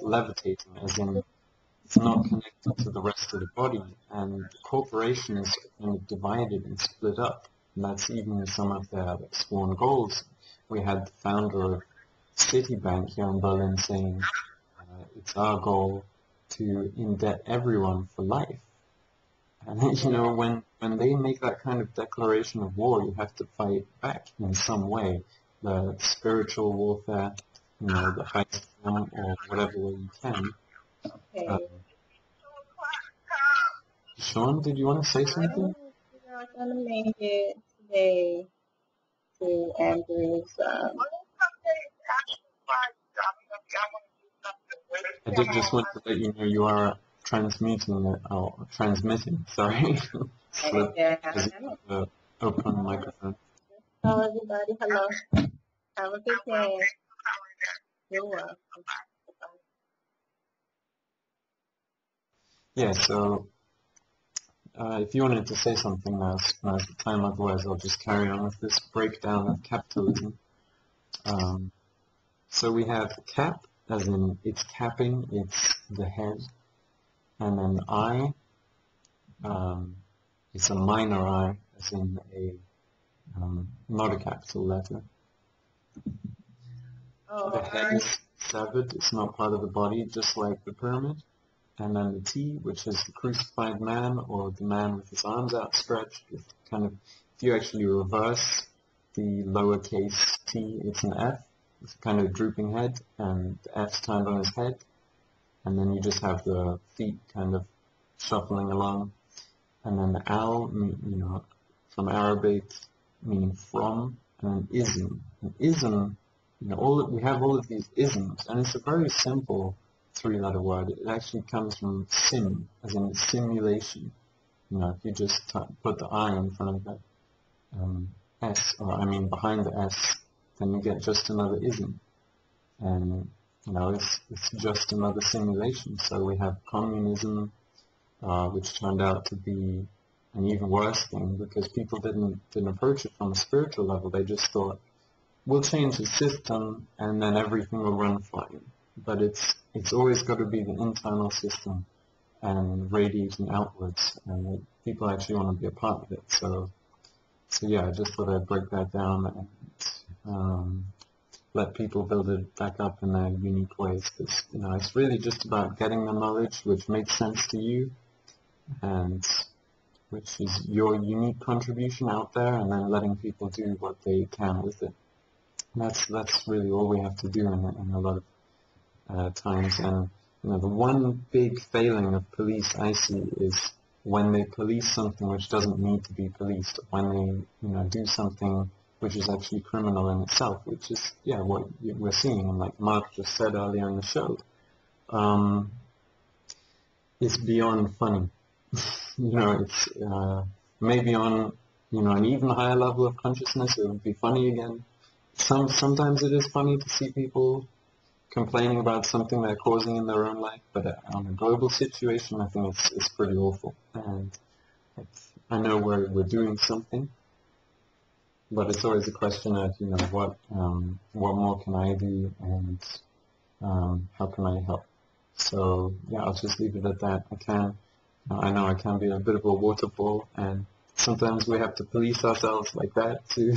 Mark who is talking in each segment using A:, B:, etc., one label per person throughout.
A: levitating, as in it's not connected to the rest of the body, and the corporation is kind of divided and split up. And that's even in some of their sworn goals. We had the founder of Citibank here in Berlin saying it's our goal to indebt everyone for life. And you know, when they make that kind of declaration of war, you have to fight back in some way. The spiritual warfare, you know, the highest form, or whatever way you can.
B: Okay.
A: Sean, did you want to say something?
B: I was going to make it today to Andrew's.
A: I did just want to let you know you are transmitting, sorry. So the open microphone.
B: Hello, everybody. Hello. Have a good day. You're welcome.
A: Yeah, so if you wanted to say something, now's the time. Otherwise, I'll just carry on with this breakdown of capitalism. So we have cap, as in it's capping, it's the head, and then I, it's a minor I, as in a not a capital letter. The head is severed, it's not part of the body, just like the pyramid. And then the T, which is the crucified man, or the man with his arms outstretched. If you actually reverse the lowercase t, it's an F. It's kind of a drooping head, and the F's turned on his head. And then you just have the feet kind of shuffling along. And then the al, you know, from Arabic, meaning from, and ism. And ism, you know, we have all of these isms, and it's a very simple three-letter word. It actually comes from sim, as in simulation. You know, if you just put the I in front of the S, or I mean behind the S, then you get just another ism. And, you know, it's just another simulation. So we have communism, which turned out to be an even worse thing, because people didn't approach it from a spiritual level. They just thought, we'll change the system and then everything will run fine. But it's always got to be the internal system and radiating outwards, and people actually want to be a part of it. So yeah, I just thought I'd break that down and let people build it back up in their unique ways. Because, you know, it's really just about getting the knowledge which makes sense to you, and which is your unique contribution out there, and then letting people do what they can with it. And that's really all we have to do in a lot of times. And you know, the one big failing of police I see is when they police something which doesn't need to be policed, when they, you know, do something which is actually criminal in itself, which is, yeah, what we're seeing. And like Mark just said earlier in the show, it's beyond funny. You know, it's maybe on, you know, an even higher level of consciousness, it would be funny again. Sometimes it is funny to see people complaining about something they're causing in their own life, but on a global situation, I think it's pretty awful. And I know we're doing something, but it's always a question of, you know, what more can I do, and how can I help? So yeah, I'll just leave it at that. I know I can be a bit of a waterfall, and sometimes we have to police ourselves like that too.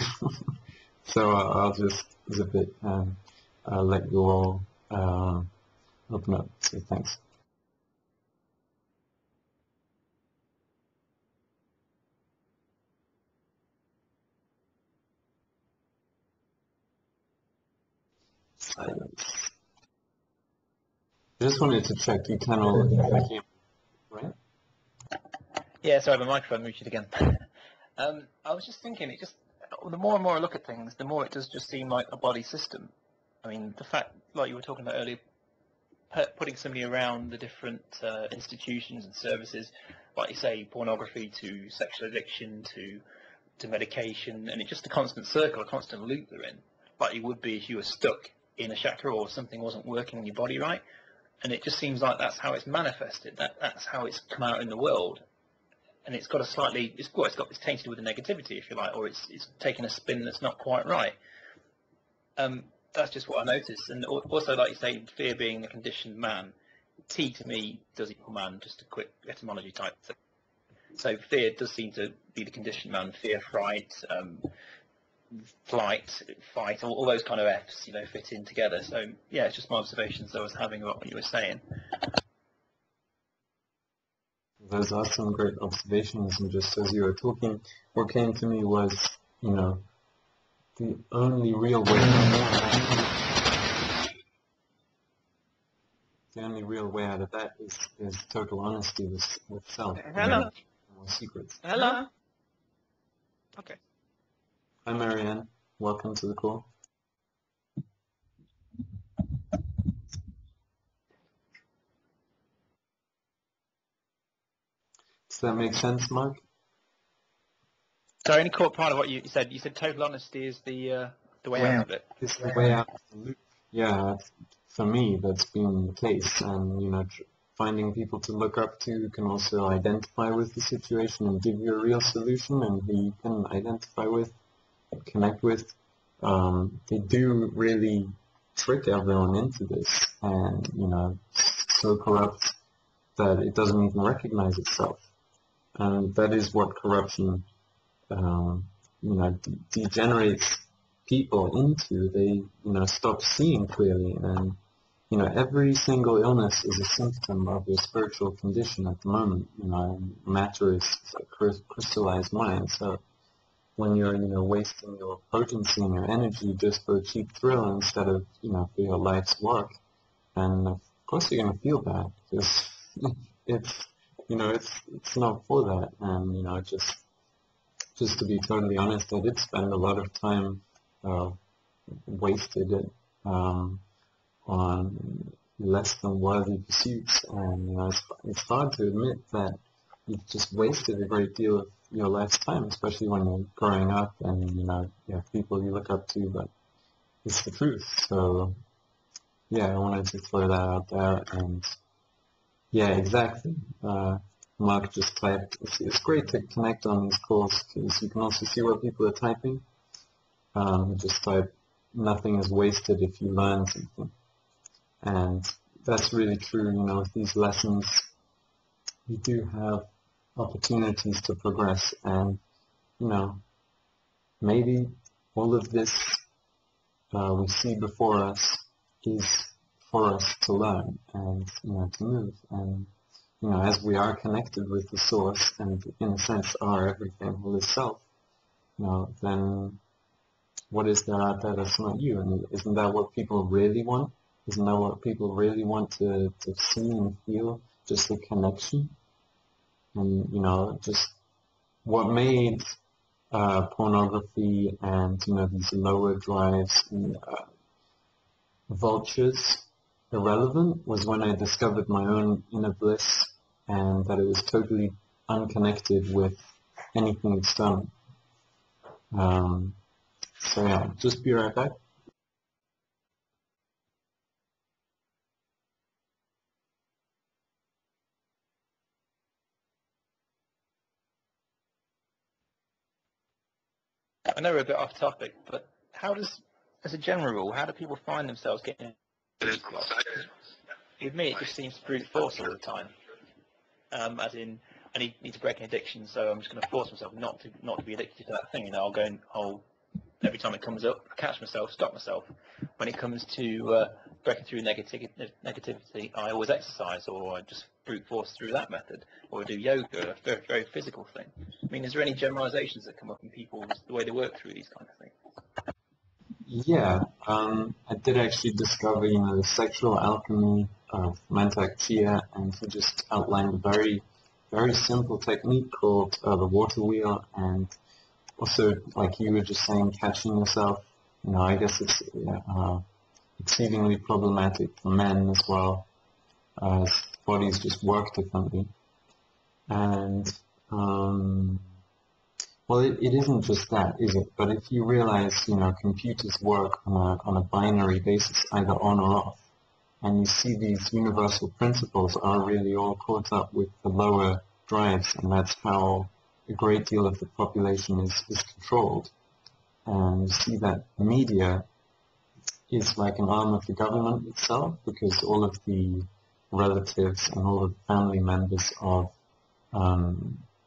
A: So I'll just zip it and let you all open up. So thanks. Silence. I just wanted to check you can all hear me, right?
C: Yeah, sorry, my microphone muted again. I was just thinking, the more and more I look at things, the more it does just seem like a body system. I mean, the fact, like you were talking about earlier, putting somebody around the different institutions and services, like you say, pornography to sexual addiction to medication, and it's just a constant circle, a constant loop they're in, like you would be if you were stuck in a chakra or something wasn't working in your body right. And it just seems like that's how it's manifested, that's how it's come out in the world. And it's got a slightly, it's tainted with a negativity, if you like, or it's taken a spin that's not quite right. that's just what I noticed. And also, like you say, fear being the conditioned man. T to me does equal man, just a quick etymology type thing. So fear does seem to be the conditioned man. Fear, fright, flight, fight, all those kind of Fs, fit in together. So yeah, it's just my observations I was having about what you were saying.
A: Those are some great observations, and just as you were talking, what came to me was, the only real way out of that is total honesty with self.
C: Hello.
A: More secrets.
C: Hello. Okay.
A: Hi, Marianne. Welcome to the call. Does that make sense, Mark?
C: So I only caught part of what you said. You said total honesty is the way out of it.
A: It's the way out of the loop. Yeah, for me, that's been the case. And, finding people to look up to who can also identify with the situation and give you a real solution, and who you can identify with, connect with, they do really trick everyone into this, and, so corrupt that it doesn't even recognize itself. And that is what corruption degenerates people into. They, stop seeing clearly, and, every single illness is a symptom of your spiritual condition at the moment. Matter is a crystallized mind, so when you're, wasting your potency and your energy just for a cheap thrill instead of, for your life's work, and of course you're going to feel bad, because it's not for that. And, just to be totally honest, I did spend a lot of time wasted on less than worthy pursuits, and it's hard to admit that you've just wasted a great deal of your life's time, especially when you're growing up and you have people you look up to, but it's the truth. So yeah, I wanted to throw that out there. And yeah, exactly. Mark just typed. It's great to connect on these calls because you can also see what people are typing. Just type, nothing is wasted if you learn something. And that's really true, with these lessons. You do have opportunities to progress, and, maybe all of this we see before us is for us to learn and, to move. And, as we are connected with the source and in a sense are everything, all is self, then what is there out there that's not you? And isn't that what people really want? Isn't that what people really want to see and feel? Just a connection? And, just what made pornography and, these lower drives and vultures irrelevant was when I discovered my own inner bliss, and that it was totally unconnected with anything external. So yeah, just be right back.
C: I know we're a bit off topic, but as a general rule, how do people find themselves getting into these clubs? With me, it just seems brute force all the time. As in, I need to break an addiction, so I'm just going to force myself not to be addicted to that thing. I'll go and every time it comes up, catch myself, stop myself. When it comes to breaking through negativity, I always exercise, or I just brute force through that method, or I do yoga, a very, very physical thing. I mean, is there any generalizations that come up in people, the way they work through these kind of things?
A: Yeah, I did actually discover, the sexual alchemy of Mantak Chia, and he just outlined a very, very simple technique called the water wheel, and also, like you were just saying, catching yourself. I guess it's exceedingly problematic for men as well, as bodies just work differently. And well, it isn't just that, is it? But if you realize, computers work on a binary basis, either on or off, and you see these universal principles are really all caught up with the lower drives, and that's how a great deal of the population is controlled. And you see that media is like an arm of the government itself, because all of the relatives and all of the family members of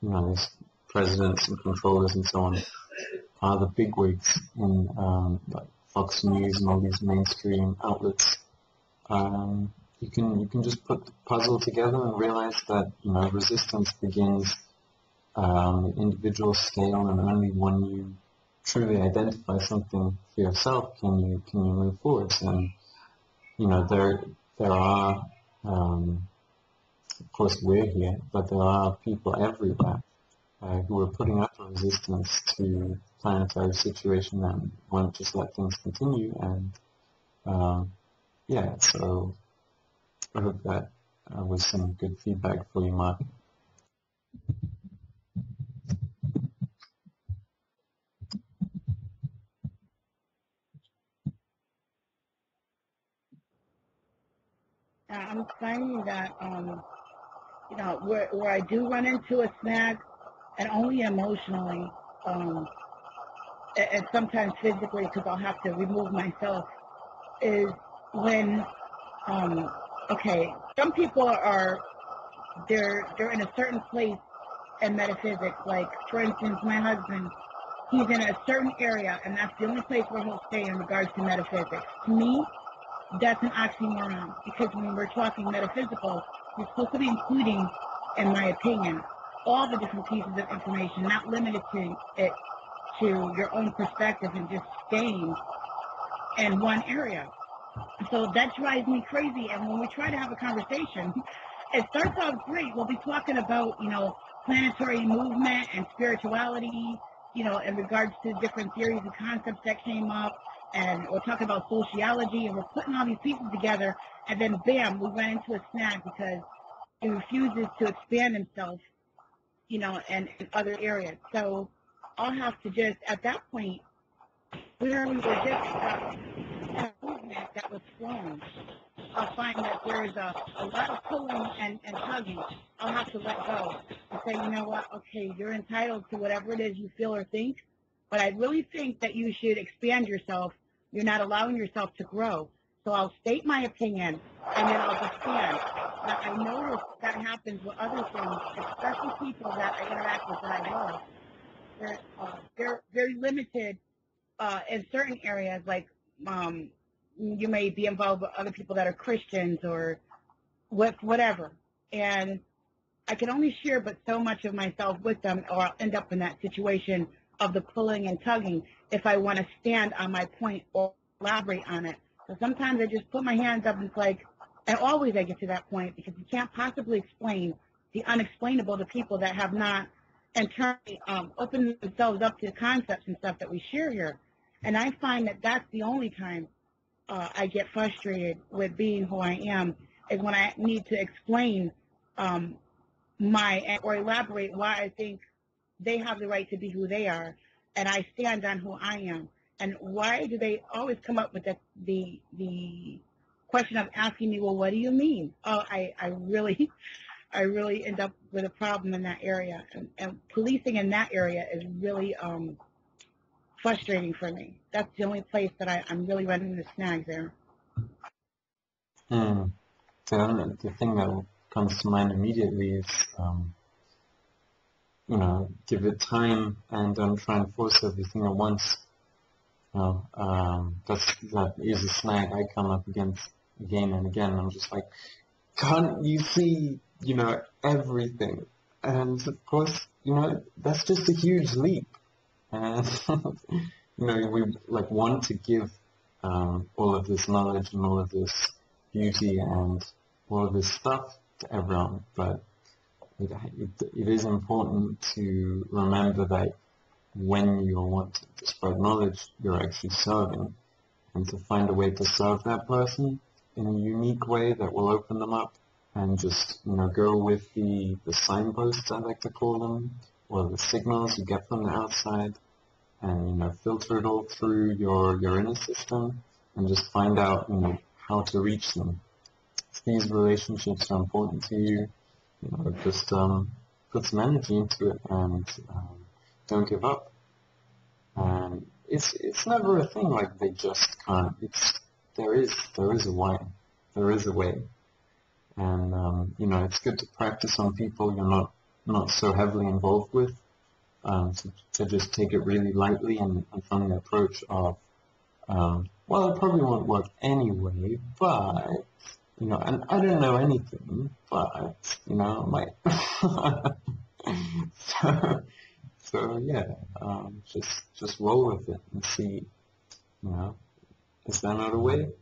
A: these presidents and controllers and so on are the bigwigs in like Fox News and all these mainstream outlets. You can just put the puzzle together and realize that resistance begins on the individual scale, and only when you truly identify something for yourself can you move forward. And there are of course we're here, but there are people everywhere who are putting up a resistance to planetary situation and won't just let things continue. And so I hope that was some good feedback for you, Mark.
D: I'm finding that, where I do run into a snag, and only emotionally, and sometimes physically, because I'll have to remove myself, is when, okay, some people they're in a certain place in metaphysics. Like, for instance, my husband, he's in a certain area, and that's the only place where he'll stay in regards to metaphysics. To me, that's an oxymoron, because when we're talking metaphysical, you're supposed to be including, in my opinion, all the different pieces of information, not limited it to your own perspective and just staying in one area. So that drives me crazy. And when we try to have a conversation, it starts off great. We'll be talking about, planetary movement and spirituality, in regards to different theories and concepts that came up. And we're talking about sociology, and we're putting all these pieces together, and then bam, we run into a snag because he refuses to expand himself, and in other areas. So I'll have to just, at that point, where we were just a movement that was flowing, I'll find that there's a lot of pulling and tugging. I'll have to let go and say, you know what, okay, you're entitled to whatever it is you feel or think, but I really think that you should expand yourself. You're not allowing yourself to grow. So I'll state my opinion, and then I'll expand. Now, I notice that happens with other things, especially people that I interact with that I love. They're very limited in certain areas, like you may be involved with other people that are Christians or whatever. And I can only share but so much of myself with them, or I'll end up in that situation of the pulling and tugging if I want to stand on my point or elaborate on it. So sometimes I just put my hands up, and it's like, and always I get to that point, because you can't possibly explain the unexplainable to people that have not internally opened themselves up to the concepts and stuff that we share here. And I find that that's the only time I get frustrated with being who I am, is when I need to explain or elaborate why I think they have the right to be who they are, and I stand on who I am. And why do they always come up with the question of asking me, well, what do you mean? Oh, I really end up with a problem in that area, and policing in that area is really frustrating for me. That's the only place that I'm really running into snags there.
A: So the thing that comes to mind immediately is give it time and don't try and force everything at once. That is a snag I come up against again and again. I'm just like, can't you see, everything? And of course, that's just a huge leap. And we want to give all of this knowledge and all of this beauty and all of this stuff to everyone, but it is important to remember that when you want to spread knowledge, you're actually serving, and to find a way to serve that person in a unique way that will open them up, and just go with the signposts, I like to call them, or the signals you get from the outside, and filter it all through your inner system, and just find out how to reach them. If these relationships are important to you, just put some energy into it, and don't give up. And it's never a thing like they just can't. It's there is a way. There is a way. And, you know, it's good to practice on people you're not so heavily involved with, to just take it really lightly and from the approach of, well, it probably won't work anyway, but, you know, and I don't know anything, but, you know, it might. So yeah, just roll with it and see, you know, is there not a way?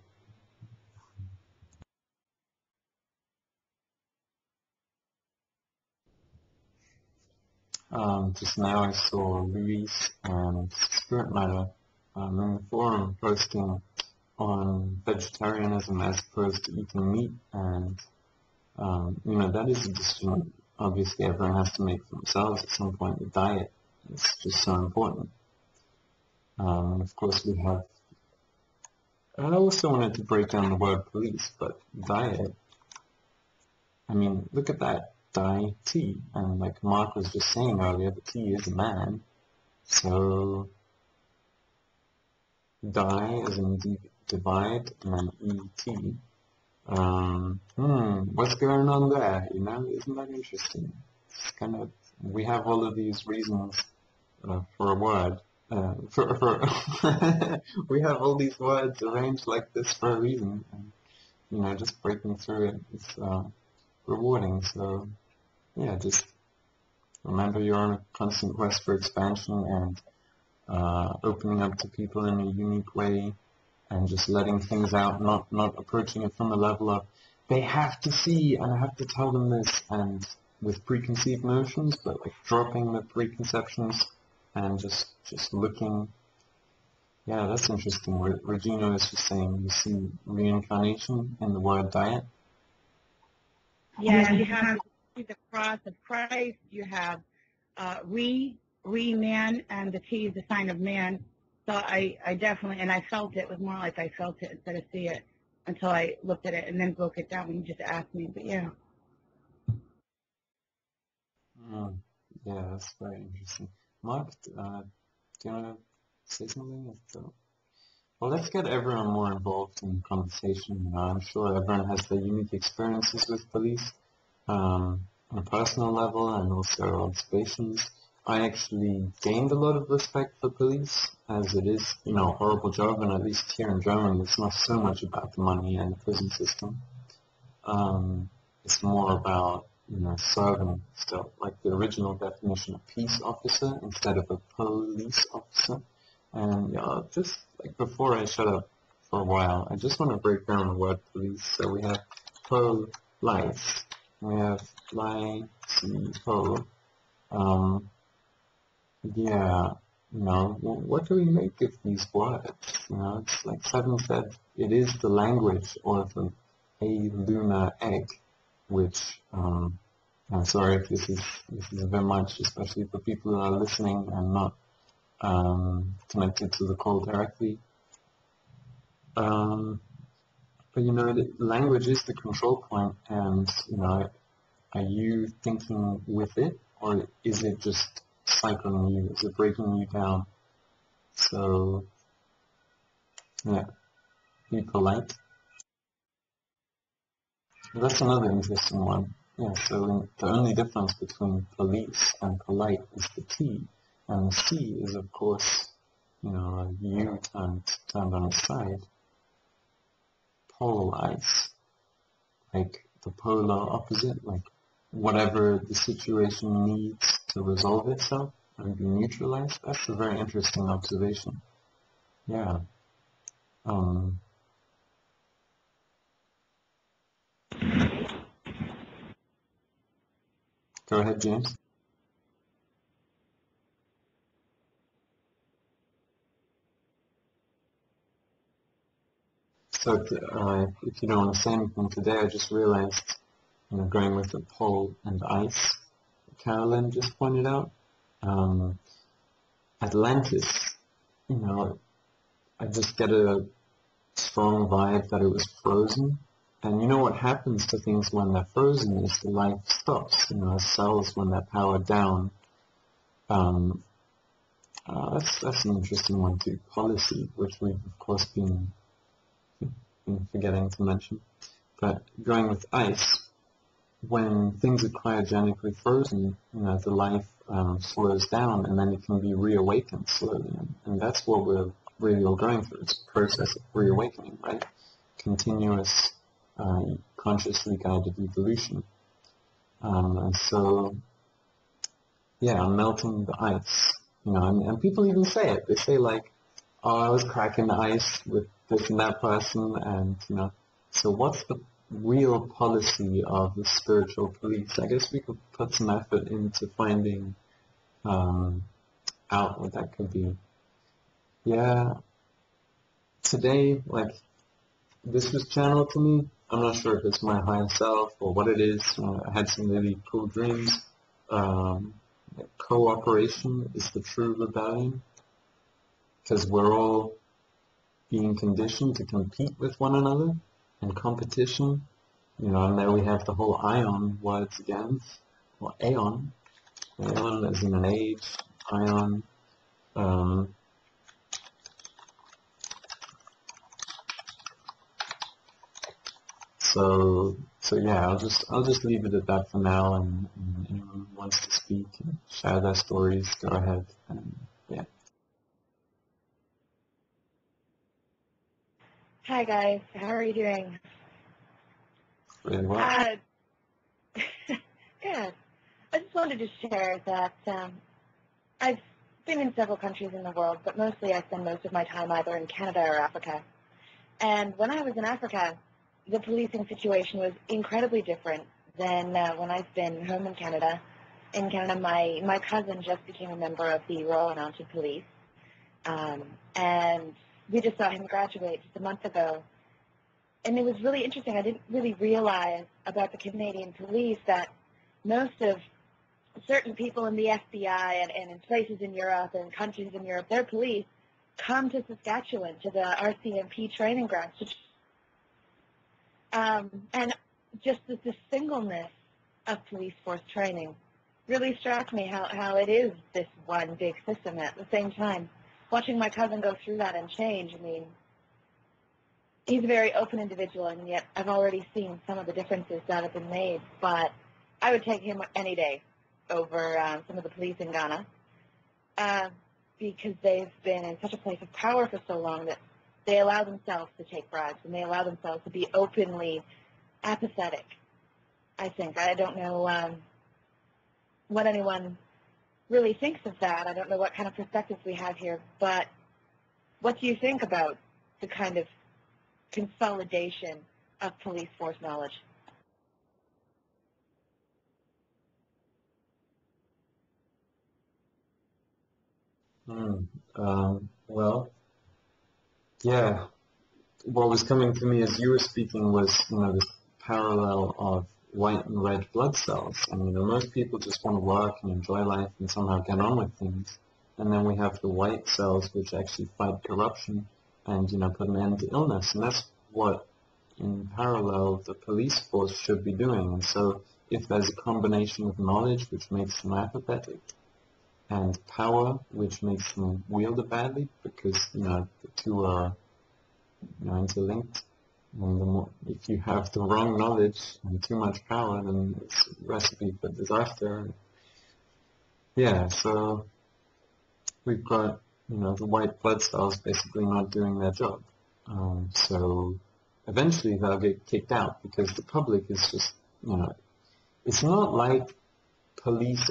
A: Just now I saw Luis and Spirit Matter in the forum posting on vegetarianism as opposed to eating meat, and you know, that is a decision obviously everyone has to make for themselves at some point. The diet is just so important. And of course we have, I also wanted to break down the word police, but diet, I mean, look at that, die, T, and like Mark was just saying earlier, the T is a man, so die is in divide, and then E-T. What's going on there, you know, isn't that interesting? It's kind of, we have all of these reasons for a word, we have all these words arranged like this for a reason, and, you know, just breaking through it is rewarding. So yeah, just remember you're on a constant quest for expansion and opening up to people in a unique way, and just letting things out, not approaching it from a level of they have to see and I have to tell them this and with preconceived notions, but like dropping the preconceptions and just looking. Yeah, that's interesting. Regina is just saying you see reincarnation in the word diet.
D: Yes, you have the cross of Christ. You have man, and the T is the sign of man. So I definitely, and I felt it was more like I felt it instead of see it until I looked at it and then broke it down when you just asked me. But yeah.
A: Yeah, that's very interesting. Mark, do you want to say something? Well, let's get everyone more involved in the conversation. You know, I'm sure everyone has their unique experiences with police, on a personal level and also observations. I actually gained a lot of respect for police, as it is, you know, a horrible job, and at least here in Germany, it's not so much about the money and the prison system. It's more about, you know, serving still, like the original definition of peace officer instead of a police officer. And just like before I shut up for a while, I just want to break down the word police. So we have police, we have po. Yeah, you know, what do we make of these words? You know, it's like Seven said, it is the language or the a lunar egg, which I'm sorry if this is a bit much, especially for people who are listening and not connected to the call directly. But you know, the language is the control point, and you know, are you thinking with it, or is it just cycling you? Is it breaking you down? So yeah, be polite. That's another interesting one. Yeah, so the only difference between police and polite is the T, and the C is of course, you know, a U turned on its side. Polarize, like the polar opposite, like whatever the situation needs to resolve itself and be neutralized. That's a very interesting observation. Yeah. Go ahead, James. So if you don't want to say anything today, I just realized, you know, going with the pole and ice, Carolyn just pointed out, Atlantis, you know, I just get a strong vibe that it was frozen. And you know what happens to things when they're frozen is the life stops. You know, cells when they're powered down. That's an interesting one too. Policy, which we've of course been been forgetting to mention. But going with ice, when things are cryogenically frozen, the life slows down, and then it can be reawakened slowly. And that's what we're really all going through. It's a process of reawakening, right? Continuous, consciously guided evolution. And so, yeah, I'm melting the ice. And people even say it. They say like, oh, I was cracking the ice with this and that person, and so what's the real policy of the spiritual police? I guess we could put some effort into finding out what that could be. Yeah, today, like, this was channeled to me. I'm not sure if it's my higher self or what it is. I had some really cool dreams. Cooperation is the true rebellion, because we're all being conditioned to compete with one another, and competition, and there we have the whole ion words again, or aeon as in an age, ion. So yeah, I'll just leave it at that for now, and anyone who wants to speak and share their stories, go ahead, and yeah.
D: Hi guys, how are you doing?
A: Really well.
D: Good. I just wanted to share that I've been in several countries in the world, but mostly I spend most of my time either in Canada or Africa. And when I was in Africa, the policing situation was incredibly different than when I've been home in Canada. In Canada, my cousin just became a member of the Royal Mounted Police, and we just saw him graduate just a month ago. And it was really interesting. I didn't really realize about the Canadian police that most of certain people in the FBI and in places in Europe and countries in Europe, their police come to Saskatchewan, to the RCMP training grounds. And just the singleness of police force training really struck me, how it is this one big system at the same time. Watching my cousin go through that and change, I mean, he's a very open individual, and yet I've already seen some of the differences that have been made. But I would take him any day over some of the police in Ghana, because they've been in such a place of power for so long that they allow themselves to take bribes, and they allow themselves to be openly apathetic, I think. I don't know what anyone really thinks of that. I don't know what kind of perspectives we have here, but what do you think about the kind of consolidation of police force knowledge?
A: Well, yeah, what was coming to me as you were speaking was, this parallel of white and red blood cells. And, most people just want to work and enjoy life and somehow get on with things. And then we have the white cells, which actually fight corruption and, put an end to illness. And that's what, in parallel, the police force should be doing. And so if there's a combination of knowledge, which makes them apathetic, and power, which makes them wield it badly, because, the two are, interlinked. And if you have the wrong knowledge and too much power, then it's a recipe for disaster. Yeah, so we've got, the white blood cells basically not doing their job. So eventually they'll get kicked out, because the public is just, it's not like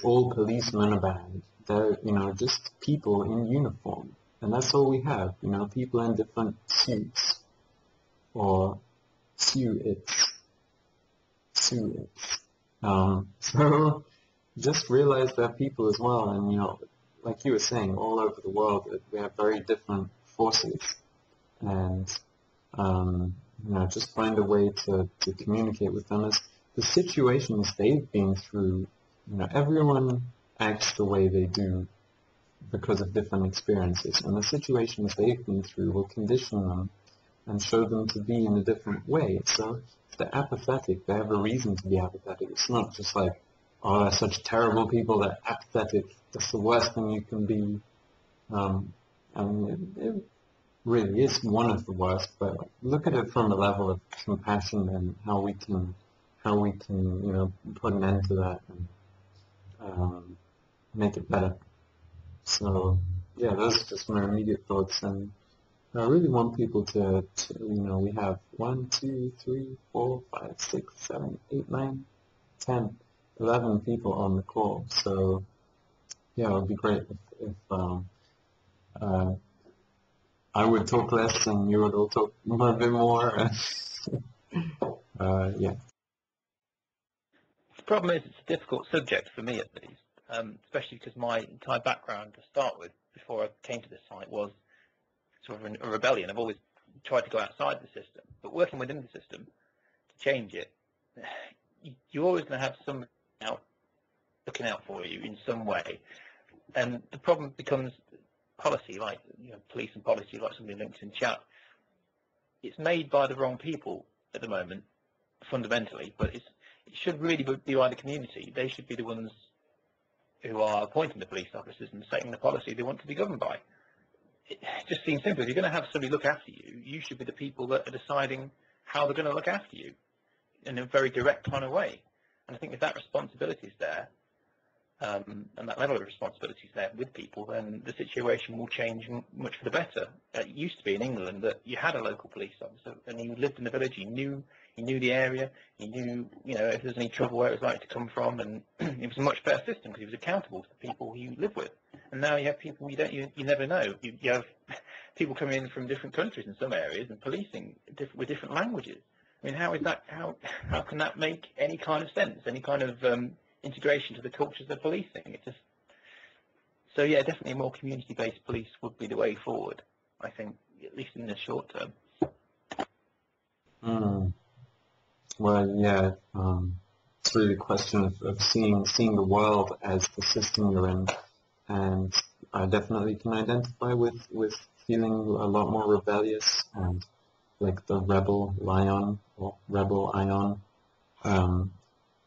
A: all policemen are bad. They're, just people in uniform. And that's all we have, people in different suits. Or suits. So just realize they're people as well. And, like you were saying, all over the world, we have very different forces. And, just find a way to communicate with them. As the situations they've been through, everyone acts the way they do because of different experiences, and the situations they've been through will condition them and show them to be in a different way. So if they're apathetic, they have a reason to be apathetic. It's not just like, oh, they're such terrible people, they're apathetic, that's the worst thing you can be. really is one of the worst, but look at it from a level of compassion and how we can, put an end to that and make it better. So, yeah, those are just my immediate thoughts, and I really want people to, we have 1, 2, 3, 4, 5, 6, 7, 8, 9, 10, 11 people on the call. So, yeah, it would be great if uh, I would talk less and you would all talk a bit more. Yeah.
C: The problem is it's a difficult subject for me, at least, especially because my entire background to start with, before I came to this site, was sort of a rebellion. I've always tried to go outside the system, but working within the system to change it, you're always going to have someone looking out for you in some way, and the problem becomes policy, like police and policy, like somebody linked in chat. It's made by the wrong people at the moment, fundamentally, but it should really be by the community. They should be the ones who are appointing the police officers and setting the policy they want to be governed by. It just seems simple. If you're going to have somebody look after you, you should be the people that are deciding how they're going to look after you in a very direct kind of way. And I think if that responsibility is there, and that level of responsibility is there with people, then the situation will change much for the better. It used to be in England that you had a local police officer, and he lived in the village. He knew the area. He knew, if there's any trouble, where it was likely to come from, and it was a much better system because he was accountable to the people he lived with. And now you have people you never know. You have people coming in from different countries in some areas and policing with different languages. I mean, how is that? How can that make any kind of sense? Any kind of integration to the cultures of policing? So yeah, definitely more community-based police would be the way forward, I think, at least in the short term.
A: Well, yeah, it's really a question of seeing the world as the system you're in, and I definitely can identify with feeling a lot more rebellious and like the rebel lion or rebel ion.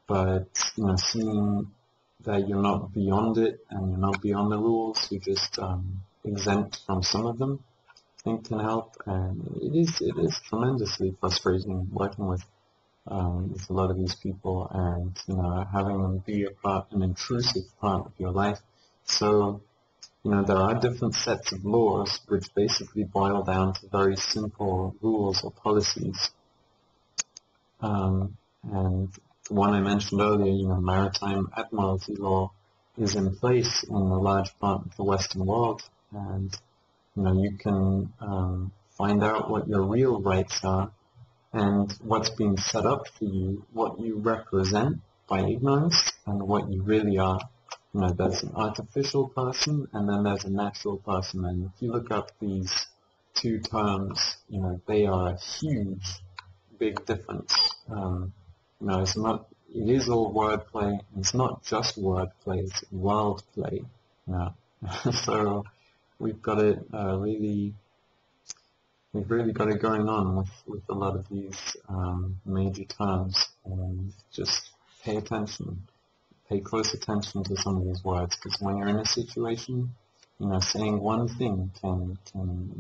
A: But seeing that you're not beyond it and you're not beyond the rules, you're just exempt from some of them, I think can help. And it is tremendously frustrating working with a lot of these people, and having them be an intrusive part of your life. So there are different sets of laws which basically boil down to very simple rules or policies. And the one I mentioned earlier, maritime admiralty law is in place in a large part of the Western world, and you can find out what your real rights are and what's being set up for you, what you represent by ignorance, and what you really are. There's an artificial person and then there's a natural person, and if you look up these two terms, they are a huge, big difference. It is all wordplay. It's not just wordplay, it's world play. So we've got it we've really got it going on with a lot of these major terms, and just pay close attention to some of these words, because when you're in a situation, saying one thing can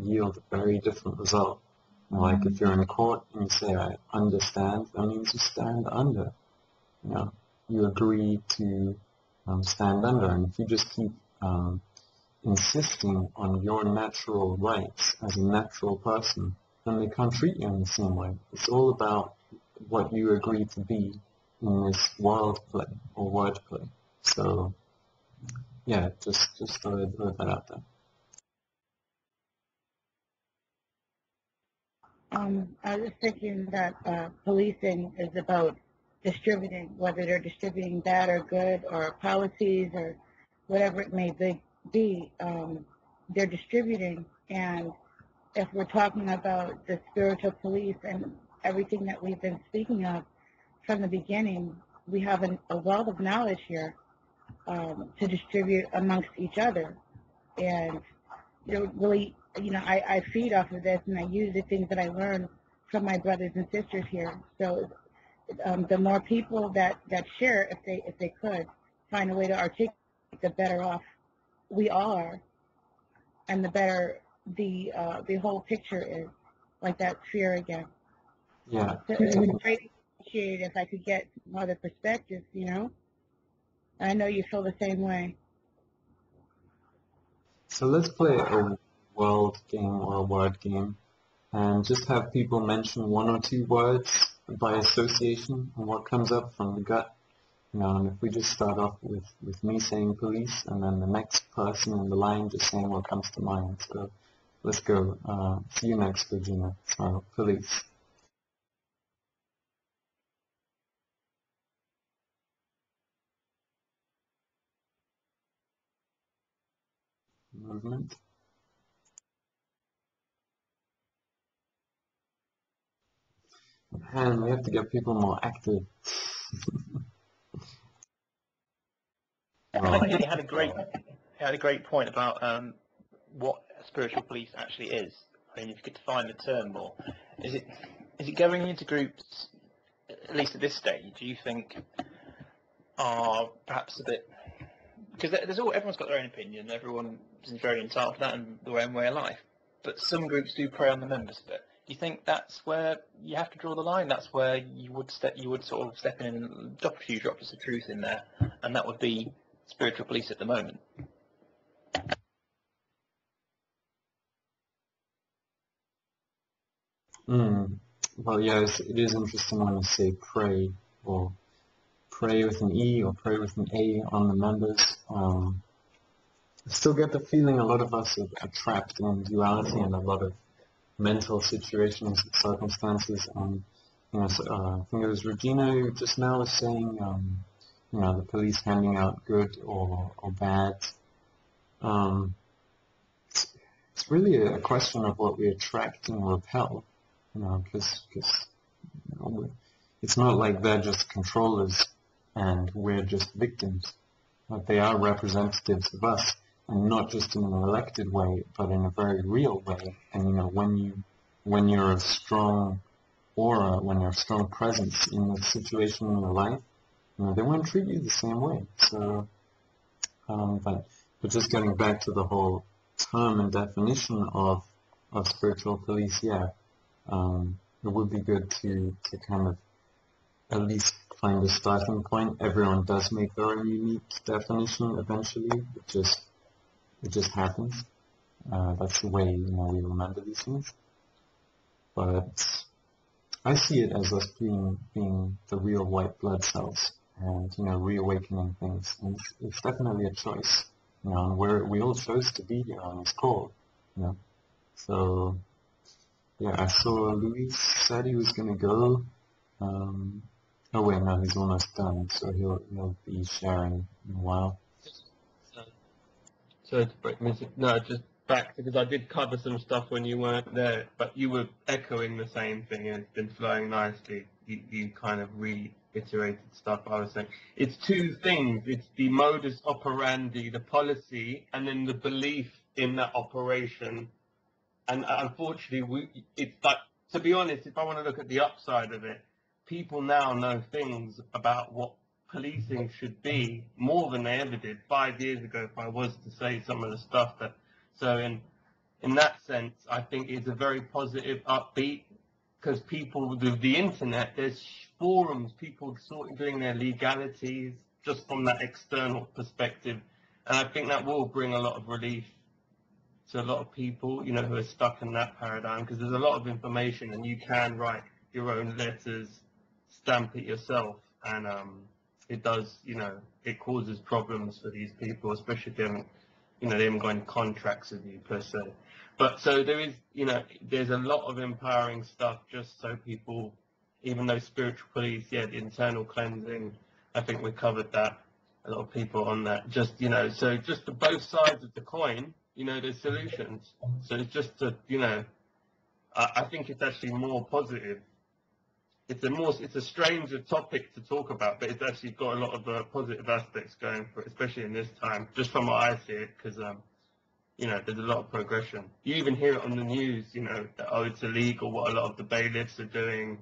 A: yield a very different result. Like if you're in court and you say, I understand, that means you stand under. You agree to stand under. And if you just keep insisting on your natural rights as a natural person, then they can't treat you in the same way. It's all about what you agree to be in this world play or word play. So, yeah, just throw that out there.
D: I was thinking that policing is about distributing, whether they're distributing bad or good or policies or whatever it may be. They're distributing, and if we're talking about the spiritual police and everything that we've been speaking of from the beginning, we have a wealth of knowledge here to distribute amongst each other. And really, I feed off of this, and I use the things that I learned from my brothers and sisters here. So the more people that share, if they could find a way to articulate, the better off we are, and the better the whole picture is, like that sphere again.
A: Yeah.
D: So it's great appreciate if I could get other perspectives, you know. I know you feel the same way.
A: So let's play a world game or a word game and just have people mention one or two words by association and what comes up from the gut. You know, and if we just start off with me saying police and then the next person in the line just saying what comes to mind. So let's go. See you next, Regina. So, police. Movement. And we have to get people more active.
C: I think you had a great point about what spiritual police actually is. I mean, if you could define the term more, is it going into groups, at least at this stage, do you think are perhaps a bit, because everyone's got their own opinion, everyone is very entitled to that and their own way of life, but some groups do prey on the members a bit. Do you think that's where you have to draw the line? That's where you would sort of step in and drop a few drops of truth in there, and that would be spiritual police at the moment?
A: Well, yes, it is interesting when you say prey, or pray with an E or pray with an A on the members. I still get the feeling a lot of us are trapped in duality and a lot of mental situations and circumstances. You know, so, I think it was Regina who just now was saying, you know, the police handing out good or bad. It's really a question of what we attract and repel, you know, because you know, it's not like they're just controllers and we're just victims. But they are representatives of us, and not just in an elected way, but in a very real way. And you know, when you're a strong aura, when you're a strong presence in the situation in your life, you know, they won't treat you the same way. So, but just getting back to the whole term and definition of spiritual police, yeah, it would be good to kind of at least find a starting point. Everyone does make their own unique definition eventually. It just happens. That's the way, you know, we remember these things. But I see it as us being the real white blood cells and, you know, reawakening things. And it's definitely a choice, you know, and we all chose to be here on this call, you know. So, yeah, I saw Luis said he was going to go. Oh wait, no, he's almost done, so he'll be sharing in a while.
E: Sorry to break music. No, just back, because I did cover some stuff when you weren't there, but you were echoing the same thing and it's been flowing nicely. You kind of reiterated stuff I was saying. It's two things. It's the modus operandi, the policy, and then the belief in that operation. And unfortunately, it's like, to be honest, if I want to look at the upside of it, people now know things about what policing should be more than they ever did 5 years ago, if I was to say some of the stuff that. So in that sense, I think it's a very positive, upbeat, because people with the internet, there's forums, people sort of doing their legalities just from that external perspective, and I think that will bring a lot of relief to a lot of people, you know, who are stuck in that paradigm, because there's a lot of information and you can write your own letters, stamp it yourself, and it does, you know, it causes problems for these people, especially if they haven't, you know, they haven't got any contracts with you per se. But so there is, you know, there's a lot of empowering stuff just so people, even though spiritual police, yeah, the internal cleansing, I think we covered that, a lot of people on that, just, you know, so just the both sides of the coin, you know, there's solutions. So it's just to, you know, I think it's actually more positive. It's a stranger topic to talk about, but it's actually got a lot of positive aspects going for it, especially in this time, just from what I see it, because, you know, there's a lot of progression. You even hear it on the news, you know, that, oh, it's illegal what a lot of the bailiffs are doing,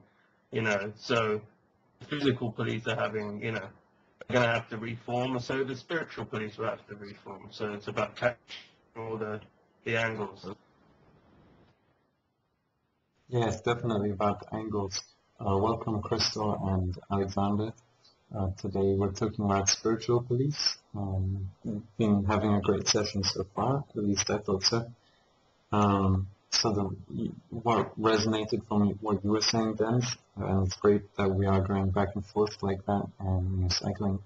E: you know, so physical police are having, you know, are going to have to reform, so the spiritual police will have to reform. So it's about catching all the angles.
A: Yeah, it's definitely about the angles. Welcome, Crystal and Alexander. Today we're talking about spiritual police. We've been having a great session so far, at least I thought so. What resonated from what you were saying, Dan, and it's great that we are going back and forth like that and cycling.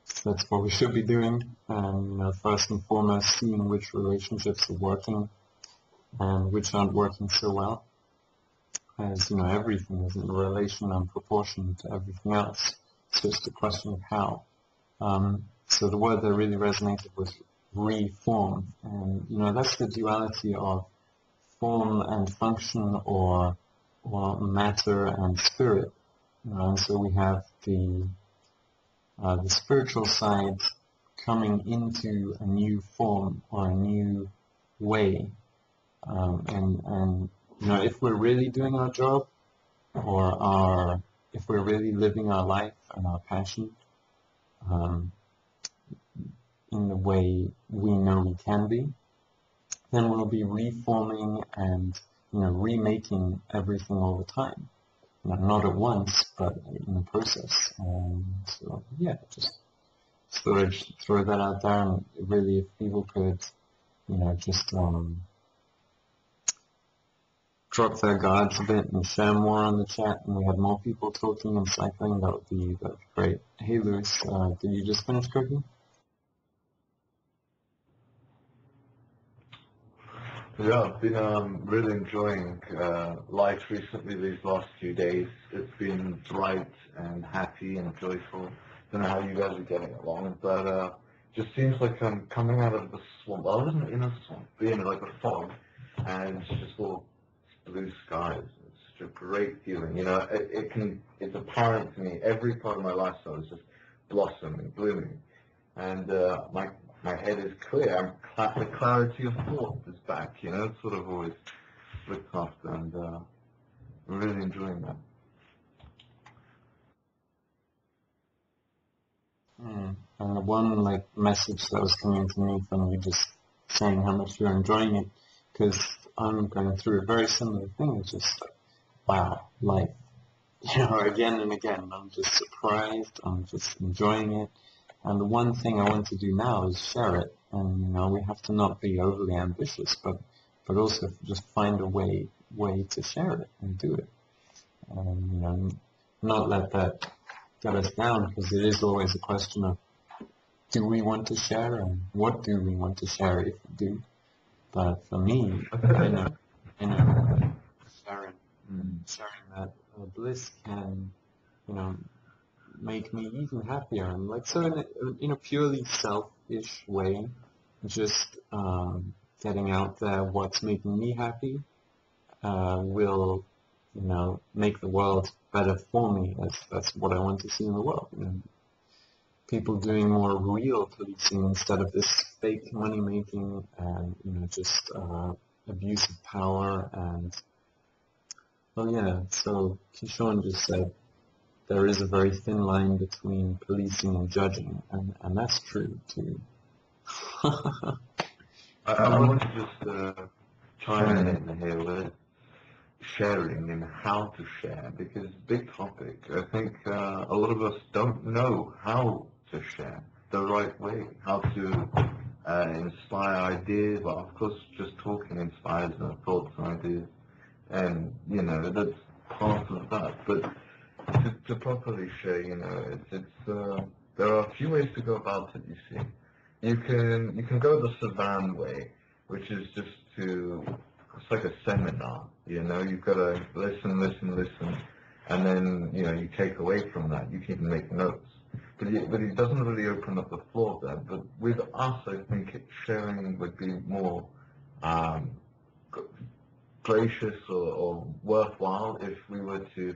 A: So that's what we should be doing. And first and foremost, seeing which relationships are working and which aren't working so well. As everything is in relation and proportion to everything else. It's just a question of how. So the word that really resonated was reform, and that's the duality of form and function, or matter and spirit. And so we have the spiritual side coming into a new form or a new way, and if we're really doing our job, or if we're really living our life and our passion in the way we know we can be, then we'll be reforming and remaking everything all the time. Not at once, but in the process. So yeah, just thought I'd throw that out there, and really, if people could, just drop their guards a bit and share more on the chat, and we had more people talking and cycling, that would be great. Hey, Lewis, did you just finish cooking?
F: Yeah, I've been really enjoying life recently these last few days. It's been bright and happy and joyful. Don't know how you guys are getting along, but just seems like I'm coming out of the swamp. I wasn't in a swamp, but in like a fog, and it's just all blue skies. It's such a great feeling. It's apparent to me every part of my lifestyle is just blossoming, blooming, and my head is clear. The clarity of thought is back. It's sort of always looked after, and I'm really enjoying that.
A: And the one message that was coming to me from you just saying how much you're enjoying it, because I'm going through a very similar thing. It's just wow, again and again, I'm just surprised. I'm just enjoying it. And the one thing I want to do now is share it. And we have to not be overly ambitious, but also just find a way to share it and do it. And not let that get us down, because it is always a question of, do we want to share, and what do we want to share if we do? But for me, sharing that bliss can, make me even happier, and so in a purely selfish way, just getting out there what's making me happy will make the world better for me. That's what I want to see in the world. People doing more real policing instead of this fake money making and just abuse of power. And so Kishon just said there is a very thin line between policing and judging, and that's true too.
F: I want to just chime in here with sharing and how to share, because big topic. I think a lot of us don't know how to share the right way, how to inspire ideas. Well, of course, just talking inspires thoughts and ideas, and that's part of that. But to properly share, there are a few ways to go about it. You see, you can go the Savan way, which is just it's like a seminar. You've got to listen, and then you take away from that. You can make notes, but it doesn't really open up the floor there. But with us, I think sharing would be more gracious or worthwhile if we were to,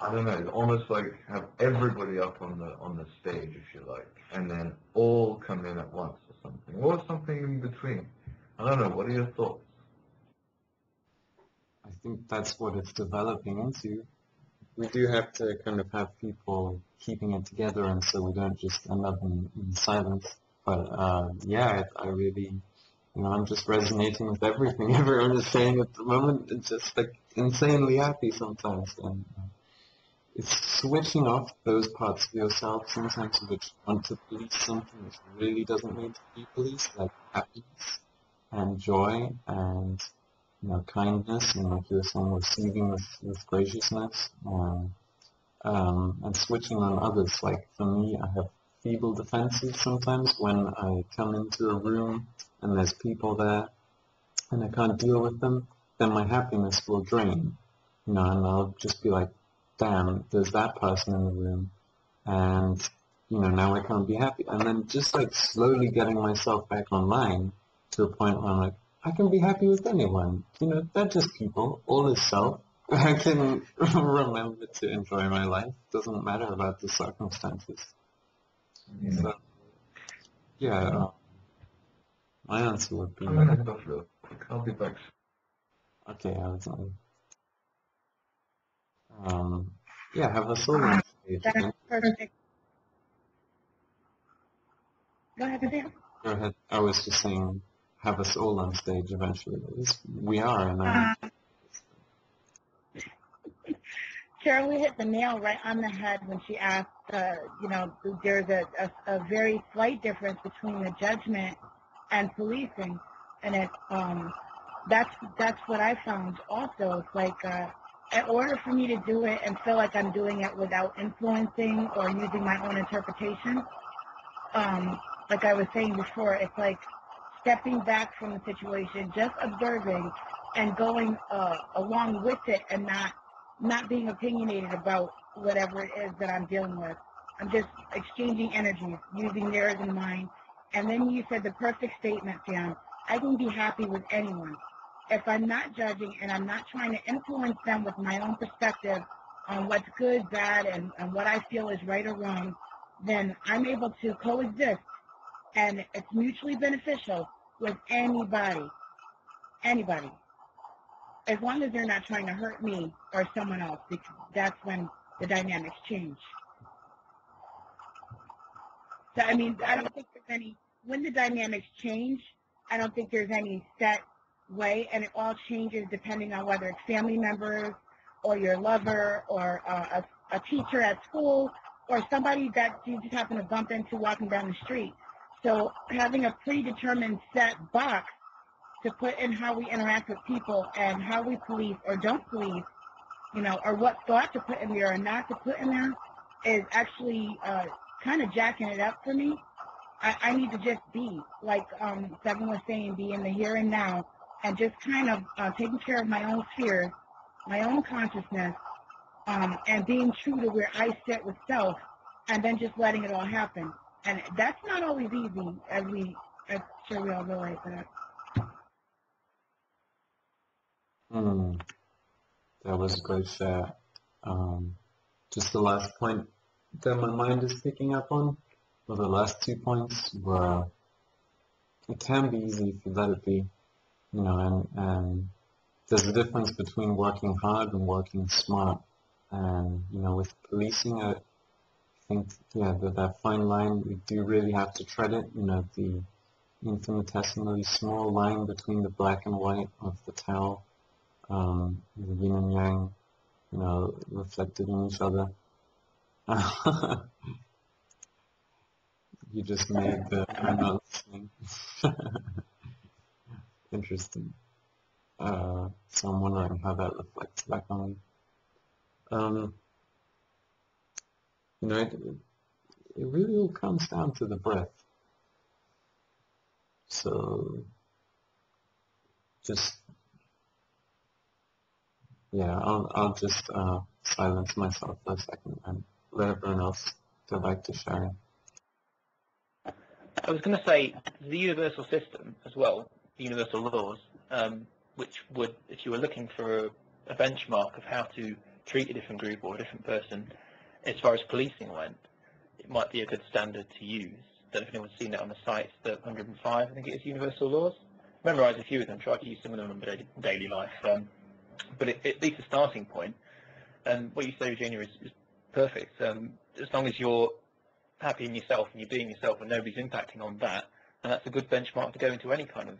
F: I don't know, almost like have everybody up on the stage, if you like, and then all come in at once or something, or something in between. I don't know. What are your thoughts?
A: I think that's what it's developing into. We do have to kind of have people keeping it together, and so we don't just end up in silence. But I really You know, I'm just resonating with everything everyone is saying at the moment. It's just like insanely happy sometimes. And it's switching off those parts of yourself sometimes which want to police something which really doesn't need to be policed, like happiness and joy and, you know, kindness, and like you were saying, receiving with graciousness, and switching on others. Like for me, I have feeble defenses sometimes when I come into a room and there's people there and I can't deal with them, then my happiness will drain, you know, and I'll just be like, damn, there's that person in the room, and, you know, now I can't be happy. And then just like slowly getting myself back online to a point where I'm like, I can be happy with anyone. You know, they're just people. All is self. I can remember to enjoy my life. Doesn't matter about the circumstances. So, yeah, my answer would be,
F: I'm gonna head off real quick. I'll be back.
A: okay, I was yeah, have us all on stage
D: That's
A: again.
D: perfect. Go ahead, Sam.
A: Go ahead. I was just saying, have us all on stage eventually. We are, and
D: Shirley hit the nail right on the head when she asked, you know, there's a very slight difference between the judgment and policing. And that's what I found also. It's like, in order for me to do it and feel like I'm doing it without influencing or using my own interpretation, like I was saying before, it's like stepping back from the situation, just observing and going along with it, and not being opinionated about whatever it is that I'm dealing with. I'm just exchanging energies, using theirs and mine. And then you said the perfect statement, Sam. I can be happy with anyone. If I'm not judging and I'm not trying to influence them with my own perspective on what's good, bad, and what I feel is right or wrong, then I'm able to coexist. And it's mutually beneficial with anybody. Anybody. As long as they're not trying to hurt me or someone else, because that's when the dynamics change. So, I mean, I don't think there's any, when the dynamics change, I don't think there's any set way, and it all changes depending on whether it's family members or your lover or a teacher at school or somebody that you just happen to bump into walking down the street. So having a predetermined set box to put in how we interact with people and how we police or don't police, you know, or what thought to put in there or not to put in there is actually kind of jacking it up for me. I need to just be, like Seven was saying, be in the here and now, and just kind of taking care of my own fears, my own consciousness, and being true to where I sit with self, and then just letting it all happen. And that's not always easy, as sure we all realize that.
A: that was a great share. Just the last point that my mind is picking up on, or the last 2 points, were it can be easy if you let it be, you know, and there's a difference between working hard and working smart. And, you know, with policing, I think, yeah, that fine line, we do really have to tread it, you know, the infinitesimally small line between the black and white of the Tao, the yin and yang, you know, reflected in each other. You just made the I'm not listening. Interesting. So I'm wondering how that reflects back on me. You know, it really all comes down to the breath. So just, yeah, I'll just silence myself for a second and let everyone else go back to sharing.
C: I was going to say the universal system as well, the universal laws, which would, if you were looking for a benchmark of how to treat a different group or a different person, as far as policing went, it might be a good standard to use. I don't know if anyone's seen it on the site, the 105, I think it is, universal laws. Memorize a few of them, try to use some of them in daily life. But at least a starting point. And what you say, Eugenia, is perfect. As long as you're happy in yourself and you're being yourself and nobody's impacting on that, And that's a good benchmark to go into any kind of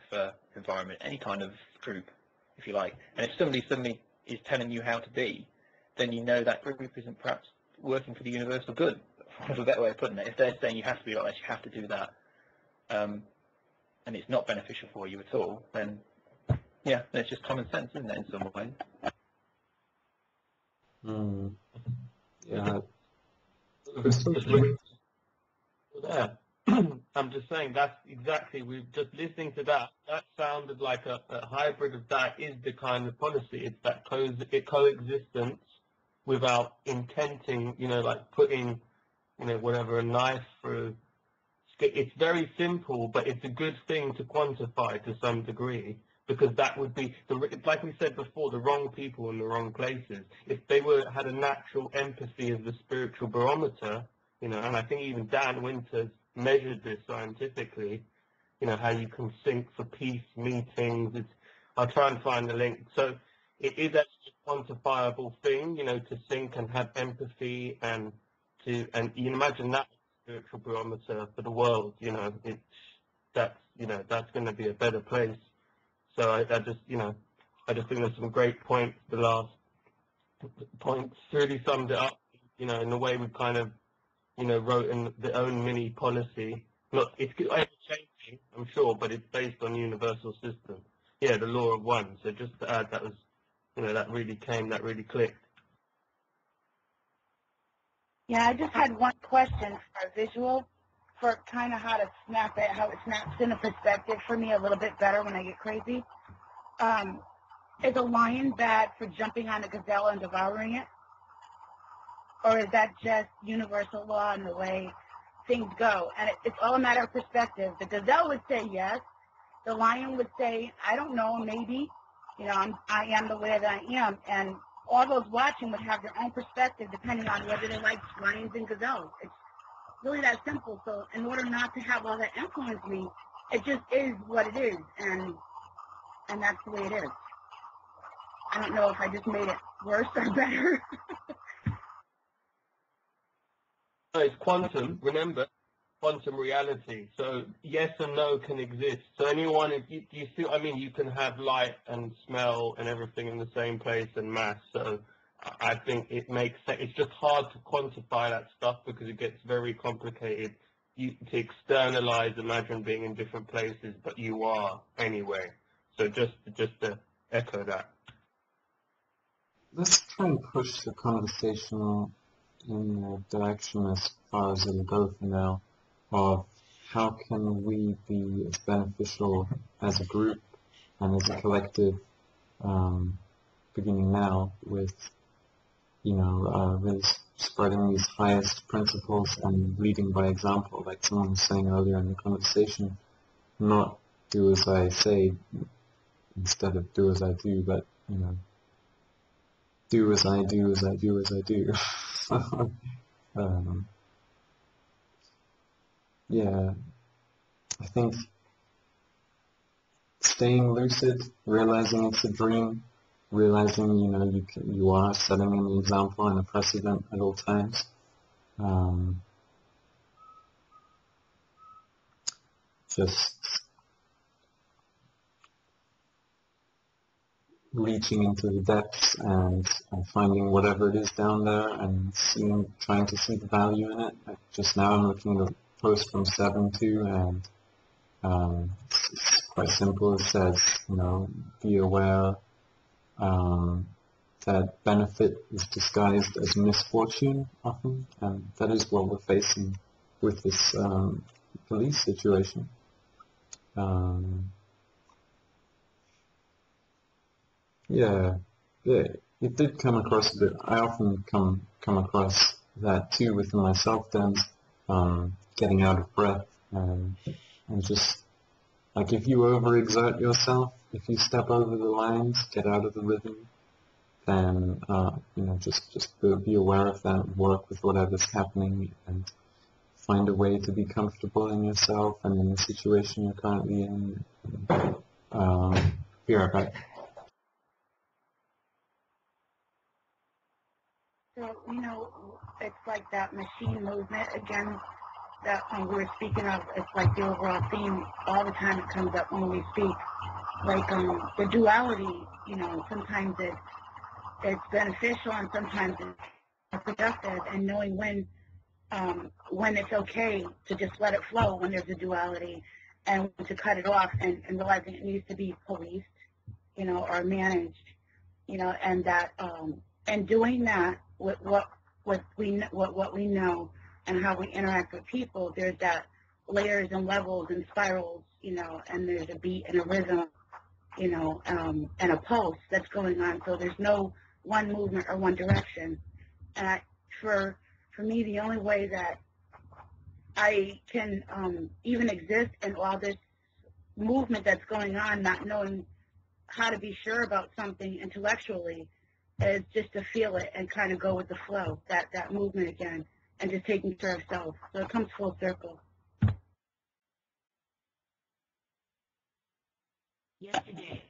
C: environment, any kind of group, if you like. And if somebody suddenly is telling you how to be, then you know that group isn't perhaps working for the universal good, for a better way of putting it. If they're saying you have to be like this, you have to do that, and it's not beneficial for you at all, then yeah, it's just common sense, isn't it, in some way?
A: Yeah.
E: Yeah. I'm just saying that's exactly, we've just listening to that, that sounded like a hybrid of that is the kind of policy. It's that coexistence without intenting, like putting, whatever, a knife through. It's very simple, but it's a good thing to quantify to some degree, because that would be, like we said before, the wrong people in the wrong places. If they had a natural empathy as the spiritual barometer, and I think even Dan Winters measured this scientifically, how you can sync for peace meetings. I'll try and find the link. So it is actually a quantifiable thing, to sync and have empathy and you imagine that spiritual barometer for the world, that's going to be a better place. So I just think there's some great points. The last points really summed it up, in the way we kind of, wrote in the own mini policy. Look, it's ever-changing, I'm sure, but it's based on universal system. Yeah, the law of one. So just to add, that was, that really clicked.
D: Yeah, I just had one question for a visual for kind of how it snaps into perspective for me a little bit better when I get crazy. Is a lion bad for jumping on a gazelle and devouring it? Or is that just universal law and the way things go? And it's all a matter of perspective. The gazelle would say yes. The lion would say, I don't know, maybe. I am the way that I am. And all those watching would have their own perspective depending on whether they like lions and gazelles. It's really that simple. So in order not to have all that influence me, it just is what it is. And that's the way it is. I don't know if I just made it worse or better.
E: No, it's quantum, remember, quantum reality. So yes and no can exist. So anyone, if you see what I mean, you can have light and smell and everything in the same place and mass. So I think it makes sense. It's just hard to quantify that stuff because it gets very complicated. To externalize, imagine being in different places, but you are anyway. So just to echo that.
A: Let's try and push the conversation in the direction as far as it'll go for now, of how can we be as beneficial as a group and as a collective, beginning now with, really spreading these highest principles and leading by example, like someone was saying earlier in the conversation, not do as I say instead of do as I do, but, do as I do as I do as I do. Yeah, I think staying lucid, realizing it's a dream, realizing you are setting an example and a precedent at all times. Just reaching into the depths and finding whatever it is down there and trying to see the value in it. Just now I'm looking at a post from 7.2 and it's quite simple. It says, be aware that benefit is disguised as misfortune often, and that is what we're facing with this police situation. Yeah, it did come across a bit. I often come across that too within myself, then, getting out of breath and just like if you overexert yourself, if you step over the lines, get out of the rhythm, then just be aware of that, work with whatever's happening, and find a way to be comfortable in yourself and in the situation you're currently in. Be right back.
D: So, it's like that machine movement again. that we were speaking of, it's like the overall theme all the time it comes up when we speak. Like the duality, you know, sometimes it's beneficial and sometimes it's productive, and knowing when it's okay to just let it flow when there's a duality, and to cut it off, and realizing it needs to be policed, you know, or managed, you know, and that and doing that with what we know and how we interact with people, there's that layers and levels and spirals, you know, and there's a beat and a rhythm, you know, and a pulse that's going on. So there's no one movement or one direction. And for me, the only way that I can even exist in all this movement that's going on, not knowing how to be sure about something intellectually, is just to feel it and kind of go with the flow, that movement again, and just taking care of self. So it comes full circle.
G: Yesterday,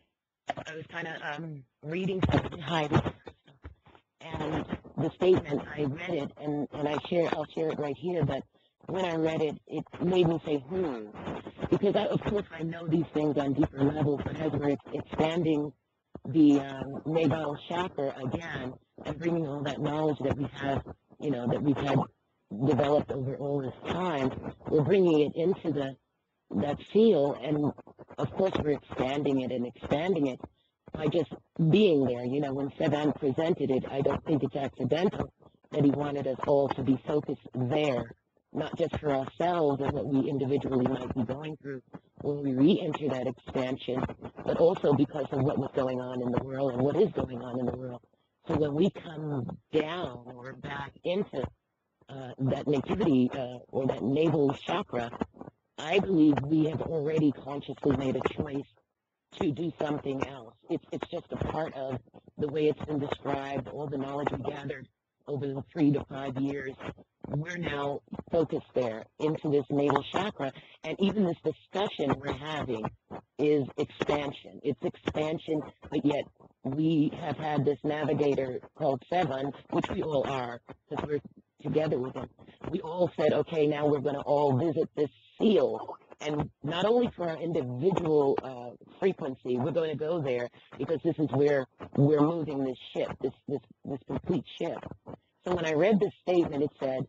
G: I was kind of reading something, and the statement, I read it, and I'll share it right here, but when I read it, it made me say, because of course I know these things on deeper levels, but as we're expanding the navel chakra again, and bringing all that knowledge that we have, you know, that we've had developed over all this time, we're bringing it into that field, and of course we're expanding it by just being there. You know, when Sevan presented it, I don't think it's accidental that he wanted us all to be focused there, not just for ourselves and what we individually might be going through when we re-enter that expansion, but also because of what was going on in the world and what is going on in the world. So when we come down or back into that nativity or that navel chakra, I believe we have already consciously made a choice to do something else. It's just a part of the way it's been described, all the knowledge we gathered over the 3 to 5 years. We're now focused there into this navel chakra, and even this discussion we're having is expansion. It's expansion, but yet we have had this navigator called Sevan, which we all are, because we're together with him. We all said, okay, now we're going to all visit this seal, and not only for our individual frequency, we're going to go there because this is where we're moving this ship, this complete ship. So when I read this statement, it said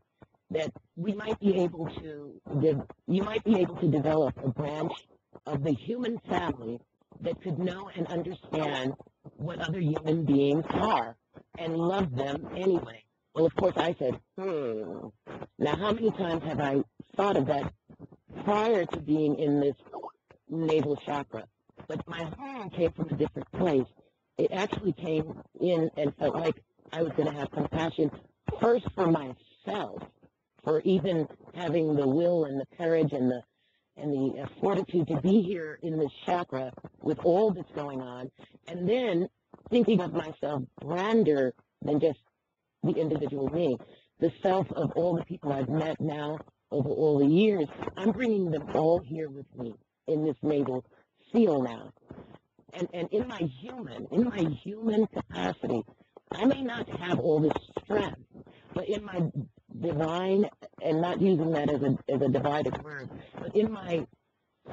G: that we might be able to, you might be able to develop a branch of the human family that could know and understand what other human beings are and love them anyway. Well, of course, I said, Now, how many times have I thought of that prior to being in this navel chakra? But my came from a different place. It actually came in and felt like I was going to have compassion first for myself, for even having the will and the courage and the fortitude to be here in this chakra with all that's going on, and then thinking of myself grander than just the individual me, the self of all the people I've met now over all the years. I'm bringing them all here with me in this navel seal now. And in my human capacity, I may not have all this strength, but in my divine, and not using that as a divided word, but in my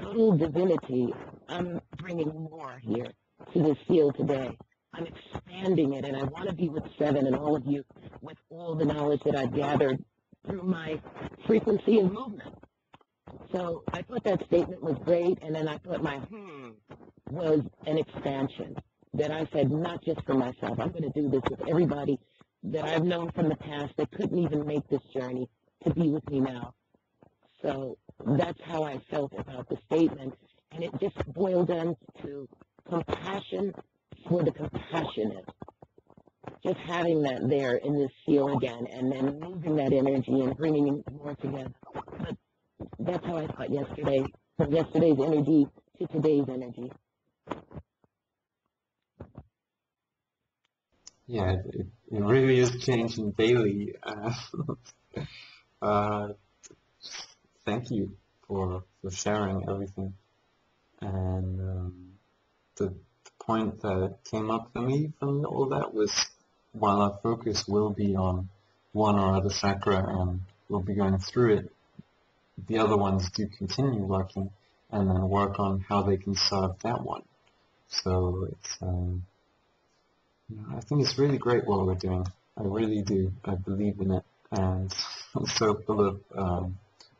G: total divinity, I'm bringing more here to this field today. I'm expanding it, and I want to be with Seven and all of you with all the knowledge that I've gathered through my frequency and movement. So I thought that statement was great, and then I thought my was an expansion, that I said not just for myself. I'm going to do this with everybody that I've known from the past that couldn't even make this journey to be with me now. So that's how I felt about the statement, and it just boiled down to compassion for the compassionate. Just having that there in this seal again, and then moving that energy and bringing it more together. But that's how I thought yesterday, from yesterday's energy to today's energy.
A: Yeah, it really is changing daily. Thank you for sharing everything. And the point that came up for me from all that was, while our focus will be on one or other chakra and we'll be going through it, the other ones do continue working, and then work on how they can serve that one. So it's, I think it's really great what we're doing. I really do. I believe in it, and I'm so full of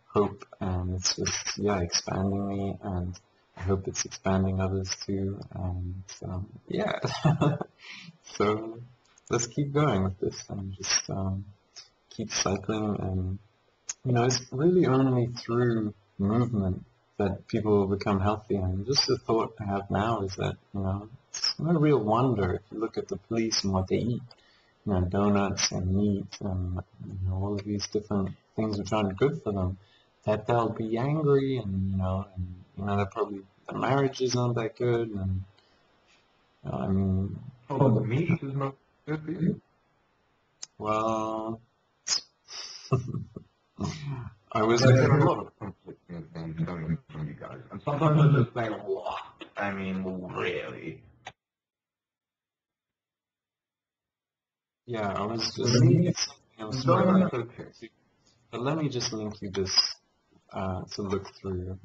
A: hope, and it's just, yeah, expanding me, and I hope it's expanding others too, and yeah. So let's keep going with this and just keep cycling, and it's really only through movement that people will become healthy. And just the thought I have now is that, it's no real wonder if you look at the police and what they eat, donuts and meat and all of these different things which aren't good for them, that they'll be angry, and they're probably, the marriages aren't that good, and I mean,
F: Oh, meat is not good for you?
A: well, I was
F: I get a lot of conflicting things coming from you guys, and sometimes I just think, what? I mean, really?
A: yeah, I was
F: For
A: just,
F: me,
A: it's something I was
F: donuts
A: struggling
F: okay.
A: to, but let me just link you this to look through,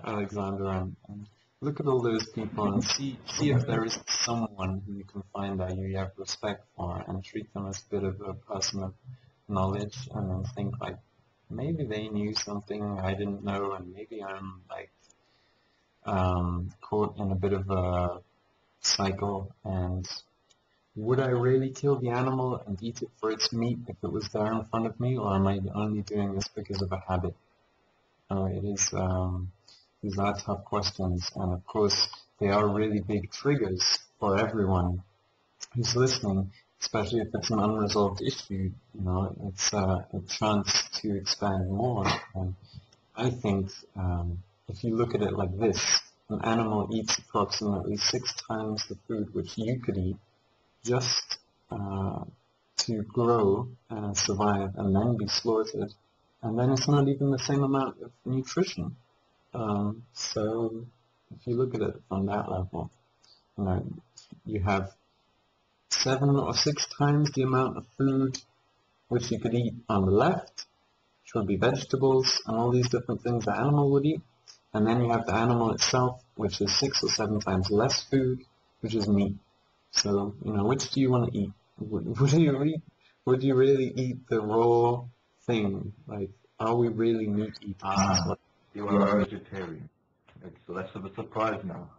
A: Alexander, and look at all those people and see if there is someone who you can find that you have respect for, and treat them as a bit of a person of knowledge, and then think like, maybe they knew something I didn't know, and maybe I'm like caught in a bit of a cycle, and would I really kill the animal and eat it for its meat if it was there in front of me, or am I only doing this because of a habit? It is, these are tough questions, and of course they are really big triggers for everyone who's listening, especially if it's an unresolved issue. It's a chance to expand more. And I think if you look at it like this, an animal eats approximately 6 times the food which you could eat just to grow, survive, and then be slaughtered. And then it's not even the same amount of nutrition. So if you look at it from that level, you have 7 or 6 times the amount of food which you could eat on the left, which would be vegetables and all these different things the animal would eat. And then you have the animal itself, which is 6 or 7 times less food, which is meat. So, which do you want to eat? Would you really eat the raw thing? Like, are we really meat eaters?
F: You are a vegetarian. It's less of a surprise now.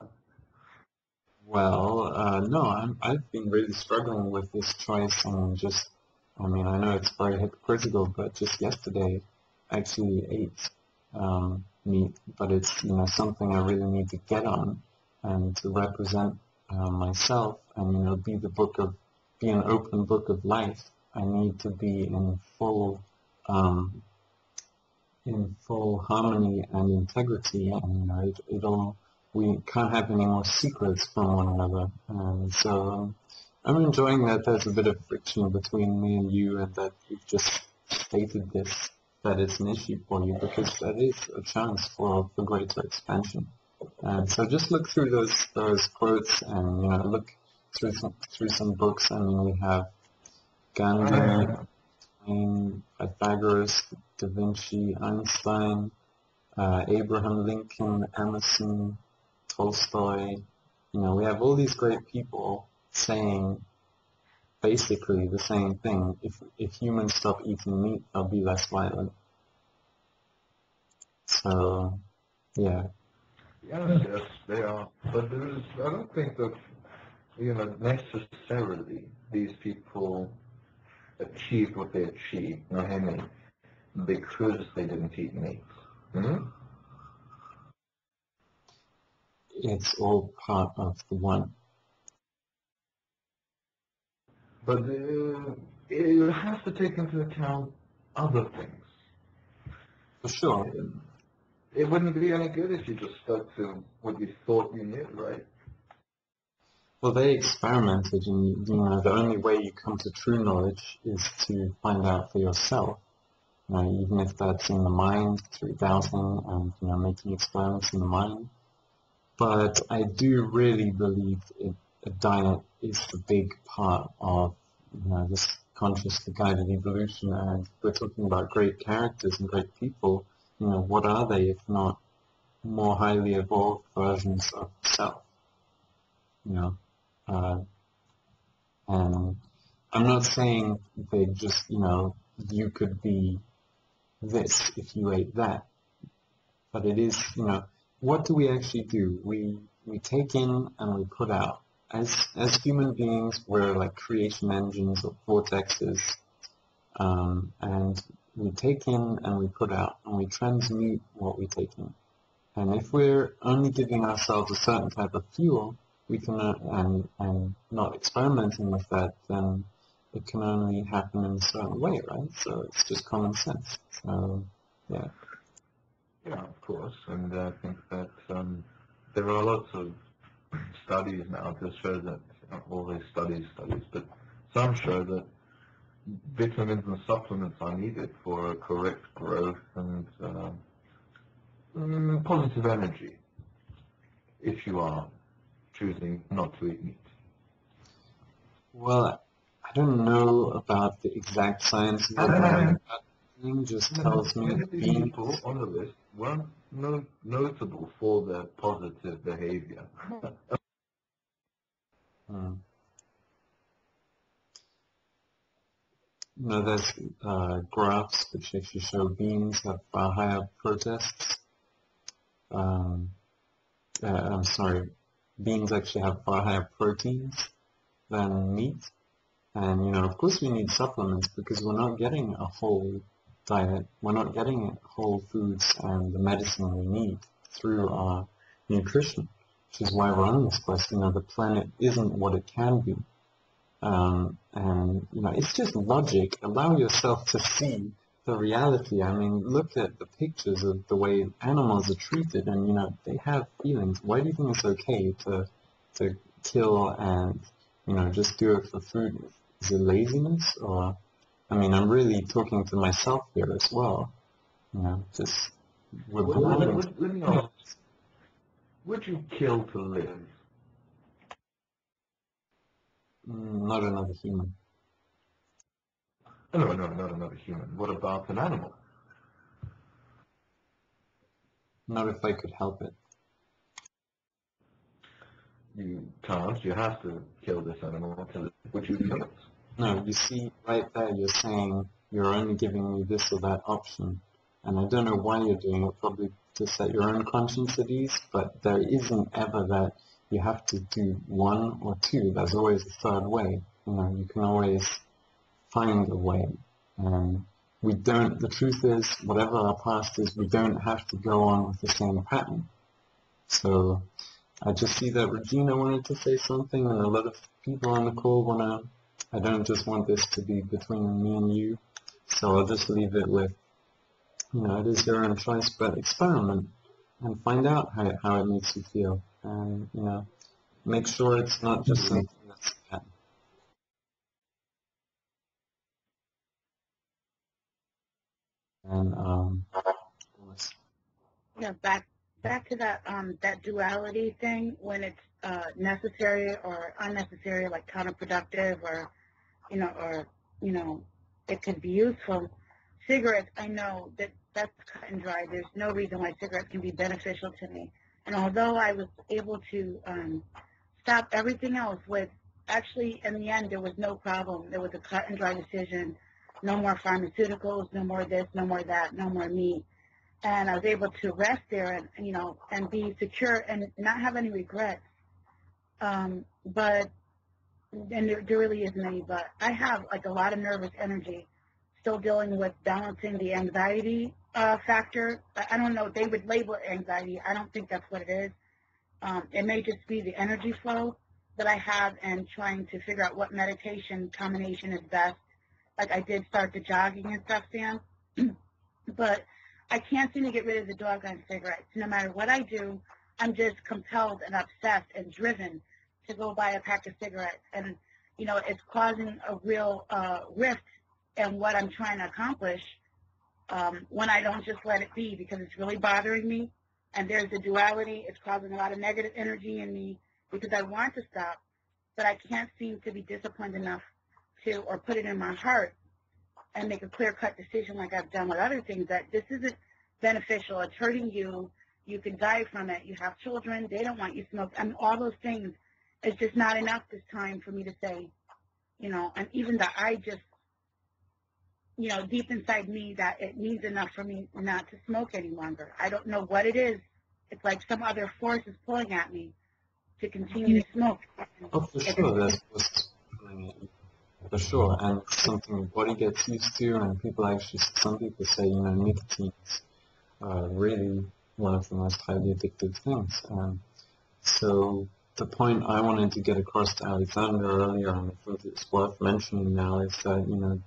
A: Well, no, I've been really struggling with this choice, and just, I know it's very hypocritical, but just yesterday I actually ate meat, but it's, something I really need to get on, and to represent myself, and, be an open book of life. I need to be um, in full harmony and integrity, and we can't have any more secrets from one another. And so I'm enjoying that there's a bit of friction between me and you, and that you've just stated this, that it's an issue for you, because that is a chance for greater expansion. And so just look through those quotes, and look through some books. We have Gandhi, Pythagoras, Da Vinci, Einstein, Abraham Lincoln, Emerson, Tolstoy. We have all these great people saying basically the same thing. If humans stop eating meat, they'll be less violent. So, yeah.
F: Yes, they are. But I don't think that, necessarily these people achieved what they achieved, because they didn't eat meat. Hmm?
A: It's all part of the one.
F: But you have to take into account other things.
A: For sure.
F: It wouldn't be any good if you just stuck to what you thought you knew, right?
A: Well, they experimented, and the only way you come to true knowledge is to find out for yourself. Even if that's in the mind through doubting and making experiments in the mind. But I do really believe a diet is a big part of this consciously guided evolution, and we're talking about great characters and great people. what are they if not more highly evolved versions of self? You know, uh, and I'm not saying they just, you could be this if you ate that, but it is, what do we actually do? We take in and we put out. As human beings, we're like creation engines or vortexes, and we take in and we put out, and we transmute what we take in. And if we're only giving ourselves a certain type of fuel, we can, and not experimenting with that, then it can only happen in a certain way, right? So it's just common sense. So, yeah.
F: Yeah, of course, and I think that there are lots of studies now to show that, not always studies, but some show that vitamins and supplements are needed for correct growth and positive energy if you are choosing not to eat meat.
A: Well, I don't know about the exact science of it, but thing just tells me
F: Many of these
A: being
F: people on the list weren't notable for their positive behavior.
A: there's graphs which actually show beans have far higher protests. I'm sorry, beans actually have far higher proteins than meat. And, of course we need supplements because we're not getting a whole diet. We're not getting whole foods and the medicine we need through our nutrition, which is why we're on this quest. The planet isn't what it can be. And it's just logic. Allow yourself to see the reality. I mean, look at the pictures of the way animals are treated, and they have feelings. Why do you think it's okay to kill and just do it for food? Is it laziness, or I'm really talking to myself here as well. Just we're blind.
F: Let me ask, would you kill to live?
A: Not another human.
F: No, not another human. What about an animal?
A: Not if I could help it.
F: You can't. You have to kill this animal to live. Would you kill it?
A: No, you see, right there, you're saying you're only giving me this or that option. And I don't know why you're doing it, probably to set your own conscience at ease, but there isn't ever that you have to do one or two. There's always a third way. You can always find a way. And the truth is, whatever our past is, we don't have to go on with the same pattern. So I just see that Regina wanted to say something, and a lot of people on the call I don't just want this to be between me and you, so I'll just leave it with, it is your own choice, but experiment and find out how it makes you feel, and, make sure it's not just something that's bad. And,
D: Yeah, back to that duality thing, when it's necessary or unnecessary, like counterproductive, or it could be useful. Cigarettes, I know that's cut and dry. There's no reason why cigarettes can be beneficial to me. And although I was able to stop everything else actually in the end there was no problem. There was a cut and dry decision. No more pharmaceuticals, no more this, no more that, no more meat. And I was able to rest there and be secure and not have any regrets. But there really isn't any, but I have like a lot of nervous energy, still dealing with balancing the anxiety factor. I don't know, they would label it anxiety. I don't think that's what it is. It may just be the energy flow that I have, and trying to figure out what meditation combination is best. Like I did start the jogging and stuff, Sam, but I can't seem to get rid of the doggone cigarettes. No matter what I do, I'm just compelled and obsessed and driven to go buy a pack of cigarettes. And, it's causing a real rift in what I'm trying to accomplish when I don't just let it be, because it's really bothering me. And there's a duality. It's causing a lot of negative energy in me because I want to stop, but I can't seem to be disciplined enough or put it in my heart and make a clear-cut decision like I've done with other things, that this beneficial. It's hurting you. You could die from it. You have children. They don't want you smoked. I mean, all those things. It's just not enough this time for me to say, you know, and even that I just, you know, deep inside me that it means enough for me not to smoke any longer. I don't know what it is. It's like some other force is pulling at me to continue to smoke.
A: Oh, for sure, there's what's pulling at you. For sure, and something the body gets used to, and people actually, some people say, you know, nicotine is really one of the most highly addictive things. So the point I wanted to get across to Alexander earlier, and I think it's worth mentioning now, is that, you know,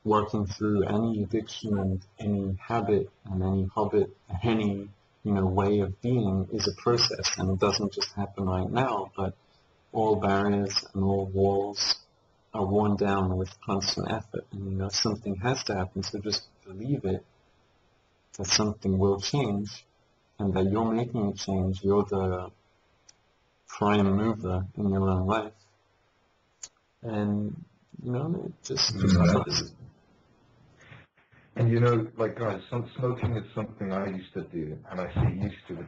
A: working through any addiction and any habit and any hobbit, any, you know, way of being is a process, and it doesn't just happen right now, but all barriers and all walls are worn down with constant effort, and, you know, something has to happen, so just believe it, that something will change, and that you're making a change. You're the prime mover in your own life, and, you know, just trust.
F: And you know, like guys, smoking is something I used to do, and I say used to with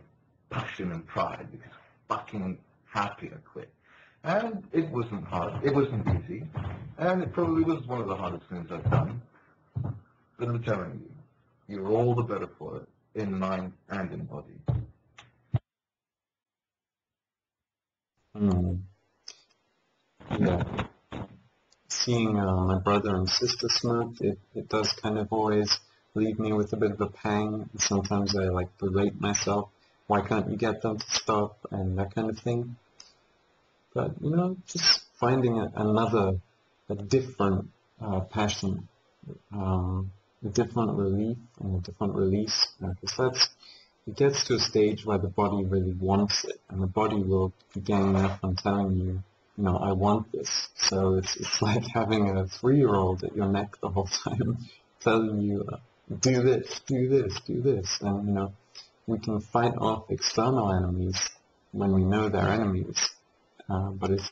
F: passion and pride, because I'm fucking happy I quit. And it wasn't hard, it wasn't easy, and it probably was one of the hardest things I've done. But I'm telling you, you're all the better for it, in mind and in body.
A: Yeah. Seeing my brother and sister smoke, it does kind of always leave me with a bit of a pang. Sometimes I like berate myself. Why can't you get them to stop, and that kind of thing. But, you know, just finding a different passion, a different relief and a different release. Because it gets to a stage where the body really wants it, and the body will be ganging up on telling you, you know, I want this. So it's like having a 3-year-old at your neck the whole time, telling you, do this, do this, do this. And, you know, we can fight off external enemies when we know they're enemies, but it's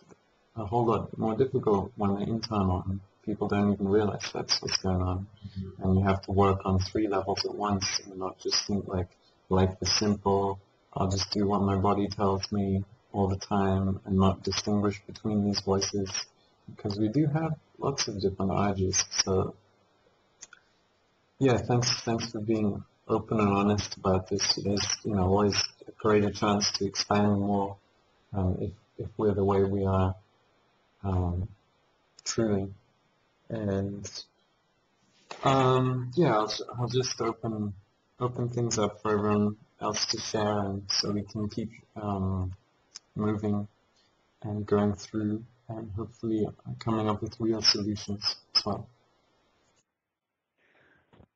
A: a whole lot more difficult when they're internal, and people don't even realize that's what's going on. And you have to work on 3 levels at once, and not just think like life is simple, I'll just do what my body tells me all the time, and not distinguish between these voices, because we do have lots of different urges. So yeah, thanks for being open and honest about this. There's, you know, always a greater chance to expand more if we're the way we are, truly. And yeah, I'll just open things up for everyone else to share, and so we can keep moving and going through, and hopefully coming up with real solutions as well.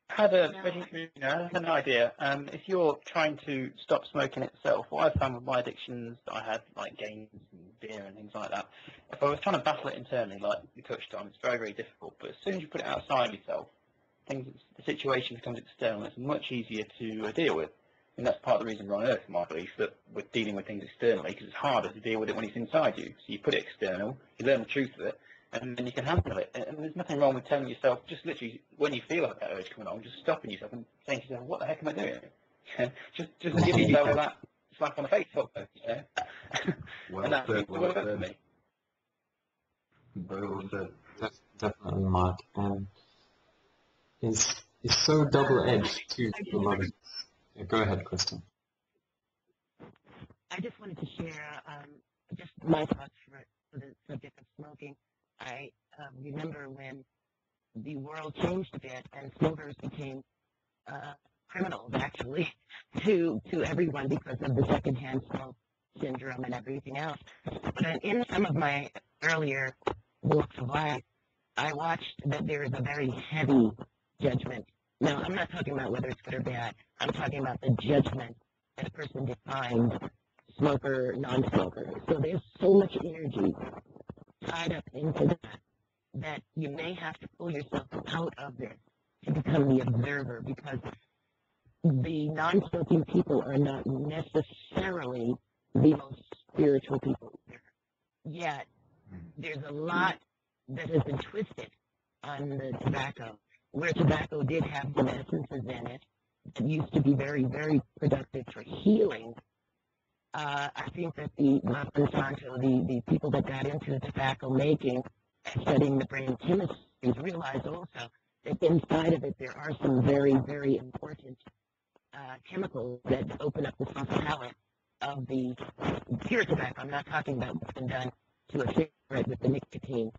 C: I had an idea. If you're trying to stop smoking itself, what I found with my addictions that I had, like games and beer and things like that, if I was trying to battle it internally, like we touched on, it's very, very difficult. But as soon as you put it outside yourself, the situation becomes external. It's much easier to deal with. And that's part of the reason we're on Earth, in my belief, that we're dealing with things externally, because it's harder to deal with it when it's inside you. So you put it external, you learn the truth of it, and then you can handle it. And there's nothing wrong with telling yourself, just literally, when you feel like that urge coming on, just stopping yourself and saying to yourself, what the heck am I doing? just give yourself that slap on the face, you know?
F: Well
C: And that
F: said,
C: well
F: well
C: for
F: said.
C: me.
F: Very well said.
A: Definitely, Mark. And it's so double-edged too for a lot of. Yeah, go ahead, Kristen.
G: I just wanted to share just my thoughts for the subject of smoking. I remember when the world changed a bit and smokers became criminals, actually, to everyone because of the secondhand smoke syndrome and everything else. But in some of my earlier walks of life, I watched that there is a very heavy judgment. Now, I'm not talking about whether it's good or bad. I'm talking about the judgment that a person defines smoker, non-smoker. So there's so much energy tied up into that you may have to pull yourself out of this to become the observer, because the non-smoking people are not necessarily the most spiritual people. Yet there's a lot that has been twisted on the tobacco, where tobacco did have some essences in it that used to be very, very productive for healing. I think that the Monsanto, the people that got into tobacco making and studying the brain chemistries realized also that inside of it there are some very, very important chemicals that open up the soft palate of the pure tobacco. I'm not talking about what's been done to a cigarette with the nicotine,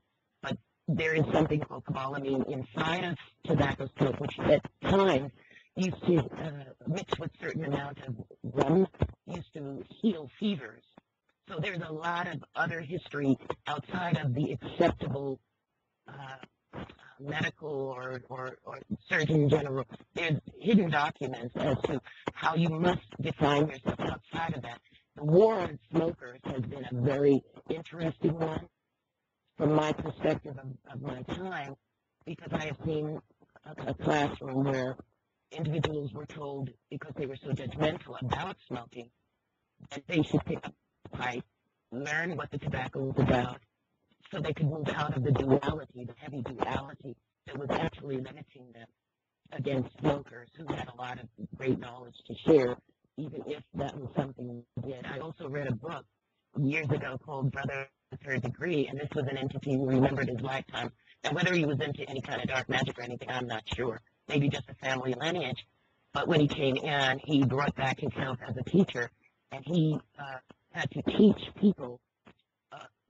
G: but there is something called cobalamin inside of tobacco smoke, which at times used to mix with certain amount of rum, used to heal fevers. So there's a lot of other history outside of the acceptable medical or surgeon general. There's hidden documents as to how you must define yourself outside of that. The war on smokers has been a very interesting one from my perspective of my time, because I have seen a classroom where individuals were told, because they were so judgmental about smoking, that they should pick up the pipe, learn what the tobacco was about, so they could move out of the duality, the heavy duality that was actually limiting them against smokers who had a lot of great knowledge to share, even if that was something they did. I also read a book years ago called Brother the Third Degree, and this was an entity who remembered his lifetime. And whether he was into any kind of dark magic or anything, I'm not sure. Maybe just a family lineage. But when he came in, he brought back himself as a teacher, and he had to teach people,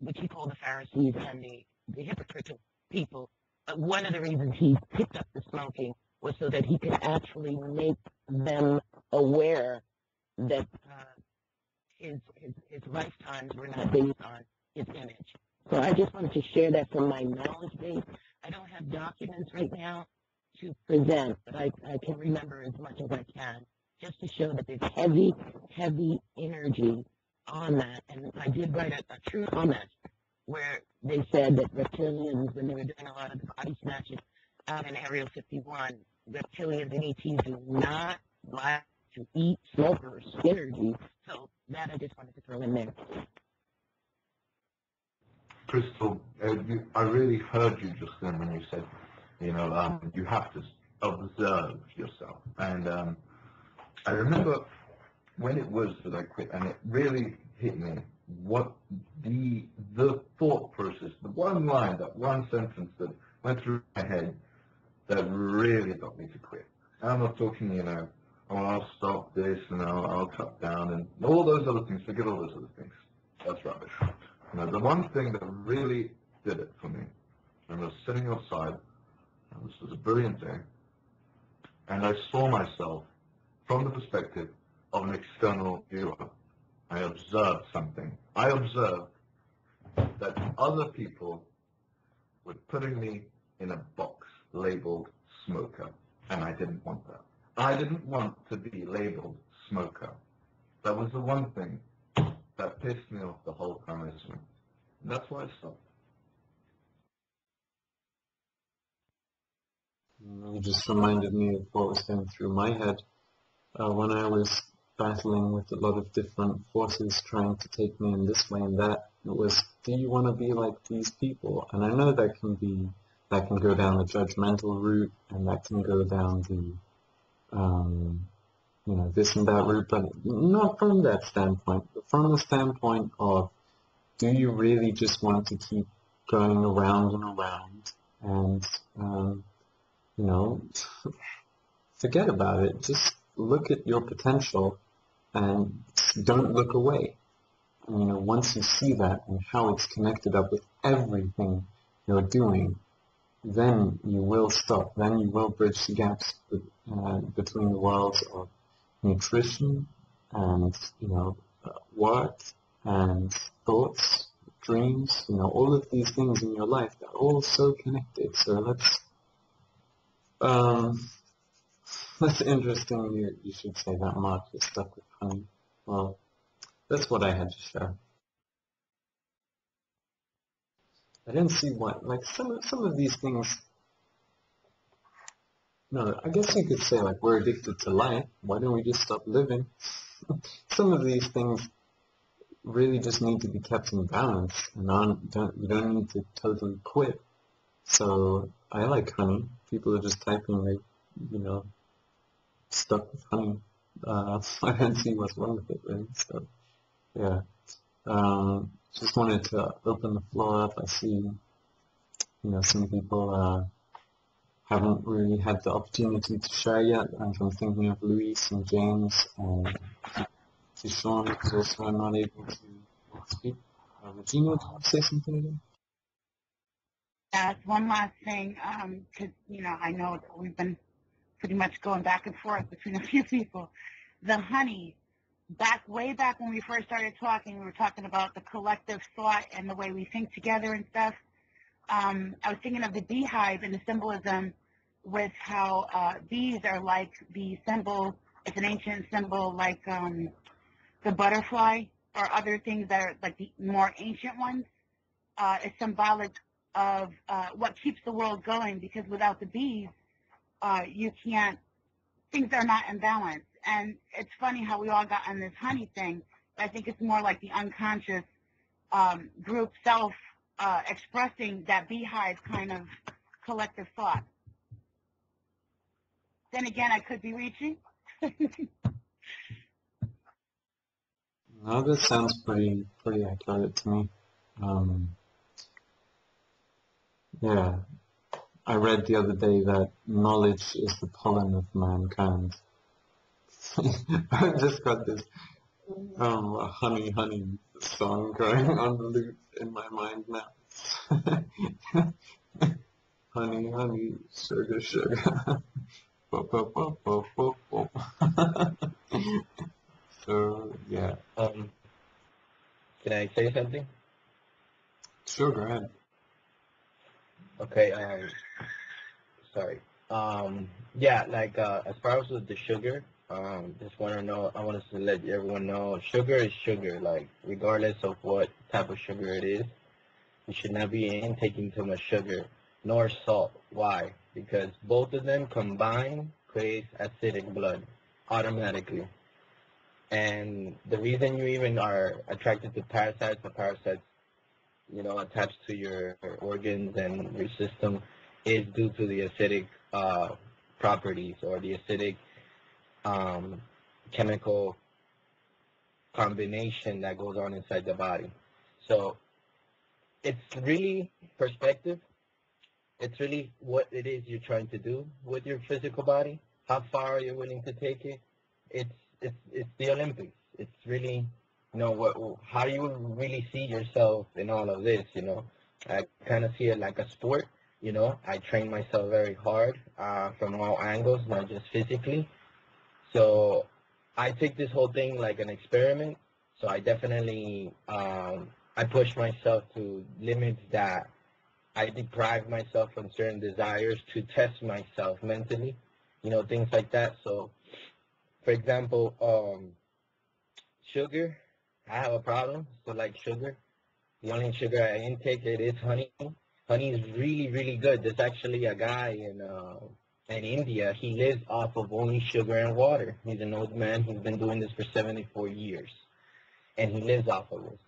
G: which he called the Pharisees and the hypocritical people. But one of the reasons he picked up the smoking was so that he could actually make them aware that his lifetimes were not based on his image. So I just wanted to share that from my knowledge base. I don't have documents right now to present, but I can remember as much as I can, just to show that there's heavy, heavy energy on that. And I did write a true comment where they said that reptilians, when they were doing a lot of the body snatches out in Area 51, reptilians and ETs do not like to eat smokers' energy. So that I just wanted to throw in there.
F: Crystal, I really heard you just then when you said, you have to observe yourself. And I remember when it was that I quit, and it really hit me what the thought process, the one line, that one sentence that went through my head that really got me to quit. And I'm not talking, oh, I'll stop this and I'll cut down and all those other things. Forget all those other things. That's rubbish. The one thing that really did it for me, I was sitting outside, and this was a brilliant day, and I saw myself from the perspective of an external viewer. I observed something. I observed that other people were putting me in a box labeled smoker, and I didn't want that. I didn't want to be labeled smoker. That was the one thing that pissed me off the whole time I smoked. And that's why I stopped.
A: You just reminded me of what was going through my head when I was battling with a lot of different forces trying to take me in this way and that. It was, do you want to be like these people? And I know that can go down the judgmental route, and that can go down the this and that route, but not from that standpoint, but from the standpoint of, do you really just want to keep going around and around and, forget about it. Just look at your potential and don't look away. Once you see that and how it's connected up with everything you're doing, then you will stop. Then you will bridge the gaps between the worlds of nutrition and, work and thoughts, dreams, all of these things in your life, they're all so connected. So that's interesting you should say that, Mark. You're stuck with honey. Well, that's what I had to share. I didn't see what, some of these things, no, I guess you could say, we're addicted to life. Why don't we just stop living? Some of these things really just need to be kept in balance, and you don't need to totally quit. So I like honey. People are just typing stuck with honey. I don't see what's wrong with it, really. So, yeah. Just wanted to open the floor up. I see, some people haven't really had the opportunity to share yet. And I'm thinking of Luis and James and Sean, who's also not able to speak. Regina, do you want to say something again?
D: Yes, one last thing, because, I know that we've been pretty much going back and forth between a few people. The honey, way back when we first started talking, we were talking about the collective thought and the way we think together and stuff. I was thinking of the beehive and the symbolism with how bees are like the symbol, it's an ancient symbol like the butterfly or other things that are like the more ancient ones. It's symbolic of what keeps the world going, because without the bees, you can't, things are not in balance. And it's funny how we all got on this honey thing. I think it's more like the unconscious group self expressing that beehive kind of collective thought. Then again, I could be reaching.
A: No, this sounds pretty accurate to me. Yeah, I read the other day that knowledge is the pollen of mankind. I just got this honey song going on loop in my mind now. Honey, sugar. Bo, bo, bo, bo, bo, bo. So, yeah.
H: Can I say something?
A: Sure, go ahead.
H: Okay, sorry. Yeah, like as far as with the sugar, just want to know, I want us to let everyone know, sugar is sugar, like regardless of what type of sugar it is, you should not be intaking too much sugar, nor salt. Why? Because both of them combined create acidic blood automatically. And the reason you even are attracted to parasites, or parasites attached to your organs and your system, is due to the acidic properties, or the acidic chemical combination that goes on inside the body. So it's really perspective. It's really what it is you're trying to do with your physical body. How far are you willing to take it? It's the Olympics. It's really how do you really see yourself in all of this? I kind of see it like a sport. I train myself very hard from all angles, not just physically. So I take this whole thing like an experiment. So I definitely I push myself to limits that I deprive myself from certain desires to test myself mentally, things like that. So, for example, sugar, I have a problem. So like sugar, the only sugar I intake it is honey. Honey is really, really good. There's actually a guy in India. He lives off of only sugar and water. He's an old man. He's been doing this for 74 years, and he lives off of it.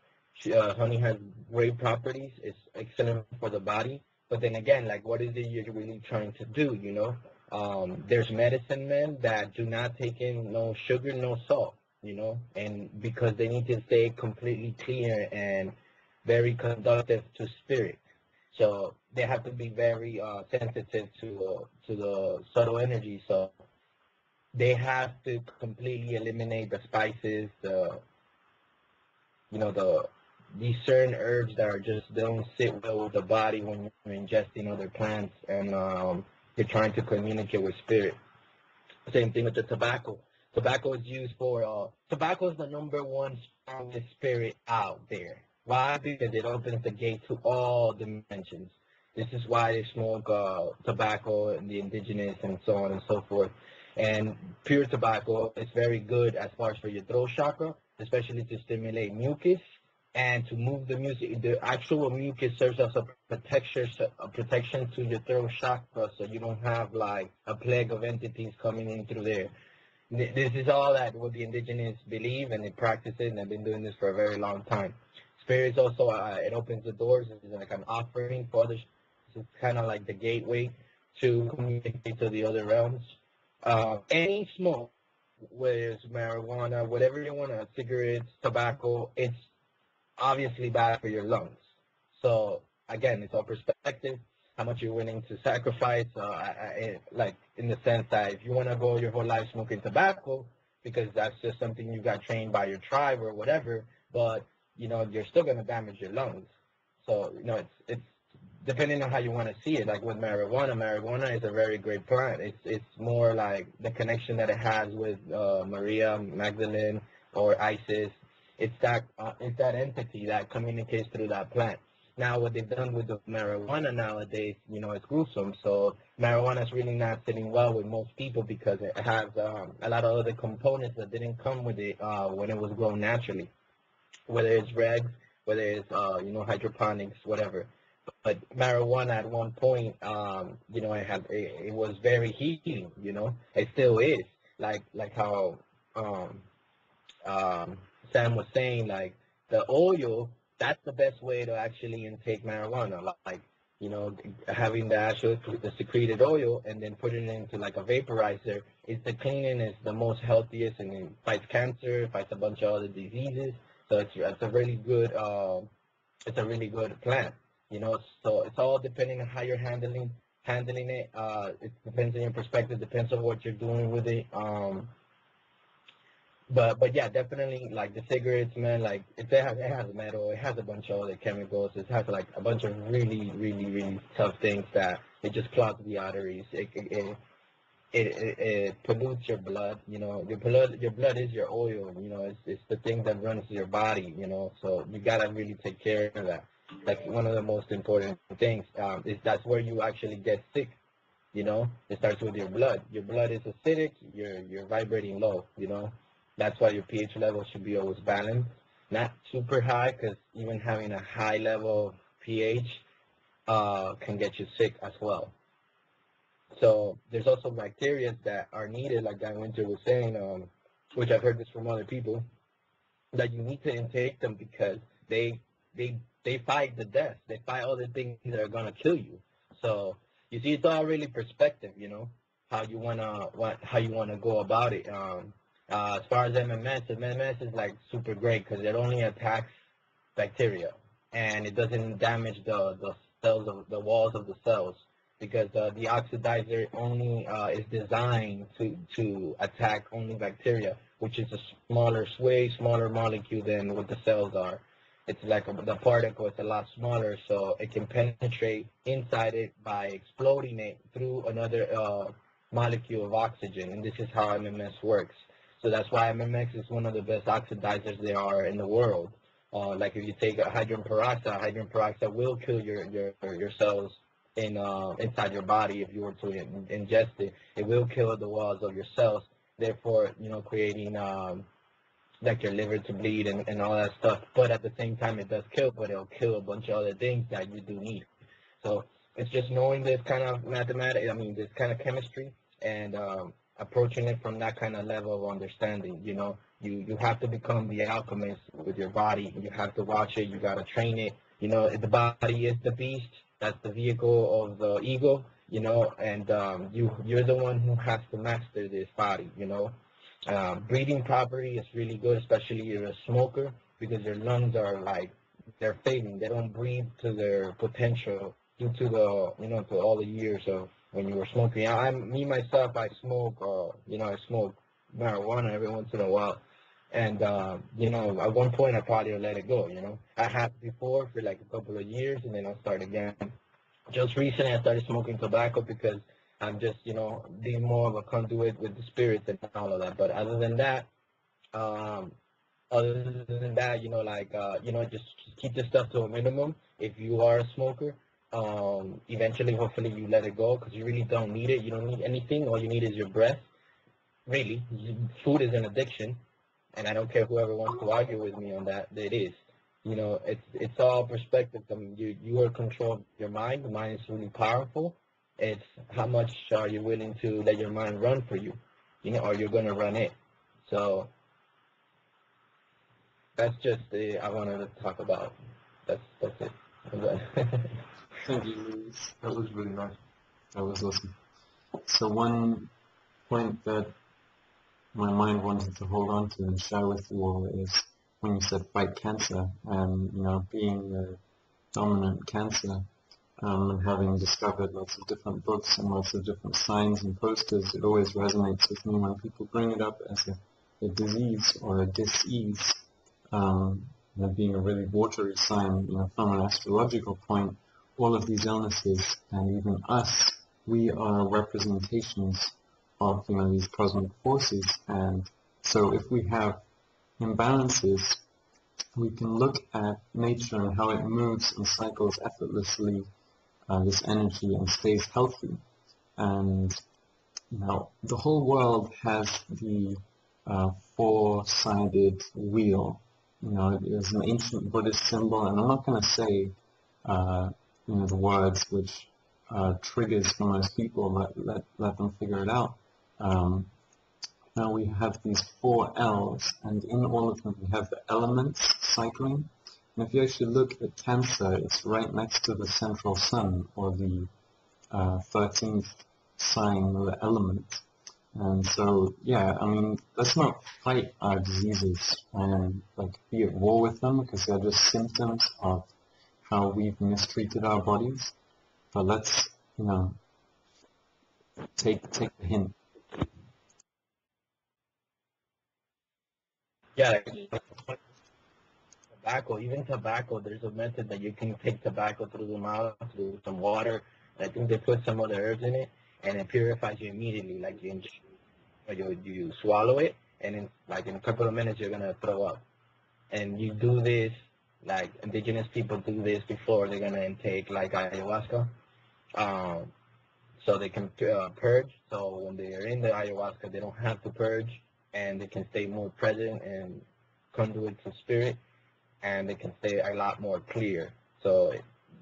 H: Honey has great properties. It's excellent for the body. But then again, like, what is it you're really trying to do? There's medicine men that do not take in no sugar, no salt. And because they need to stay completely clear and very conductive to spirit. So they have to be very sensitive to the subtle energy. So they have to completely eliminate the spices, these certain herbs that are just don't sit well with the body when you're ingesting other plants, and you're trying to communicate with spirit. Same thing with the tobacco. Tobacco is used for tobacco is the number one strongest spirit out there. Why? Because it opens the gate to all dimensions. This is why they smoke tobacco and the indigenous and so on and so forth. And pure tobacco is very good as far as for your throat chakra, especially to stimulate mucus and to move the mucus. The actual mucus serves as a protection to your throat chakra, so you don't have like a plague of entities coming in through there. This is all that what the indigenous believe, and they practice it, and they've been doing this for a very long time. Spirits also, it opens the doors. It's like an offering for others. It's kind of like the gateway to communicate to the other realms. any smoke, whether it's marijuana, whatever you want, cigarettes, tobacco, it's obviously bad for your lungs. So again, it's all perspective, how much you're willing to sacrifice. Like in the sense that if you want to go your whole life smoking tobacco because that's just something you got trained by your tribe or whatever, but you're still gonna damage your lungs. So it's depending on how you want to see it. Like with marijuana, marijuana is a very great plant. It's more like the connection that it has with Maria Magdalene or Isis. It's that entity that communicates through that plant. Now, what they've done with the marijuana nowadays, it's gruesome. So marijuana is really not sitting well with most people because it has a lot of other components that didn't come with it when it was grown naturally, whether it's regs, whether it's hydroponics, whatever. But marijuana at one point, it was very healing. It still is. Like how Sam was saying, like the oil, that's the best way to actually intake marijuana. Like, having the secreted oil and then putting it into like a vaporizer is the cleanest, the most healthiest, and it fights cancer, fights a bunch of other diseases. So it's a really good plant. So it's all depending on how you're handling it. It depends on your perspective, depends on what you're doing with it. But yeah, definitely like the cigarettes, man. Like it has metal, it has a bunch of other chemicals. It has like a bunch of really, really, really tough things that it just clogs the arteries. It pollutes your blood. Your blood is your oil. It's the thing that runs your body. So you gotta really take care of that. Like one of the most important things is that's where you actually get sick. It starts with your blood. Your blood is acidic. You're vibrating low. That's why your pH level should be always balanced, not super high, because even having a high level pH can get you sick as well. So there's also bacteria that are needed, like Guy Winter was saying, which I've heard this from other people, that you need to intake them because they fight the death. They fight all the things that are gonna kill you. So you see, it's all really perspective. How you wanna go about it. As far as MMS is like super great because it only attacks bacteria and it doesn't damage the cells of the walls of the cells because the oxidizer only is designed to attack only bacteria, which is a way smaller molecule than what the cells are. It's like the particle is a lot smaller, so it can penetrate inside it by exploding it through another molecule of oxygen, and this is how MMS works. So that's why MMX is one of the best oxidizers there are in the world. Like if you take hydrogen peroxide will kill your cells inside your body if you were to ingest it. It will kill the walls of your cells, therefore, creating like your liver to bleed and all that stuff. But at the same time, it does kill, but it'll kill a bunch of other things that you do need. So it's just knowing this kind of this kind of chemistry and approaching it from that kind of level of understanding. You have to become the alchemist with your body. You have to watch it. You got to train it. The body is the beast. That's the vehicle of the ego, and you're the one who has to master this body, Breathing properly is really good, especially if you're a smoker, because your lungs are they're fading. They don't breathe to their potential due to to all the years of when you were smoking. Myself, I smoke, I smoke marijuana every once in a while. And, at one point I probably let it go, I had before for like a couple of years and then I'll start again. Just recently I started smoking tobacco because I'm just, being more of a conduit with the spirits and all of that. But other than that, just keep this stuff to a minimum. If you are a smoker, eventually, hopefully you let it go because you really don't need it. You don't need anything. All you need is your breath. Really, food is an addiction. And I don't care whoever wants to argue with me on that. It is. It's all perspective. You are in control of your mind. The mind is really powerful. It's how much are you willing to let your mind run for you, or you're gonna run it. So that's just I wanted to talk about. That's it.
A: Thank you, Luis.
F: That was really nice.
A: That was awesome. So one point that my mind wanted to hold on to and share with you all is when you said fight cancer, and being the dominant cancer, and having discovered lots of different books and lots of different signs and posters, it always resonates with me when people bring it up as a disease or a dis-ease, being a really watery sign, from an astrological point. All of these illnesses, and even us, we are representations of these cosmic forces, and so if we have imbalances, we can look at nature and how it moves and cycles effortlessly, this energy, and stays healthy. And the whole world has the four-sided wheel. It is an ancient Buddhist symbol, and I'm not going to say the words which triggers for most people. Let them figure it out. Now we have these 4 L's, and in all of them we have the elements cycling. And if you actually look at Cancer, it's right next to the central sun, or the 13th sign or the element. And so, yeah, let's not fight our diseases and be at war with them, because they're just symptoms of how we've mistreated our bodies. But let's, take the hint.
H: Yeah, tobacco, even tobacco, there's a method that you can take tobacco through the mouth, through some water. I think they put some other herbs in it, and it purifies you immediately. Like you swallow it, and in a couple of minutes you're gonna throw up. And you do this, like indigenous people do this before they're gonna intake like ayahuasca, so they can purge. So when they are in the ayahuasca, they don't have to purge, and they can stay more present and conduit to spirit, and they can stay a lot more clear. So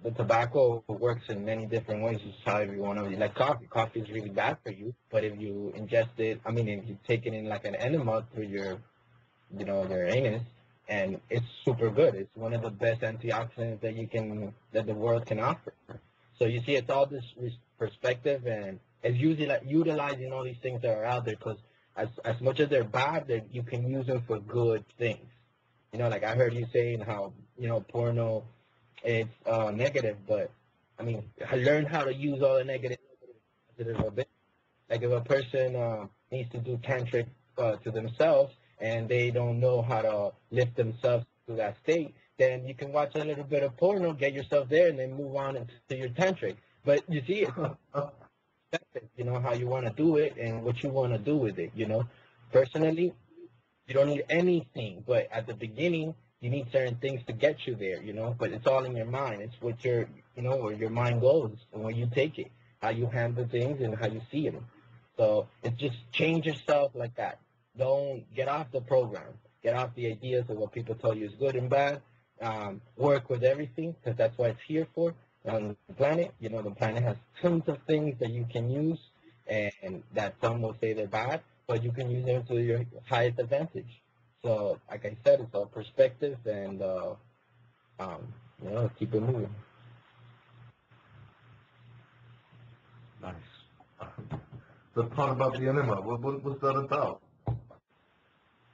H: the tobacco works in many different ways. It's however you want to. Like coffee. Coffee is really bad for you, but if you ingest it, if you take it in like an enema through your anus, and it's super good. It's one of the best antioxidants that the world can offer. So you see, it's all this perspective, and it's usually like utilizing all these things that are out there, because as much as they're bad, you can use them for good things. Like I heard you saying how porno, it's negative, but I learned how to use all the negative a bit. Like if a person needs to do tantric to themselves, and they don't know how to lift themselves to that state, then you can watch a little bit of porno, get yourself there, and then move on into your tantric. But you see, it's how you want to do it and what you want to do with it. Personally, you don't need anything, but at the beginning, you need certain things to get you there. But it's all in your mind. It's what where your mind goes and where you take it, how you handle things and how you see them. So it's just change yourself like that. Don't get off the program. Get off the ideas of what people tell you is good and bad. Work with everything, because that's what it's here for. On the planet, the planet has tons of things that you can use, and that some will say they're bad, but you can use them to your highest advantage. So, like I said, it's all perspective, and keep it moving.
F: Nice. The part about the enema, what was that about?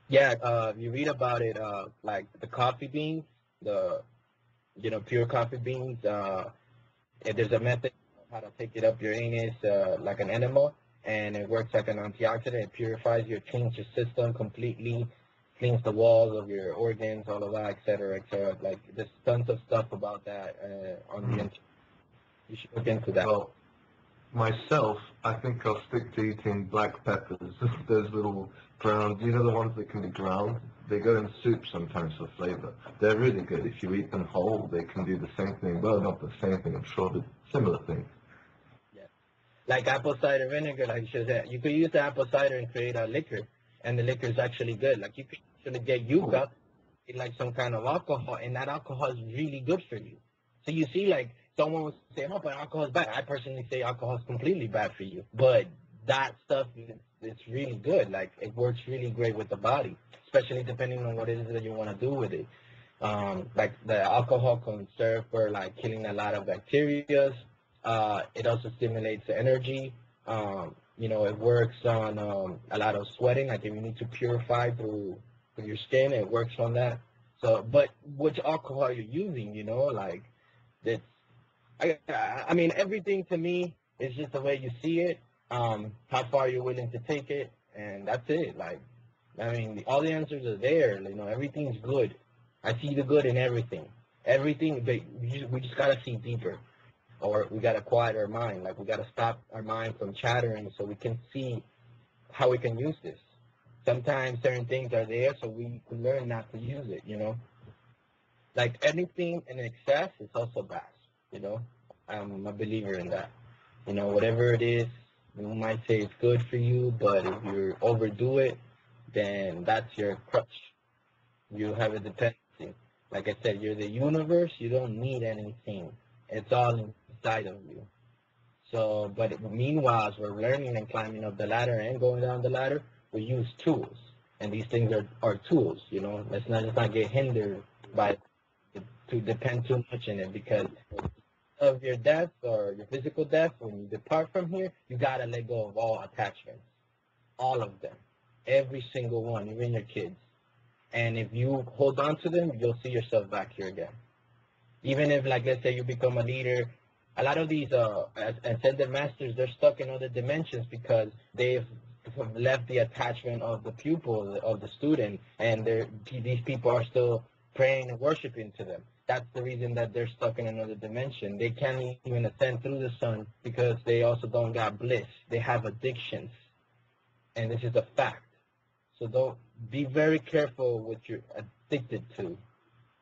H: Yeah, you read about it, like the coffee beans, the pure coffee beans. There's a method of how to take it up your anus, like an enema, and it works like an antioxidant. It purifies cleans your system completely, cleans the walls of your organs, all of that, et cetera, et cetera. Like there's tons of stuff about that on the internet. You should look into that.
F: Well, myself, I think I'll stick to eating black peppers. Those little brown, the ones that can be ground? They go in soup sometimes for flavor. They're really good. If you eat them whole, they can do the same thing. Well, not the same thing, I'm sure, but similar things.
H: Yeah. Like apple cider vinegar, like you said. You could use the apple cider and create a liquor, and the liquor is actually good. Like you could actually get yucca, like some kind of alcohol, and that alcohol is really good for you. So you see, like, someone would say, oh, but alcohol is bad. I personally say alcohol is completely bad for you. But that stuff, it's really good. Like, it works really great with the body, especially depending on what it is that you want to do with it. Like, the alcohol can serve for, like, killing a lot of bacteria. It also stimulates the energy. It works on a lot of sweating. Like if you need to purify through your skin, it works on that. So, but which alcohol you're using, like that's, I mean, everything to me is just the way you see it, how far you're willing to take it, and that's it. Like, I mean, all the answers are there. Everything's good. I see the good in everything. Everything, but we just gotta see deeper, or we gotta quiet our mind. Like we gotta stop our mind from chattering, so we can see how we can use this. Sometimes certain things are there, so we can learn not to use it. Like anything in excess is also bad. I'm a believer in that. Whatever it is, you might say it's good for you, but if you overdo it, then that's your crutch. You have a dependency. Like I said, you're the universe. You don't need anything. It's all inside of you. So, but meanwhile, as we're learning and climbing up the ladder and going down the ladder, we use tools. And these things are tools, Let's not get hindered by to depend too much in it, because of your death or your physical death, when you depart from here, you got to let go of all attachments. All of them. Every single one, even your kids. And if you hold on to them, you'll see yourself back here again. Even if, like, let's say you become a leader, a lot of these ascended masters, they're stuck in other dimensions because they've left the attachment of the pupil, of the student, and these people are still praying and worshiping to them. That's the reason that they're stuck in another dimension. They can't even ascend through the sun because they also don't got bliss. They have addictions. And this is a fact. So don't be very careful what you're addicted to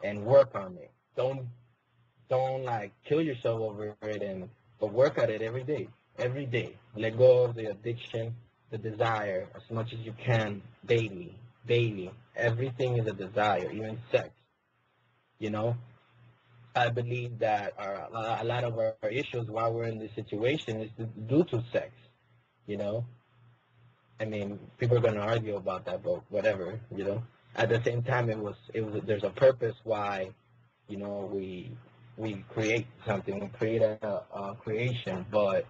H: and work on it. Don't like kill yourself over it, but work at it every day. Every day. Let go of the addiction, the desire as much as you can daily. Daily. Everything is a desire, even sex. I believe that a lot of our issues while we're in this situation is due to sex. I mean, people are going to argue about that, but whatever, At the same time, there's a purpose why, we create something, we create a creation, but,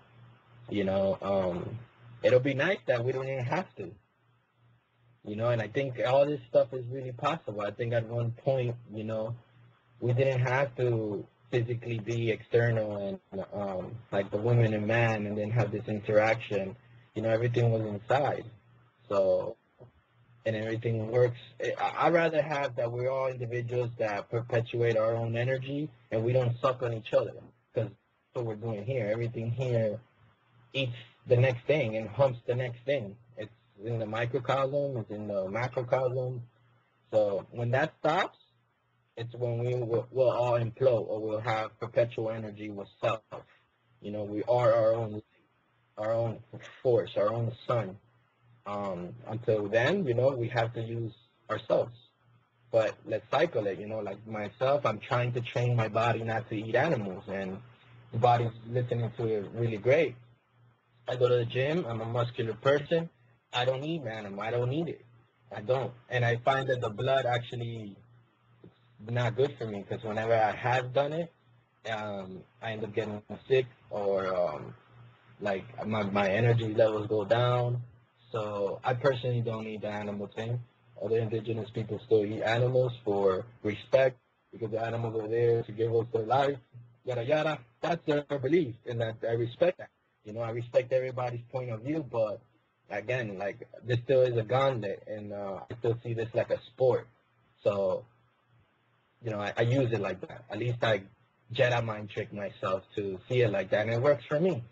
H: it'll be nice that we don't even have to, and I think all this stuff is really possible. I think at one point, we didn't have to physically be external and like the woman and man and then have this interaction. Everything was inside. So, and everything works. I'd rather have that we're all individuals that perpetuate our own energy and we don't suck on each other. Because that's what we're doing here. Everything here eats the next thing and humps the next thing. It's in the microcosm, it's in the macrocosm. So when that stops, it's when we'll all implode, or we'll have perpetual energy with self. We are our own force, our own sun. Until then, we have to use ourselves. But let's cycle it, like myself, I'm trying to train my body not to eat animals, and the body's listening to it really great. I go to the gym, I'm a muscular person, I don't eat animal, I don't eat it. I don't. And I find that the blood actually is not good for me, because whenever I have done it, I end up getting sick, or like my energy levels go down. So I personally don't eat the animal thing. Other indigenous people still eat animals for respect, because the animals are there to give us their life, yada yada. That's their belief, and that I respect that. I respect everybody's point of view, but again, like, this still is a gauntlet, and I still see this like a sport. So, I use it like that. At least I Jedi mind trick myself to see it like that, and it works for me,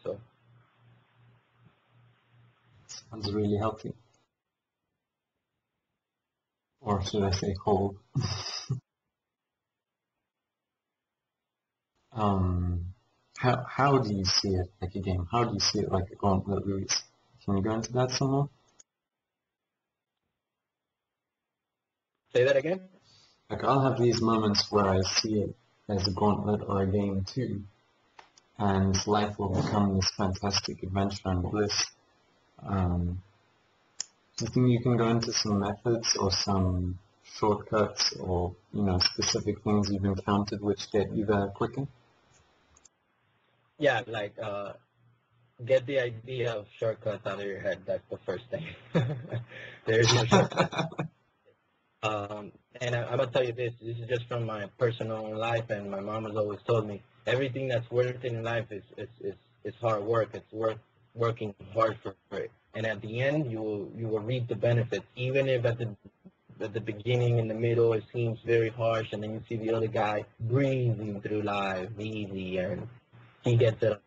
H: so.
A: Sounds really healthy. Or should I say whole? How do you see it like a game? How do you see it like a gauntlet race? Can you go into that some more?
H: Say that again?
A: Like, I'll have these moments where I see it as a gauntlet or a game too, and life will become this fantastic adventure and bliss. Do you think you can go into some methods or some shortcuts or, specific things you've encountered which get you there quicker?
H: Yeah, like get the idea of shortcuts out of your head. That's the first thing. There's no shortcut. And I'm gonna tell you this. This is just from my personal life, and my mom has always told me everything that's worth it in life is hard work. It's worth working hard for it. And at the end, you will reap the benefits, even if at the beginning, in the middle, it seems very harsh, and then you see the other guy breezing through life easy, and he gets it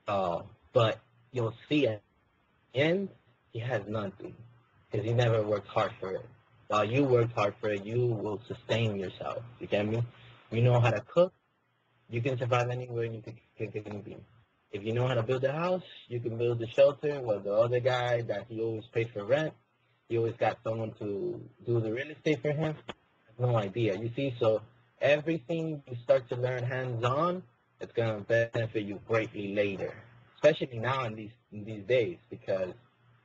H: all. But you'll see at the end, he has nothing because he never worked hard for it. While you worked hard for it, you will sustain yourself. You get me? You know how to cook, you can survive anywhere, and you can cook anything. If you know how to build a house, you can build a shelter. Well, the other guy that he always paid for rent, he always got someone to do the real estate for him. No idea. You see, so everything you start to learn hands-on, it's gonna benefit you greatly later, especially now in these days because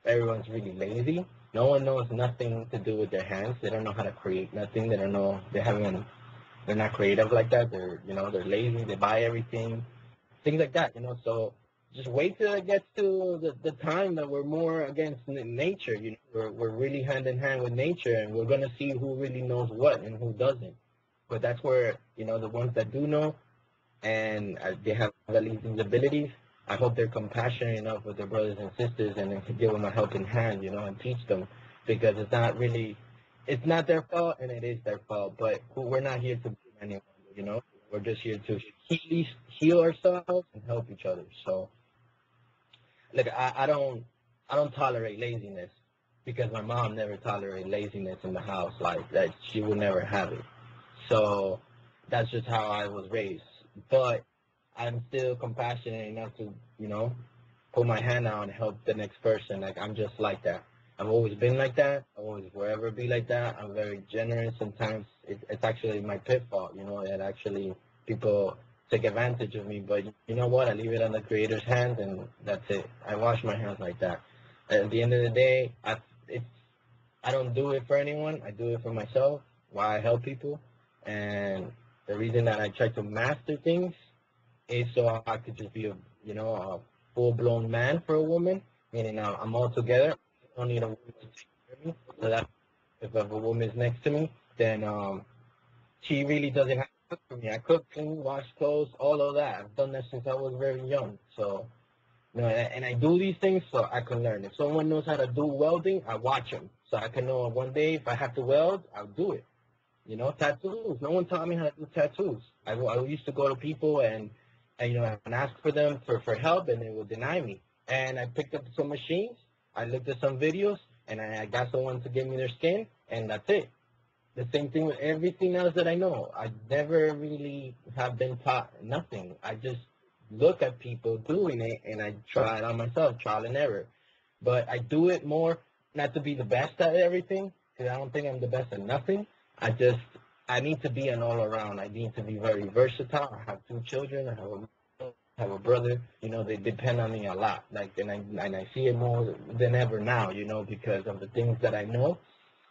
H: everyone's really lazy. No one knows nothing to do with their hands. They don't know how to create nothing. They don't know. They're not creative like that. They're lazy. They buy everything, things like that. So just wait till it gets to the time that we're more against nature. We're really hand in hand with nature, and we're gonna see who really knows what and who doesn't. But that's where the ones that do know and they have at least these abilities. I hope they're compassionate enough with their brothers and sisters and then to give them a helping hand, and teach them because it's not their fault and it is their fault. But we're not here to blame anyone. We're just here to heal ourselves and help each other. So, look, I don't tolerate laziness because my mom never tolerated laziness in the house like that. She would never have it. So that's just how I was raised. But I'm still compassionate enough to, put my hand out and help the next person. Like I'm just like that. I've always been like that. I always will ever be like that. I'm very generous. Sometimes it's actually my pitfall, that actually people take advantage of me. But you know what? I leave it on the creator's hands and that's it. I wash my hands like that. At the end of the day, I don't do it for anyone. I do it for myself. Why I help people. And the reason that I try to master things is so I could just be a full-blown man for a woman, meaning I'm all together. I don't need a woman to take care of me. So that if a woman is next to me, then she really doesn't have to cook for me. I cook, clean, wash clothes, all of that. I've done that since I was very young. So, and I do these things so I can learn. If someone knows how to do welding, I watch them. So I can know one day if I have to weld, I'll do it. Tattoos. No one taught me how to do tattoos. I used to go to people and ask for them for help, and they would deny me. And I picked up some machines. I looked at some videos, and I got someone to give me their skin, and that's it. The same thing with everything else that I know. I never really have been taught nothing. I just look at people doing it, and I try it on myself, trial and error. But I do it more not to be the best at everything, because I don't think I'm the best at nothing. I need to be an all around. I need to be very versatile. I have 2 children. I have a brother. They depend on me a lot. And I see it more than ever now. Because of the things that I know,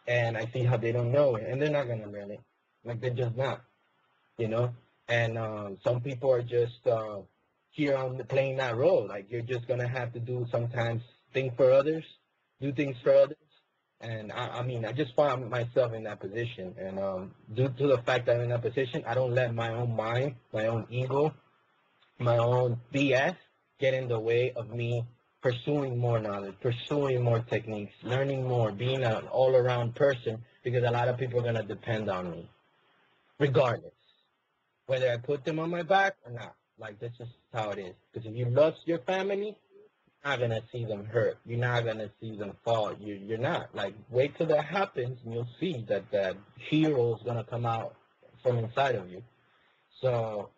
H: and I see how they don't know it, and they're not gonna learn it. Like they're just not. And some people are just here on playing that role. Like you're just gonna have to do sometimes think for others, do things for others. And I mean, I just found myself in that position. And due to the fact that I'm in that position, I don't let my own mind, my own ego, my own BS get in the way of me pursuing more knowledge, pursuing more techniques, learning more, being an all-around person, because a lot of people are going to depend on me, regardless, whether I put them on my back or not. Like, that's just how it is. Because if you love your family, not gonna see them hurt. You're not gonna see them fall. You're not. Like, wait till that happens, and you'll see that that hero is gonna come out from inside of you. So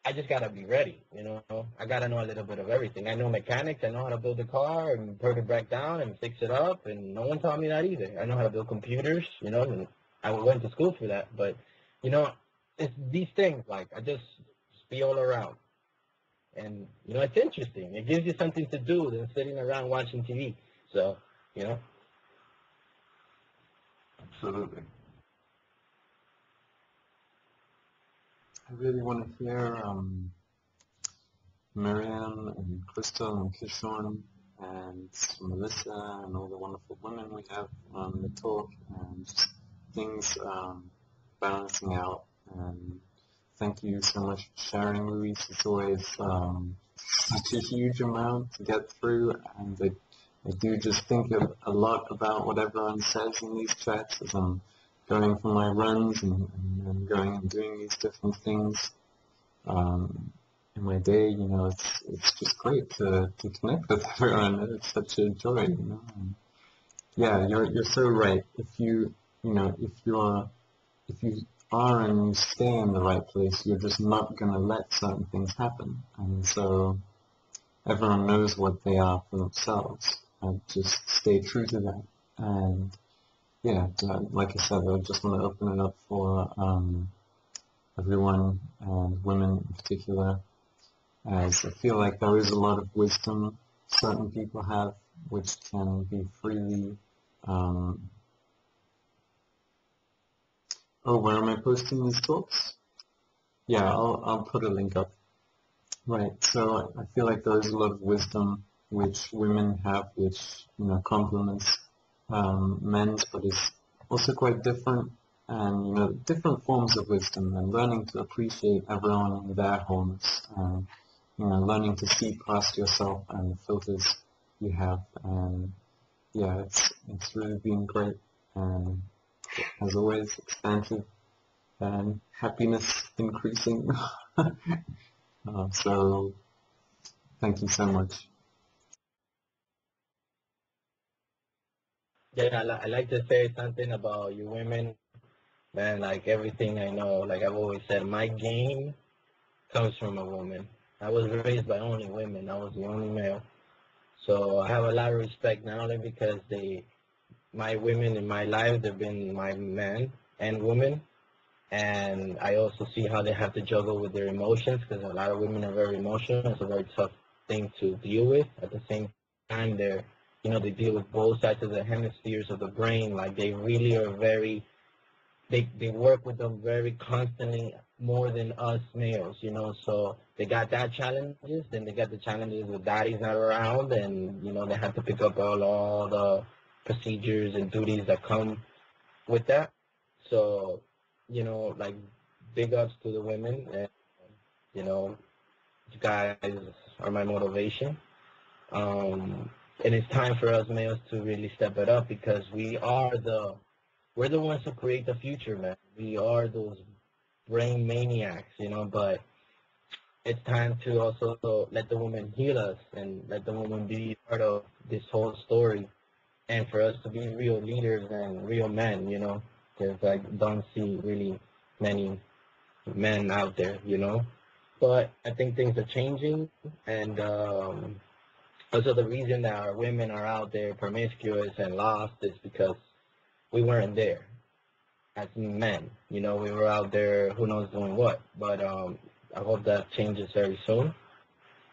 H: I just gotta be ready. I gotta know a little bit of everything. I know mechanics. I know how to build a car and put it back down and fix it up. And no one taught me that either. I know how to build computers. And I went to school for that. But it's these things. Like I just be all around. And, it's interesting. It gives you something to do than sitting around watching TV. So,
F: Absolutely.
A: I really want to hear Miriam and Crystal and Kishorn and Melissa and all the wonderful women we have on the talk, and just things balancing out. And thank you so much for sharing, Luis. It's always such a huge amount to get through, and I do just think a lot about what everyone says in these chats as I'm going for my runs and going and doing these different things in my day. It's just great to connect with everyone. It's such a joy. And yeah, you're so right. If you are and you stay in the right place, you're just not gonna let certain things happen. And so everyone knows what they are for themselves, and just stay true to that. And yeah, like I said, I just want to open it up for everyone, and women in particular, as I feel like there is a lot of wisdom certain people have, which can be freely. Oh, where am I posting these talks? Yeah, I'll put a link up. Right. So I feel like there is a lot of wisdom which women have, which complements men's, but is also quite different, and different forms of wisdom, and learning to appreciate everyone in their wholeness, and learning to see past yourself and the filters you have. And yeah, it's really been great, and as always, expansive and happiness increasing. So thank you so much.
H: Yeah, I like to say something about you women, man. Like everything I know, like I've always said, my game comes from a woman. I was raised by only women. I was the only male. So I have a lot of respect, not only because my women in my life, they've been my men and women, and I also see how they have to juggle with their emotions, because a lot of women are very emotional. It's a very tough thing to deal with. At the same time, they deal with both sides of the hemispheres of the brain. Like they really are they work with them very constantly, more than us males, so they got that challenges, then they got the challenges with daddy's not around, and they have to pick up all the procedures and duties that come with that. So like, big ups to the women, and you guys are my motivation. And it's time for us males to really step it up, because we're the ones who create the future, man. We are those brain maniacs, but it's time to also let the woman heal us and let the woman be part of this whole story, and for us to be real leaders and real men, because I don't see really many men out there, But I think things are changing, and also the reason that our women are out there promiscuous and lost is because we weren't there as men. We were out there, who knows doing what. But I hope that changes very soon,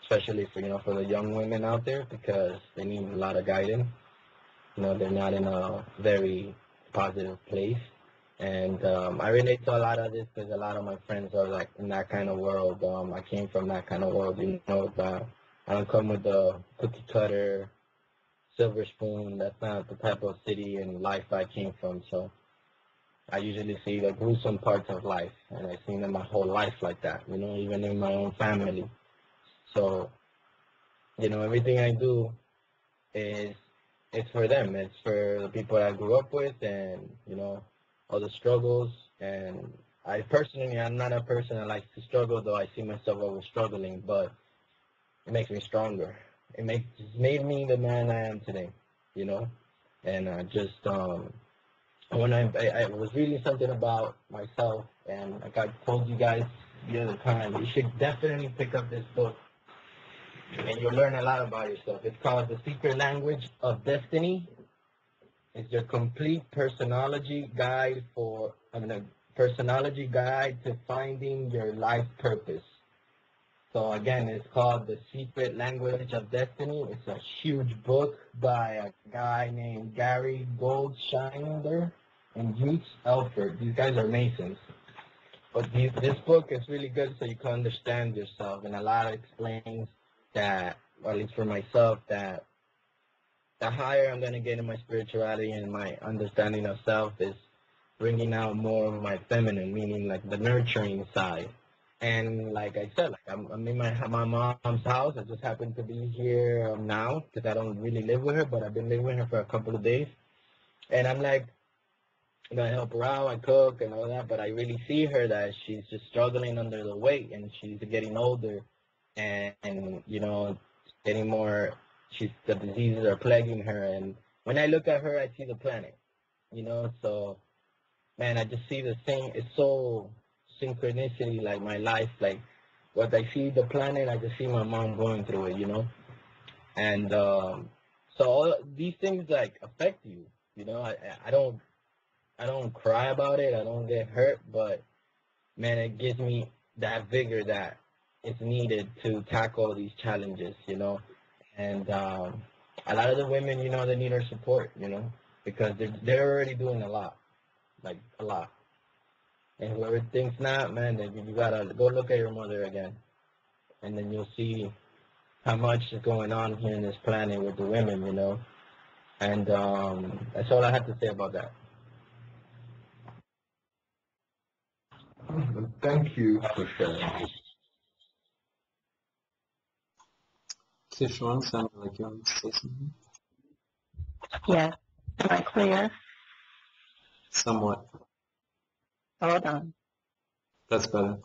H: especially for the young women out there, because they need a lot of guidance. They're not in a very positive place. And I relate to a lot of this because a lot of my friends are like in that kind of world. I came from that kind of world, I don't come with the cookie cutter, silver spoon. That's not the type of city and life I came from. So I usually see the gruesome parts of life, and I've seen in my whole life like that, even in my own family. So, everything I do is it's for them. It's for the people I grew up with, and, all the struggles. And I'm not a person that likes to struggle, though I see myself always struggling, but it makes me stronger. It's made me the man I am today, And when I was reading something about myself, and like I told you guys the other time, you should definitely pick up this book, and you'll learn a lot about yourself. It's called The Secret Language of Destiny. It's your complete personality guide to finding your life purpose. So again, it's called The Secret Language of Destiny. It's a huge book by a guy named Gary Goldschneider and Hughes Elford. These guys are Masons. But this book is really good so you can understand yourself, and a lot explains that, or at least for myself, that the higher I'm gonna get in my spirituality and my understanding of self is bringing out more of my feminine, meaning like the nurturing side. And like I said, like I'm in my mom's house. I just happen to be here now because I don't really live with her, but I've been living with her for a couple of days. And I'm like, I help her out, I cook and all that, but I really see her that she's just struggling under the weight, and she's getting older, and you know, getting more. The diseases are plaguing her, and when I look at her, I see the planet, you know. So man, I just see the same. It's so synchronicity, like my life, like what I see the planet, I just see my mom going through it, you know. And so all these things like affect you, you know. I don't cry about it. I don't get hurt, but man, it gives me that vigor that is needed to tackle these challenges, you know. And a lot of the women, you know, they need our support, you know, because they're already doing a lot, like a lot. And whoever thinks not, man, then you gotta go look at your mother again, and then you'll see how much is going on here in this planet with the women, you know. And that's all I have to say about that.
F: Thank you for sharing.
A: Kishwan sounded like you wanted to say something.
B: Yes. Am I clear?
A: Somewhat.
B: Hold on.
A: That's better.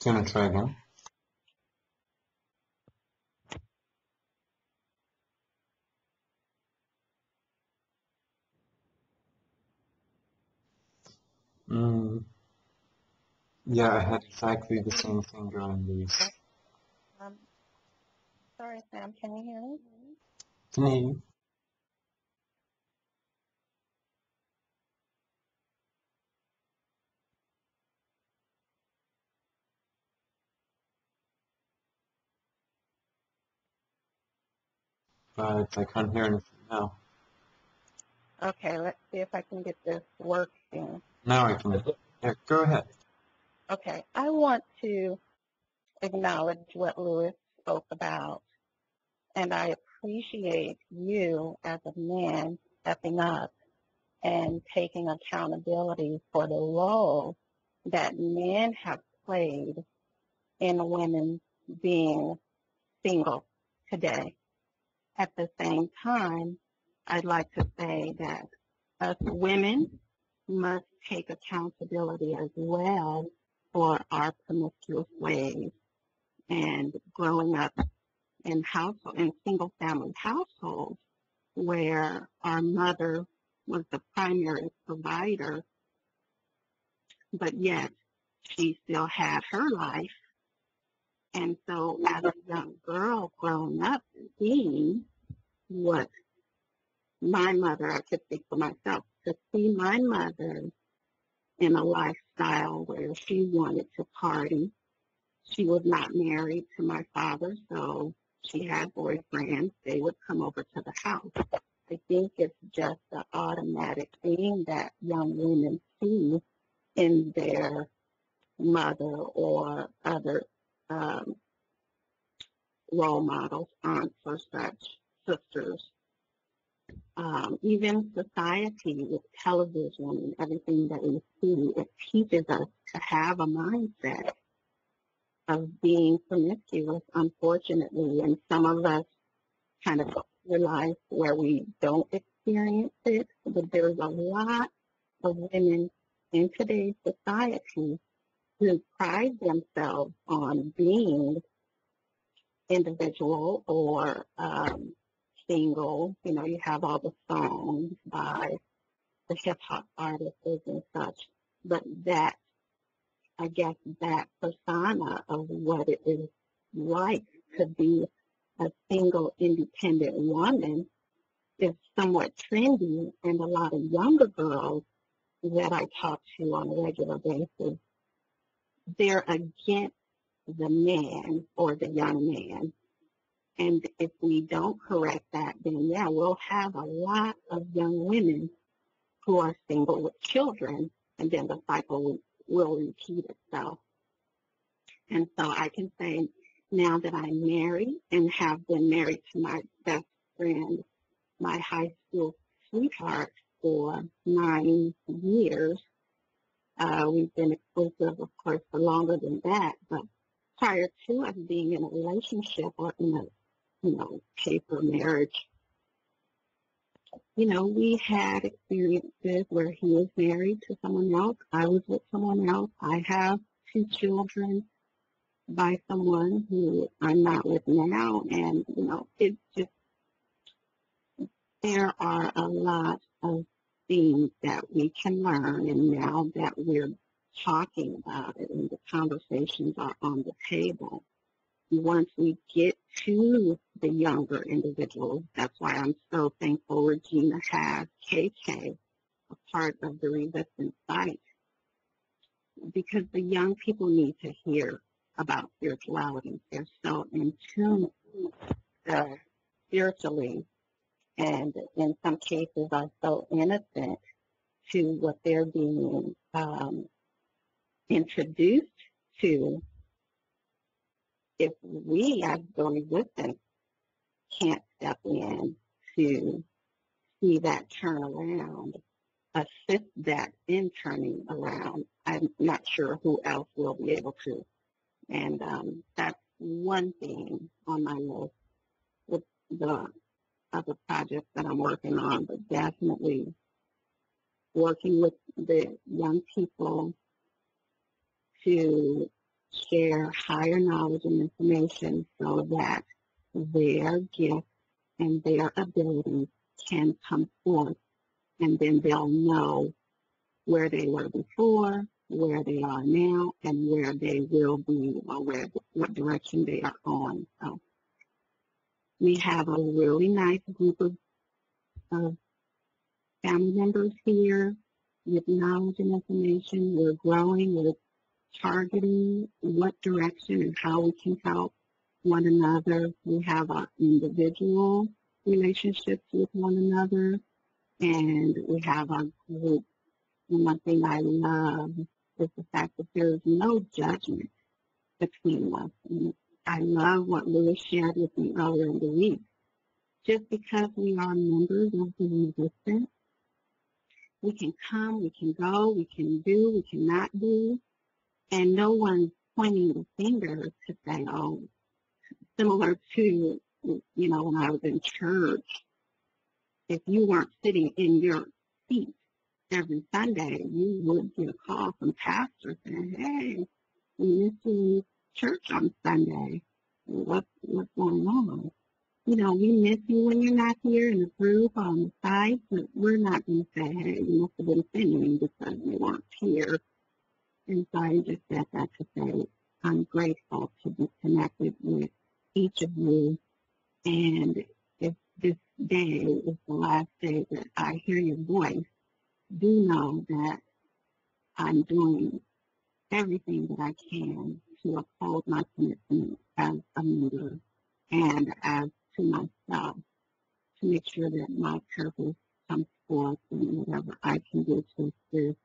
A: Do you want to try again? Mm, yeah, I had exactly the same thing during these.
B: Um, sorry, Sam. Can you hear me?
A: Can hear you. But I can't hear anything now.
B: Okay, let's see if I can get this working.
A: Now I can. Yeah, go ahead.
B: Okay, I want to acknowledge what Lewis spoke about, and I appreciate you as a man stepping up and taking accountability for the role that men have played in women being single today. At the same time, I'd like to say that us women must take accountability as well for our promiscuous ways and growing up in single family households where our mother was the primary provider, but yet she still had her life. And so as a young girl growing up, seeing what my mother, I could speak for myself, to see my mother in a lifestyle where she wanted to party. She was not married to my father, so she had boyfriends. They would come over to the house. I think it's just the automatic thing that young women see in their mother or other um, role models, aunts or such, sisters. Even society with television and everything that we see, it teaches us to have a mindset of being promiscuous, unfortunately. And some of us kind of realize where we don't experience it, but there's a lot of women in today's society who pride themselves on being individual or single. You know, you have all the songs by the hip hop artists and such, but that, I guess, that persona of what it is like to be a single independent woman is somewhat trendy, and a lot of younger girls that I talk to on a regular basis, they're against the man or the young man And if we don't correct that, then yeah, we'll have a lot of young women who are single with children, and then the cycle will repeat itself. And so I can say now that I'm married and have been married to my best friend, my high school sweetheart, for 9 years. We've been exclusive, of course, for longer than that, but prior to us being in a relationship or in a, paper marriage, we had experiences where he was married to someone else, I was with someone else. I have 2 children by someone who I'm not with now, and, it's just, there are a lot of things that we can learn, and now that we're talking about it and the conversations are on the table, once we get to the younger individuals, that's why I'm so thankful Regina has KK, a part of the resistance site, because the young people need to hear about spirituality. They're so in tune spiritually, and in some cases are so innocent to what they're being introduced to. If we as the resistance can't step in to see that turn around, assist that in turning around, I'm not sure who else will be able to. And that's one thing on my list with the other projects that I'm working on, but definitely working with the young people to share higher knowledge and information so that their gifts and their abilities can come forth, and then they'll know where they were before, where they are now, and where they will be, or what direction they are on. So we have a really nice group of family members here with knowledge and information. We're growing. We're targeting what direction and how we can help one another. We have our individual relationships with one another, and we have our group. And one thing I love is the fact that there is no judgment between us. And I love what Louis shared with me earlier in the week. Just because we are members of the resistance, we can come, we can go, we can do, we cannot do, and no one's pointing the finger to say, oh, similar to, when I was in church, if you weren't sitting in your seat every Sunday, you would get a call from pastors saying, hey, we missed you in church on Sunday. What's going on? We miss you when you're not here in the group on the site, but we're not going to say, hey, you must have been sinning because you weren't here. And so I just said that to say I'm grateful to be connected with each of you. And if this day is the last day that I hear your voice, do know that I'm doing everything that I can to uphold my commitment as a member and as to myself to make sure that my purpose comes forth and whatever I can do to assist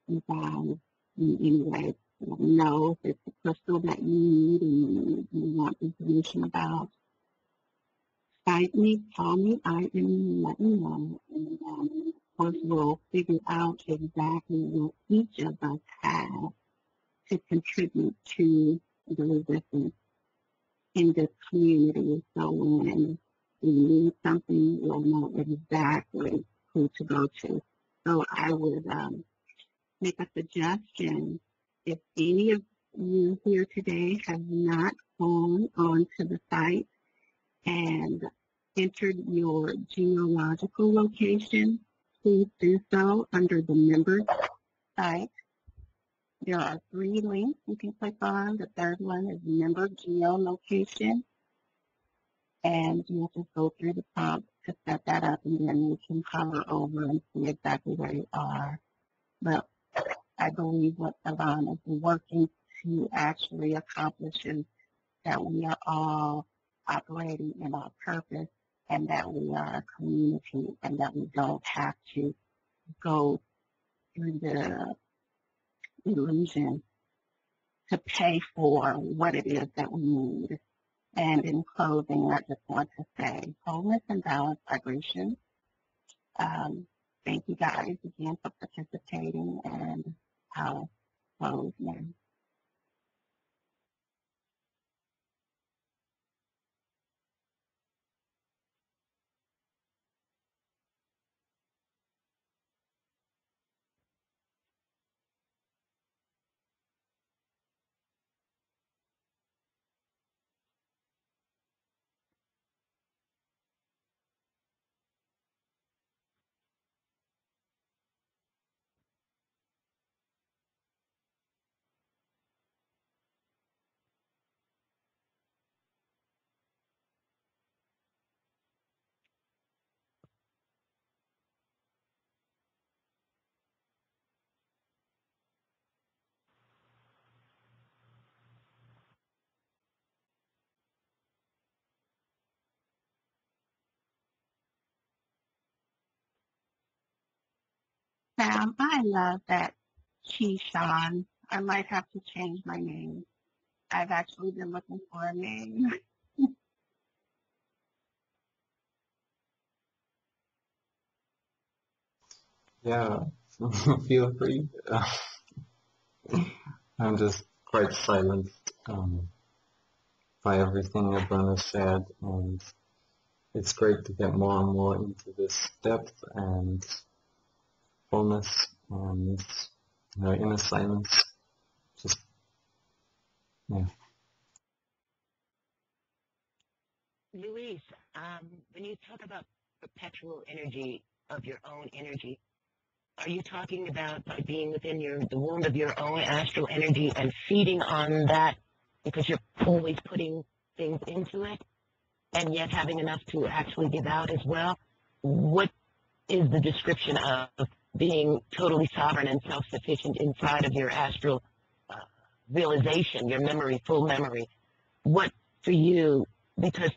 B: you guys in any way. Know if it's a crystal that you need and you want information about, Skype me, call me, I am letting you know. And of course, we'll figure out exactly what each of us have to contribute to the resistance in this community. So when we need something, we'll know exactly who to go to. So I would make a suggestion. If any of you here today have not gone onto the site and entered your geological location, please do so under the members site. There are 3 links you can click on. The third one is member geolocation, and you'll just go through the prompt to set that up, and then you can hover over and see exactly where you are. But I believe what Yvonne is working to actually accomplish is that we are all operating in our purpose, and that we are a community, and that we don't have to go through the illusion to pay for what it is that we need. And in closing, I just want to say wholeness and balance vibration. Thank you guys again for participating, and I'll close now. Sam, I love that Keyshawn. I might have to change my name. I've actually been looking for a name.
A: Yeah, feel free. I'm just quite silenced by everything everyone has said, and it's great to get more and more into this depth and fullness and inner silence. Just yeah.
G: Luis, when you talk about perpetual energy of your own energy, are you talking about by being within the womb of your own astral energy and feeding on that because you're always putting things into it and yet having enough to actually give out as well? What is the description of being totally sovereign and self-sufficient inside of your astral realization, your memory, full memory? What for you? Because,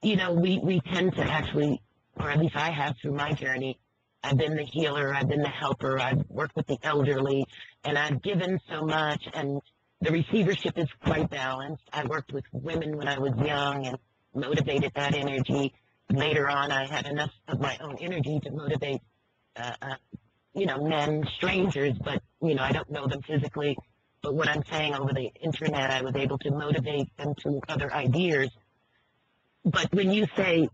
G: we tend to actually, or at least I have through my journey, I've been the healer, I've been the helper, I've worked with the elderly, and I've given so much, and the receivership is quite balanced. I worked with women when I was young and motivated that energy. Later on, I had enough of my own energy to motivate, men, strangers, but, I don't know them physically. But what I'm saying over the internet, I was able to motivate them to other ideas. But when you say,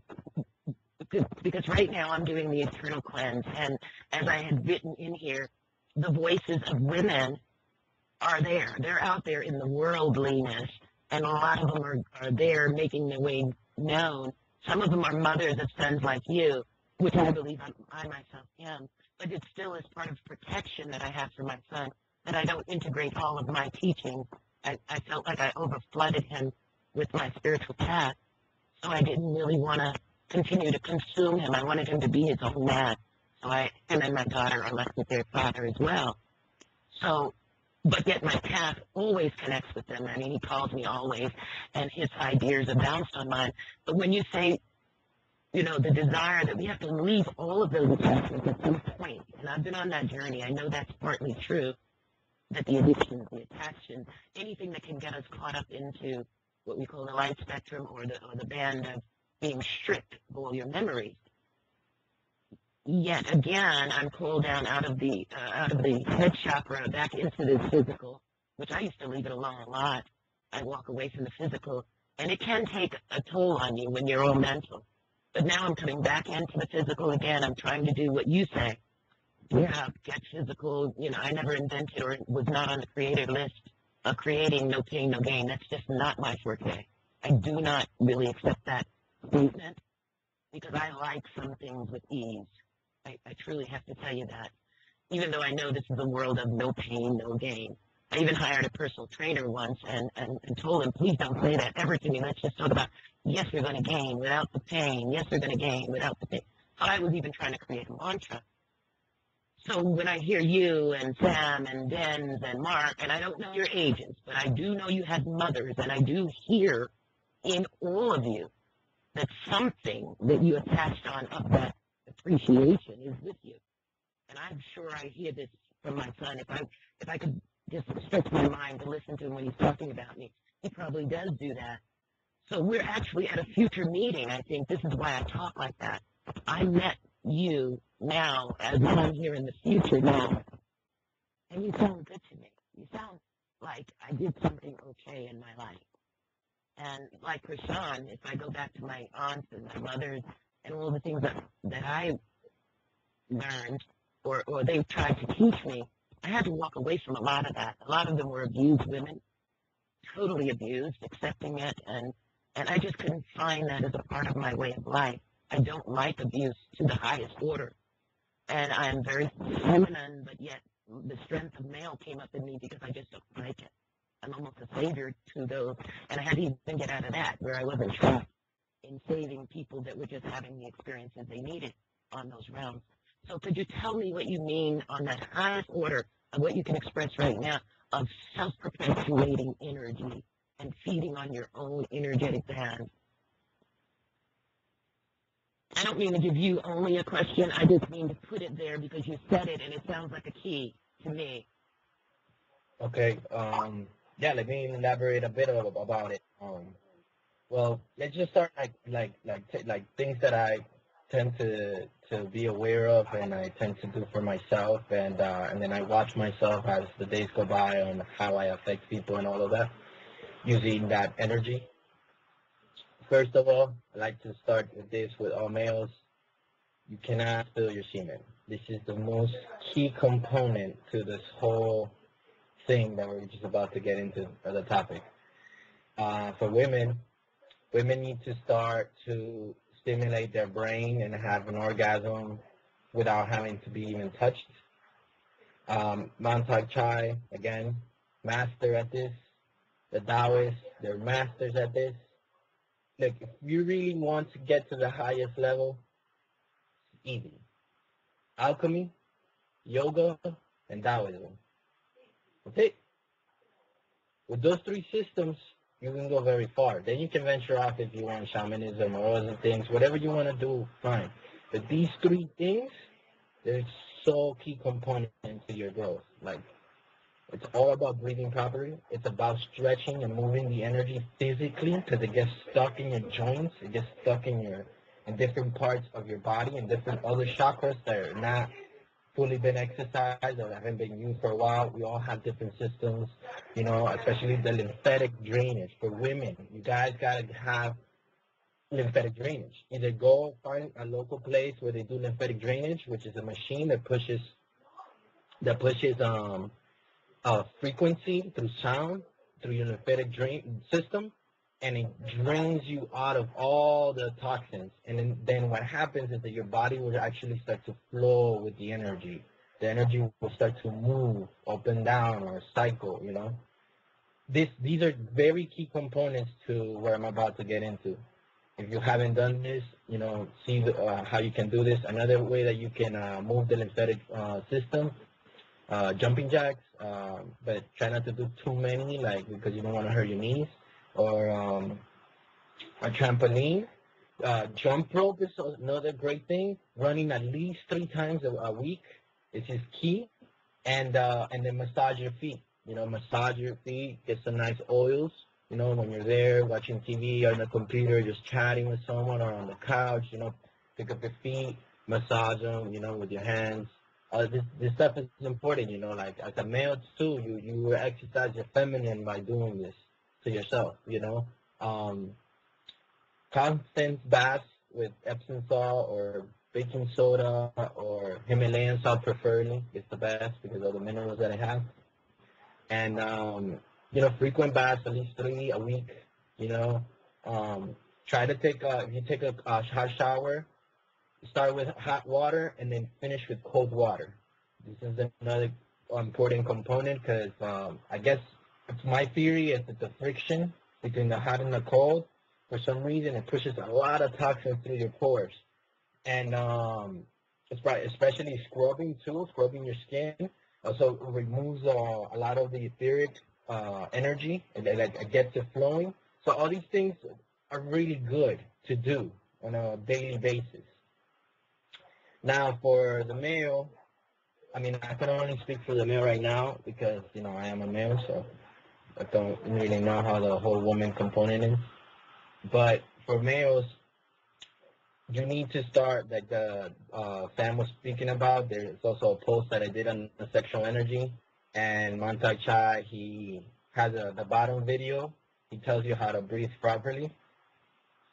G: because right now I'm doing the eternal cleanse, and as I had written in here, the voices of women are there. They're out there in the worldliness, and a lot of them are there making their way known. Some of them are mothers of sons like you, which I believe I myself am, but it still is part of protection that I have for my son, that I don't integrate all of my teaching. I felt like I overflooded him with my spiritual path, so I didn't really want to continue to consume him. I wanted him to be his own man. So him and my daughter are left with their father as well. So, but yet my path always connects with them. I mean, he calls me always, and his ideas are bounced on mine. But when you say, the desire that we have to leave all of those attachments at some point, and I've been on that journey, I know that's partly true, that the addictions, the attachments, anything that can get us caught up into what we call the light spectrum or the band of being stripped of all your memories. Yet again, I'm pulled down out of the head chakra back into the physical, which I used to leave it alone a lot. I walk away from the physical, and it can take a toll on you when you're all mental. But now I'm coming back into the physical again. I'm trying to do what you say. Yeah, get physical. I never invented or was not on the creator list of creating no pain, no gain. That's just not my forte. I do not really accept that statement because I like some things with ease. I truly have to tell you that. Even though I know this is a world of no pain, no gain. I even hired a personal trainer once and told him, please don't say that ever to me. Let's just talk about, yes, you're going to gain without the pain. Yes, you're going to gain without the pain. So I was even trying to create a mantra. So when I hear you and Sam and Denz and Mark, and I don't know your ages, but I do know you had mothers, and I do hear in all of you, that something that you attached on of that appreciation is with you. And I'm sure I hear this from my son. If I could just stretch my mind to listen to him when he's talking about me, he probably does do that. So we're actually at a future meeting. I think this is why I talk like that. I met you now as I'm here in the future now, and you sound good to me. You sound like I did something okay in my life. And like Krishan, if I go back to my aunts and my mothers and all the things that I learned or they tried to teach me, I had to walk away from a lot of that. A lot of them were abused women, totally abused, accepting it, and I just couldn't find that as a part of my way of life. I don't like abuse to the highest order. And I'm very feminine, but yet the strength of male came up in me because I just don't like it. I'm almost a savior to those, and I had to even get out of that, where I wasn't trapped in saving people that were just having the experiences they needed on those realms. So could you tell me what you mean on that highest order of what you can express right now of self-perpetuating energy and feeding on your own energetic band? I don't mean to give you only a question. I just mean to put it there because you said it and it sounds like a key to me.
H: Okay. Yeah. Let me elaborate a bit about it. Well, let's just start like things that I tend to be aware of and I tend to do for myself, and then I watch myself as the days go by on how I affect people and all of that using that energy. First of all, I like to start with this with all males. You cannot spill your semen. This is the most key component to this whole thing that we're just about to get into the topic. For women need to start to stimulate their brain and have an orgasm without having to be even touched. Mantak Chai, again, master at this. The Taoists, they're masters at this. Look, if you really want to get to the highest level, it's easy. Alchemy, yoga, and Taoism. Okay? With those three systems, you can go very far. Then you can venture off if you want shamanism or other things. Whatever you want to do, fine. But these three things, they're so key components to your growth. Like, it's all about breathing properly. It's about stretching and moving the energy physically because it gets stuck in your joints. It gets stuck in different parts of your body and different other chakras that are not fully been exercised or haven't been used for a while. We all have different systems, especially the lymphatic drainage. For women, you guys got to have lymphatic drainage. Either go find a local place where they do lymphatic drainage, which is a machine that pushes frequency through sound, through your lymphatic drain system, and it drains you out of all the toxins. And then what happens is that your body will actually start to flow with the energy. The energy will start to move up and down or cycle, These are very key components to where I'm about to get into. If you haven't done this, see how you can do this. Another way that you can move the lymphatic system, jumping jacks, but try not to do too many, because you don't want to hurt your knees, or a trampoline. Jump rope is another great thing. Running at least 3 times a week is key, and then massage your feet. Massage your feet, get some nice oils. When you're there watching TV or on the computer, just chatting with someone or on the couch, pick up your feet, massage them, with your hands. This stuff is important, like as a male too, you exercise your feminine by doing this to yourself, constant baths with Epsom salt or baking soda or Himalayan salt preferably is the best because of the minerals that it has. And, frequent baths, at least 3 a week, try to take, if you take a hot shower, start with hot water and then finish with cold water. This is another important component because I guess it's my theory is that the friction between the hot and the cold, for some reason, it pushes a lot of toxins through your pores. And especially scrubbing your skin, also removes a lot of the etheric energy and it gets it flowing. So all these things are really good to do on a daily basis. Now, for the male, I mean, I can only speak for the male right now because, I am a male, so I don't really know how the whole woman component is. But for males, you need to start, like the Sam was speaking about. There's also a post that I did on the sexual energy. And Mantai Chai, he has the bottom video. He tells you how to breathe properly.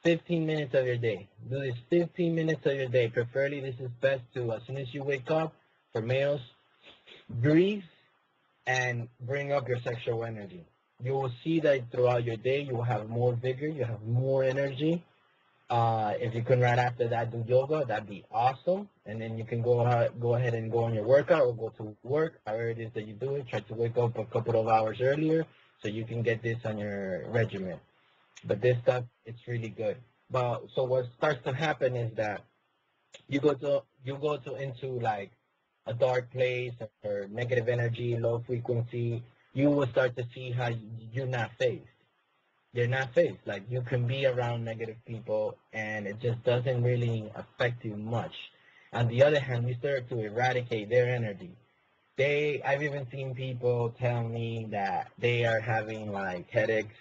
H: 15 minutes of your day. Do this 15 minutes of your day. Preferably, this is best to, as soon as you wake up, for males, breathe and bring up your sexual energy. You will see that throughout your day, you will have more vigor, you have more energy. If you can right after that do yoga, that'd be awesome. And then you can go ahead and go on your workout or go to work, however it is that you do it. Try to wake up a couple of hours earlier so you can get this on your regimen. But this stuff, it's really good. But so what starts to happen is that you go into like a dark place or negative energy, low frequency. You will start to see how you're not phased. You're not phased. Like, you can be around negative people and it just doesn't really affect you much. On the other hand, you start to eradicate their energy. I've even seen people tell me that they are having like headaches,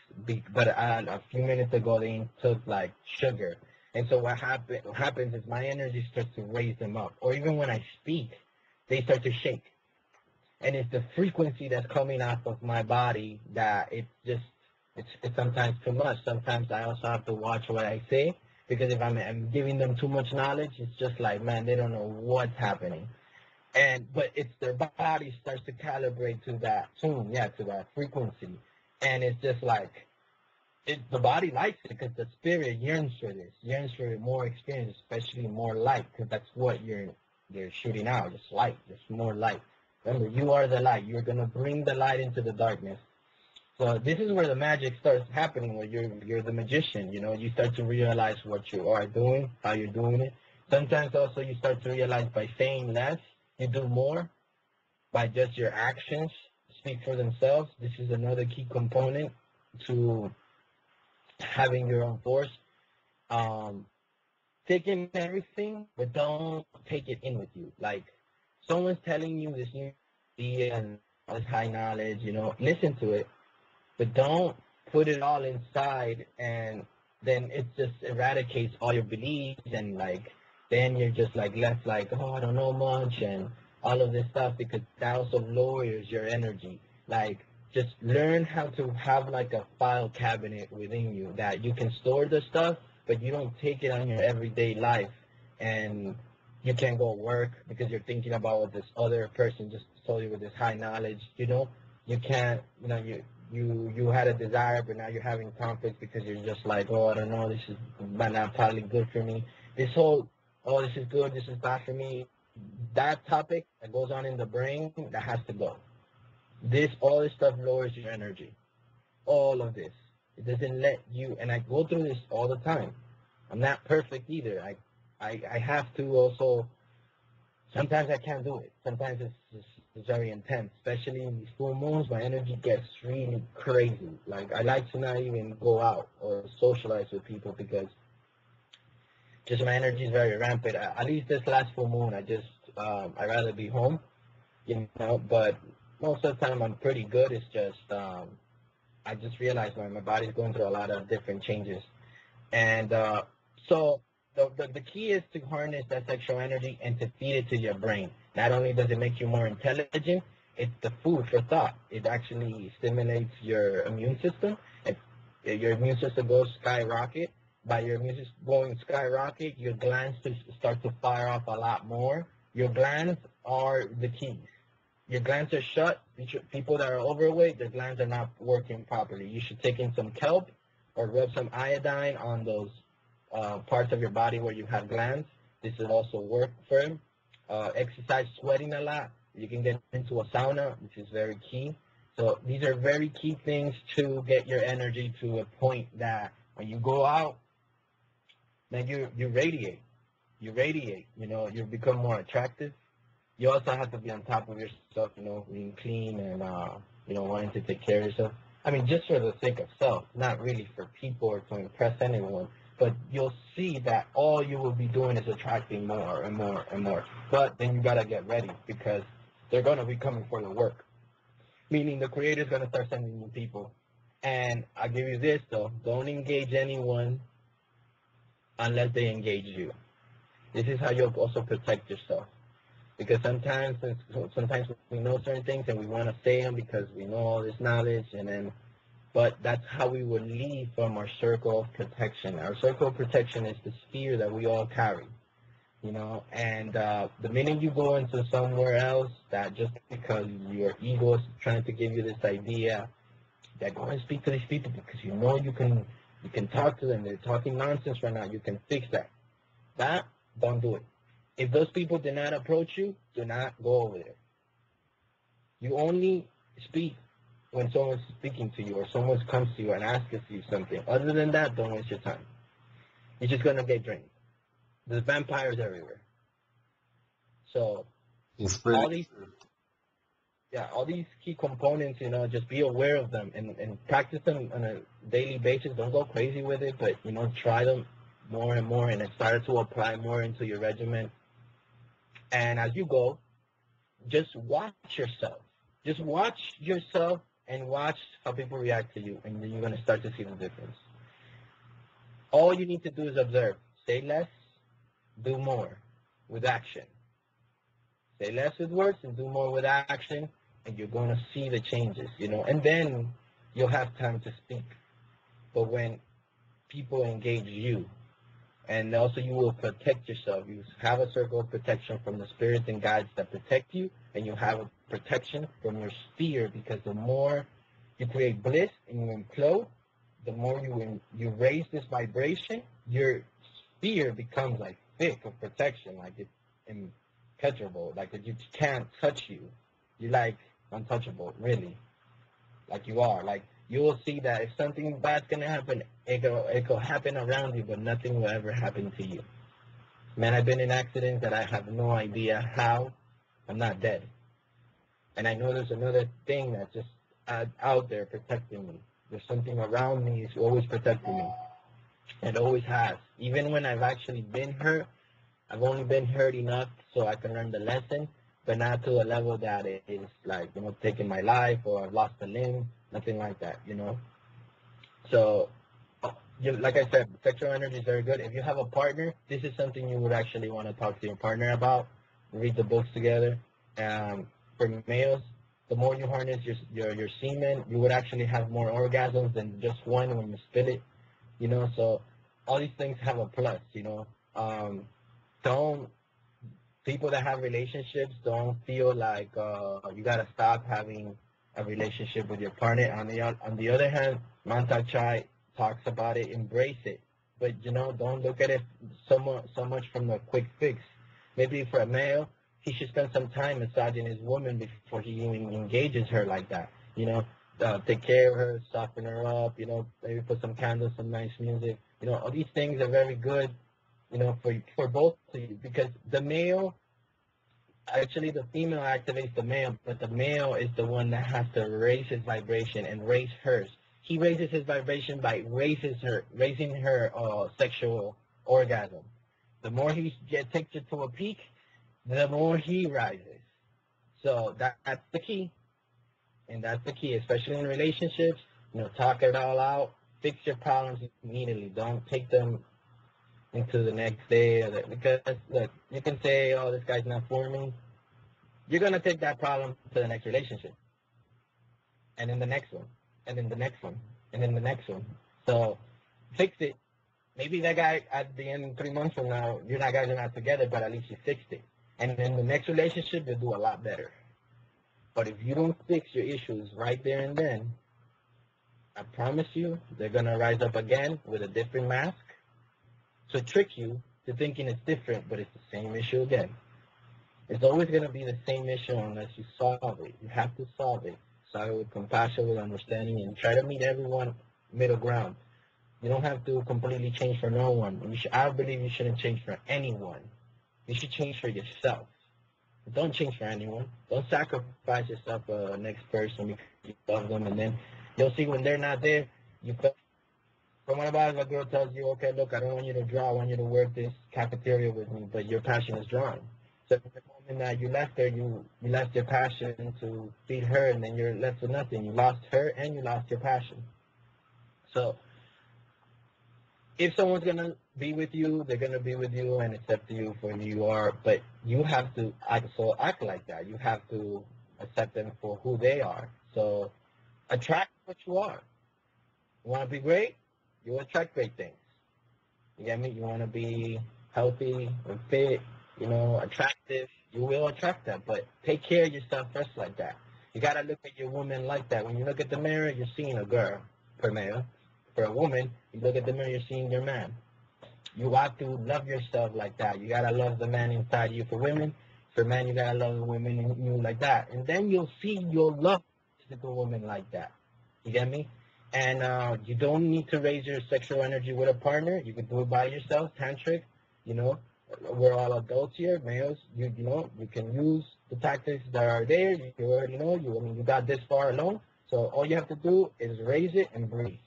H: but a few minutes ago they took like sugar. And so what happens is my energy starts to raise them up. Or even when I speak, they start to shake. And it's the frequency that's coming off of my body that it's sometimes too much. Sometimes I also have to watch what I say, because if I'm giving them too much knowledge, it's just like, man, they don't know what's happening. But it's their body starts to calibrate to that tune, to that frequency. And it's just like, the body likes it because the spirit yearns for this, yearns for more experience, especially more light, because that's what you're shooting out, just light, just more light. Remember, you are the light. You're going to bring the light into the darkness. So this is where the magic starts happening, where you're the magician. You start to realize what you are doing, how you're doing it. Sometimes also you start to realize by saying less, you do more. By just your actions speak for themselves. This is another key component to having your own force. Take in everything, but don't take it in with you. Like, someone's telling you this new idea and this high knowledge, listen to it, but don't put it all inside, and then it just eradicates all your beliefs, and like, then you're just like left like, oh, I don't know much, and all of this stuff, because that also lowers your energy. Like, just learn how to have like a file cabinet within you that you can store the stuff, but you don't take it on your everyday life, and you can't go work because you're thinking about what this other person just told you with this high knowledge. You can't, you had a desire, but now you're having conflict because you're just like, oh, I don't know, this is not probably good for me. This whole, oh, this is good, this is bad for me, that topic that goes on in the brain, that has to go. All this stuff lowers your energy. All of this. It doesn't let you, and I go through this all the time. I'm not perfect either. I have to also, sometimes I can't do it. Sometimes it's very intense, especially in these full moons. My energy gets really crazy. Like, I like to not even go out or socialize with people because just my energy is very rampant. At least this last full moon, I'd rather be home, but most of the time I'm pretty good. It's just, I just realized my body's going through a lot of different changes. And so the key is to harness that sexual energy and to feed it to your brain. Not only does it make you more intelligent, it's the food for thought. It actually stimulates your immune system. If your immune system goes skyrocket, by your immune system going skyrocket, your glands start to fire off a lot more. Your glands are the keys. Your glands are shut. People that are overweight, their glands are not working properly. You should take in some kelp or rub some iodine on those parts of your body where you have glands. This will also work for them. Exercise, sweating a lot. You can get into a sauna, which is very key. So these are very key things to get your energy to a point that when you go out, then you radiate. You radiate. You become more attractive. You also have to be on top of yourself, being clean and, wanting to take care of yourself. I mean, just for the sake of self, not really for people or to impress anyone. But you'll see that all you will be doing is attracting more and more and more. But then you gotta get ready because they're gonna be coming for your work. Meaning the creator's gonna start sending you people. And I give you this though, don't engage anyone unless they engage you. This is how you'll also protect yourself. Because sometimes we know certain things and we want to say them because we know all this knowledge, but that's how we would leave from our circle of protection. Our circle of protection is the sphere that we all carry, and the minute you go into somewhere else, that just because your ego is trying to give you this idea that go and speak to these people because you can talk to them, they're talking nonsense right now, you can fix that, don't do it. If those people did not approach you, do not go over there. You only speak when someone's speaking to you or someone comes to you and asks you something. Other than that, don't waste your time. You're just going to get drained. There's vampires everywhere. So
A: It's
H: all
A: really
H: these key components, just be aware of them and practice them on a daily basis. Don't go crazy with it, but, try them more and more and start to apply more into your regimen. And as you go, just watch yourself. Just watch yourself and watch how people react to you, and then you're going to start to see the difference. All you need to do is observe. Say less, do more with action. Say less with words and do more with action, and you're going to see the changes, and then you'll have time to speak. But when people engage you, and also you will protect yourself. You have a circle of protection from the spirits and guides that protect you, and you have a protection from your sphere, because the more you create bliss and you implode, the more you raise this vibration, your sphere becomes like thick of protection, like it's impenetrable, like you can't touch you. You're like untouchable, really, like you are. Like you will see that if something bad's gonna happen, it will happen around you, but nothing will ever happen to you. Man, I've been in accidents that I have no idea how I'm not dead. And I know there's another thing that's just out there protecting me. There's something around me is always protecting me. It always has. Even when I've actually been hurt, I've only been hurt enough so I can learn the lesson, but not to a level that it is like, taking my life or I've lost a limb, nothing like that, So, like I said, sexual energy is very good. If you have a partner, this is something you would actually want to talk to your partner about. Read the books together. For males, the more you harness your semen, you would actually have more orgasms than just one when you spit it. So all these things have a plus. People that have relationships don't feel like you gotta stop having a relationship with your partner. On the other hand, Mantak Chai talks about it, embrace it, but don't look at it so much from a quick fix. Maybe for a male, he should spend some time massaging his woman before he even engages her like that. Take care of her, soften her up. Maybe put some candles, some nice music. All these things are very good. For both of you, because the female activates the male, but the male is the one that has to raise his vibration and raise hers. He raises his vibration by raising her sexual orgasm. The more he takes it to a peak, the more he rises. So that's the key. And that's the key, especially in relationships. Talk it all out. Fix your problems immediately. Don't take them into the next day. Because, look, you can say, oh, this guy's not for me. You're going to take that problem to the next relationship. And then the next one. And then the next one. And then the next one. So fix it. Maybe that guy, at the end, 3 months from now, you guys are not together, but at least you fixed it. And then the next relationship, you'll do a lot better. But if you don't fix your issues right there and then, I promise you, they're going to rise up again with a different mask to trick you to thinking it's different, but it's the same issue again. It's always going to be the same issue unless you solve it. You have to solve it. Solve it with compassion, with understanding, and try to meet everyone middle ground. You don't have to completely change for no one. I believe you shouldn't change for anyone. You should change for yourself. Don't change for anyone. Don't sacrifice yourself for the next person because you love them, and then You'll see when they're not there, you feel. From what about if a girl tells you, okay, look, I don't want you to draw, I want you to work this cafeteria with me, but your passion is drawing. So the moment that you left her, you left your passion to feed her, and then you're left with nothing. You lost her and you lost your passion. So if someone's gonna be with you, they're gonna be with you and accept you for who you are. But you have to act like that. You have to accept them for who they are. So attract what you are. You want to be great, you attract great things. You get me? You want to be healthy and fit, attractive. You will attract that. But take care of yourself first like that. You gotta look at your woman like that. When you look at the mirror, you're seeing a girl per male. For a woman, you look at the mirror, you're seeing your man. You have to love yourself like that. You gotta love the man inside you. For women, for men, you gotta love the women in you like that. And then you'll see you'll love a physical woman like that. You get me? And you don't need to raise your sexual energy with a partner. You can do it by yourself, tantric. We're all adults here, males. You can use the tactics that are there. You already know. You got this far alone. So all you have to do is raise it and breathe.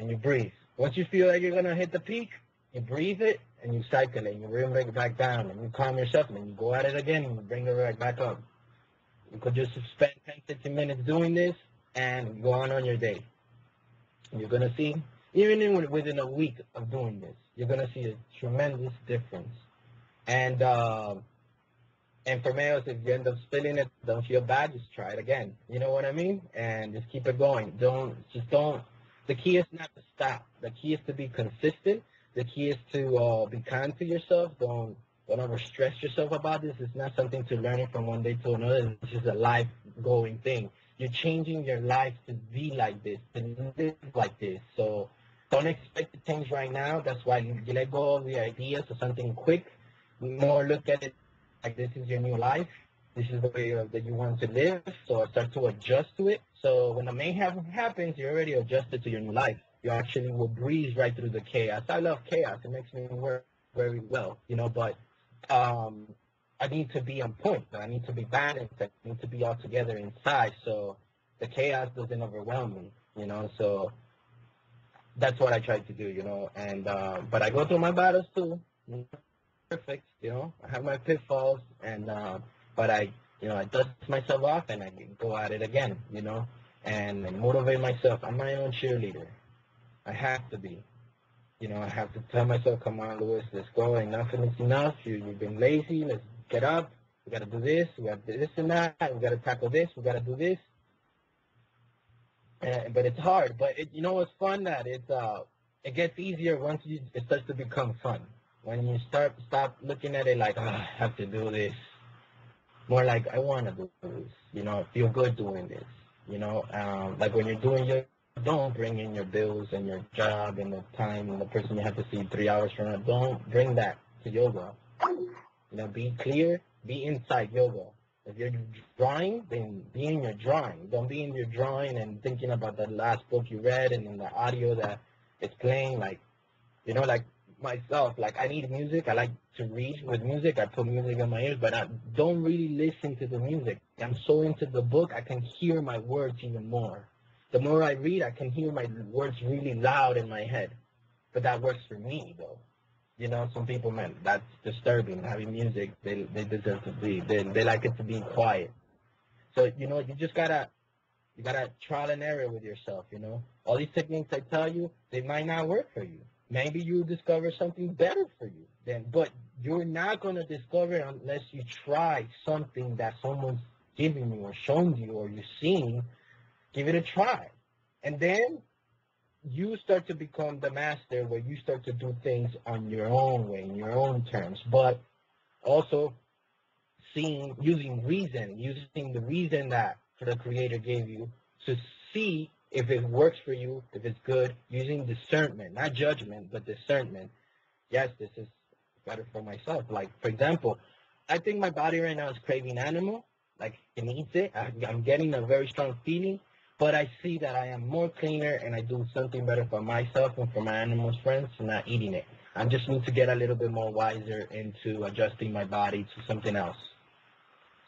H: And you breathe. Once you feel like you're gonna hit the peak, you breathe it and you cycle it. You bring it back down and you calm yourself and then you go at it again and you bring it back up. You could just spend 10, 15 minutes doing this and go on your day. And you're gonna see, even within a week of doing this, you're gonna see a tremendous difference. And for males, if you end up spilling it, don't feel bad. Just try it again. You know what I mean? And just keep it going. Don't. The key is not to stop. The key is to be consistent. The key is to be kind to yourself. Don't overstress yourself about this. It's not something to learn it from one day to another. It's just a life-going thing. You're changing your life to be like this, to live like this. So don't expect to change right now. That's why you let go of the ideas of something quick. More look at it like this is your new life. This is the way that you want to live. So start to adjust to it. So when the mayhem happens, you're already adjusted to your new life. You actually will breeze right through the chaos. I love chaos. It makes me work very well, but I need to be on point. I need to be balanced. I need to be all together inside. So the chaos doesn't overwhelm me, So that's what I try to do, And but I go through my battles too. Perfect, I have my pitfalls, and but I dust myself off and I go at it again, and motivate myself. I'm my own cheerleader. I have to be. I have to tell myself, come on, Louis, let's go. Enough is enough. You've been lazy. Let's get up. We got to do this. We got to do this and that. We got to tackle this. We got to do this. But it's hard. But it's fun that it gets easier once it starts to become fun. When you stop looking at it like, I have to do this. More like, I want to do this. Feel good doing this. Like when you're doing don't bring in your bills and your job and the time and the person you have to see 3 hours from now. Don't bring that to yoga. Be clear, be inside yoga. If you're drawing, then be in your drawing. Don't be in your drawing and thinking about the last book you read and in the audio that is playing. Like myself, like I need music. I like to read with music. I put music in my ears, but I don't really listen to the music. I'm so into the book, I can hear my words even more. The more I read, I can hear my words really loud in my head. But that works for me, though. Some people, man, that's disturbing. Having music, they deserve to be. They like it to be quiet. So, you just gotta trial and error with yourself, All these techniques I tell you, they might not work for you. Maybe you'll discover something better for you then. But you're not going to discover it unless you try something that someone's giving you or shown you or you're seeing. Give it a try. And then you start to become the master where you start to do things on your own way, in your own terms. But also using the reason that the creator gave you to see if it works for you, if it's good, using discernment, not judgment, but discernment. Yes, this is better for myself. Like, for example, I think my body right now is craving animal. Like, it needs it. I'm getting a very strong feeling. But I see that I am more cleaner and I do something better for myself and for my animals friends and not eating it. I just need to get a little bit more wiser into adjusting my body to something else.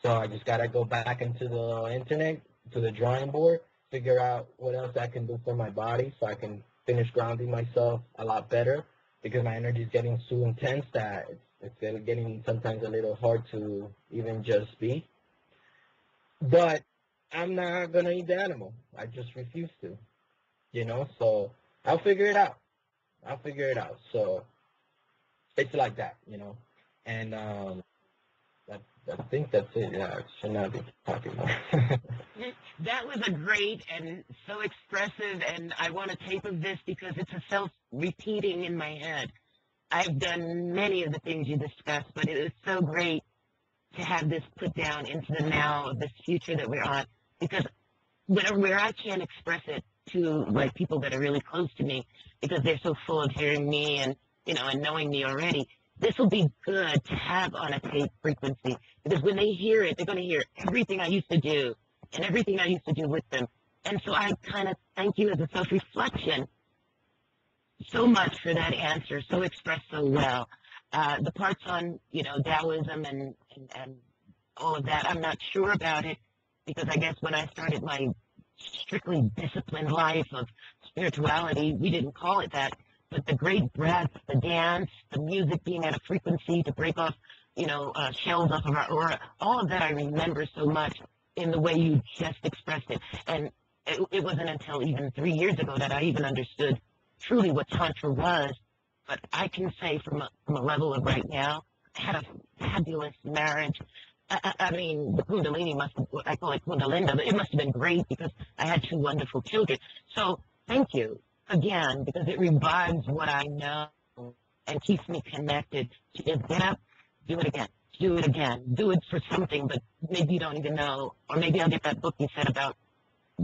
H: So I just got to go back into the internet, to the drawing board, figure out what else I can do for my body so I can finish grounding myself a lot better because my energy is getting so intense that it's getting sometimes a little hard to even just be. But I'm not going to eat the animal. I just refuse to, so I'll figure it out. So it's like that, and I think that's it. Yeah, I should not be talking more.
G: That was a great and so expressive, and I want a tape of this because it's a self-repeating in my head. I've done many of the things you discussed, but it is so great to have this put down into the now of this future that we're on, because where I can't express it to like people that are really close to me because they're so full of hearing me and and knowing me already, this will be good to have on a tape frequency because when they hear it, they're going to hear everything I used to do and everything I used to do with them. And so I kind of thank you as a self-reflection so much for that answer, so expressed so well. The parts on, Taoism and all of that, I'm not sure about it because I guess when I started my strictly disciplined life of spirituality, we didn't call it that, but the great breath, the dance, the music being at a frequency to break off, shells off of our aura, all of that I remember so much in the way you just expressed it. And it wasn't until even 3 years ago that I even understood truly what Tantra was. But I can say from a level of right now, I had a fabulous marriage. I mean, the Kundalini I call it Kundalinda, but it must have been great because I had 2 wonderful children. So thank you again, because it revives what I know and keeps me connected to just get up, do it again, do it for something, but maybe you don't even know, or maybe I'll get that book you said about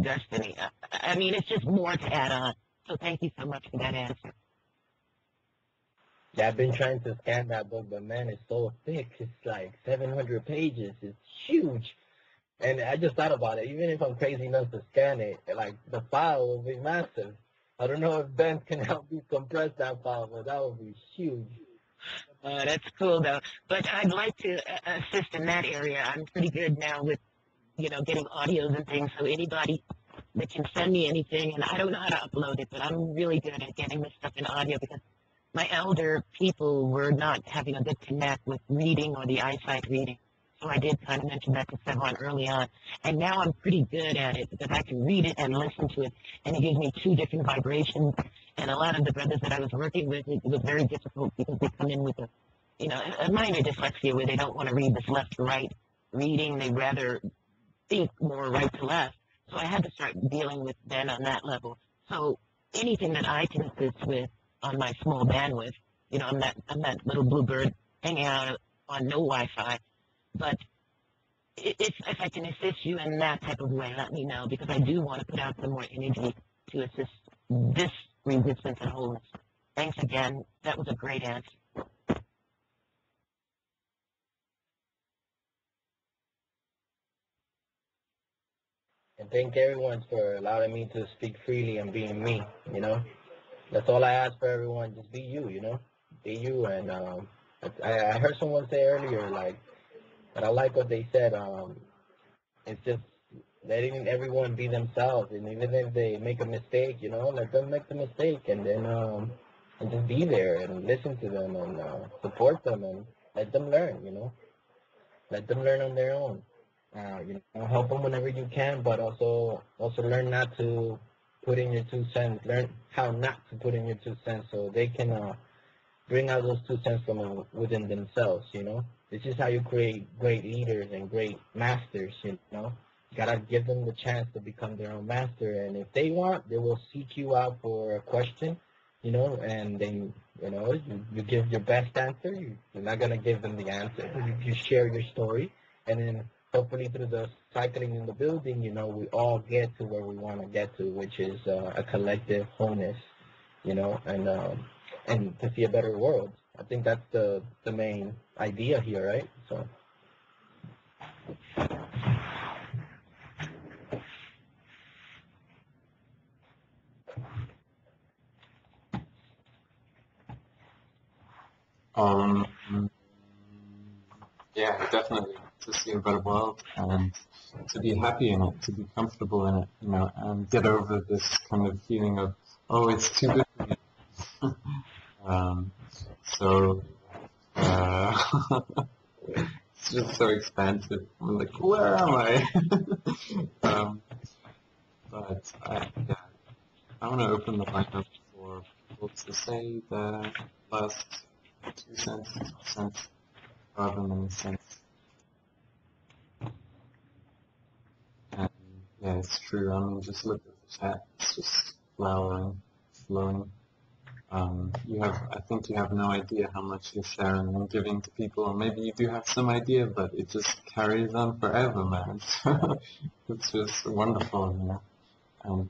G: destiny. I mean, it's just more to add on. So thank you so much for that answer.
H: Yeah, I've been trying to scan that book, but man, it's so thick. It's like 700 pages. It's huge. And I just thought about it. Even if I'm crazy enough to scan it, like the file will be massive. I don't know if Ben can help me compress that file, but that would be huge.
G: That's cool though. But I'd like to assist in that area. I'm pretty good now with, getting audios and things. So anybody that can send me anything, and I don't know how to upload it, but I'm really good at getting this stuff in audio because my elder people were not having a good connect with reading or the eyesight reading. So I did kind of mention that to Sevon early on. And now I'm pretty good at it because I can read it and listen to it. And it gives me 2 different vibrations. And a lot of the brothers that I was working with, it was very difficult because they come in with a minor dyslexia where they don't want to read this left to right reading. They rather think more right to left. So I had to start dealing with them on that level. So anything that I can assist with on my small bandwidth, I'm that little bluebird hanging out on no Wi-Fi. But if I can assist you in that type of way, let me know because I do want to put out some more energy to assist this resistance and wholeness. Thanks again. That was a great answer.
H: And thank everyone for allowing me to speak freely and being me, That's all I ask for everyone. Just be you, Be you. And I heard someone say earlier, but I like what they said. It's just letting everyone be themselves. And even if they make a mistake, let them make the mistake. And then and just be there and listen to them and support them and let them learn, Let them learn on their own. Help them whenever you can, but also learn not to put in your 2 cents. Learn how not to put in your 2 cents so they can bring out those 2 cents from within themselves. This is how you create great leaders and great masters. You gotta give them the chance to become their own master, and if they want, they will seek you out for a question. And then you give your best answer. You're not gonna give them the answer. You share your story, and then hopefully through the cycling in the building, we all get to where we want to get to, which is a collective wholeness, and to see a better world. I think that's the main idea here, right? So.
A: Yeah, definitely. to see a better world and to be happy in it, to be comfortable in it, and get over this kind of feeling of, oh, it's too good for me. So, it's just so expansive. I'm like, where am I? But I want to open the mic up for people to say their last 2 cents, however many cents. And yeah, it's true. I mean, just look at the chat. It's just flowing. I think you have no idea how much you're sharing and giving to people, or maybe you do have some idea, but it just carries on forever, man. It's just wonderful, and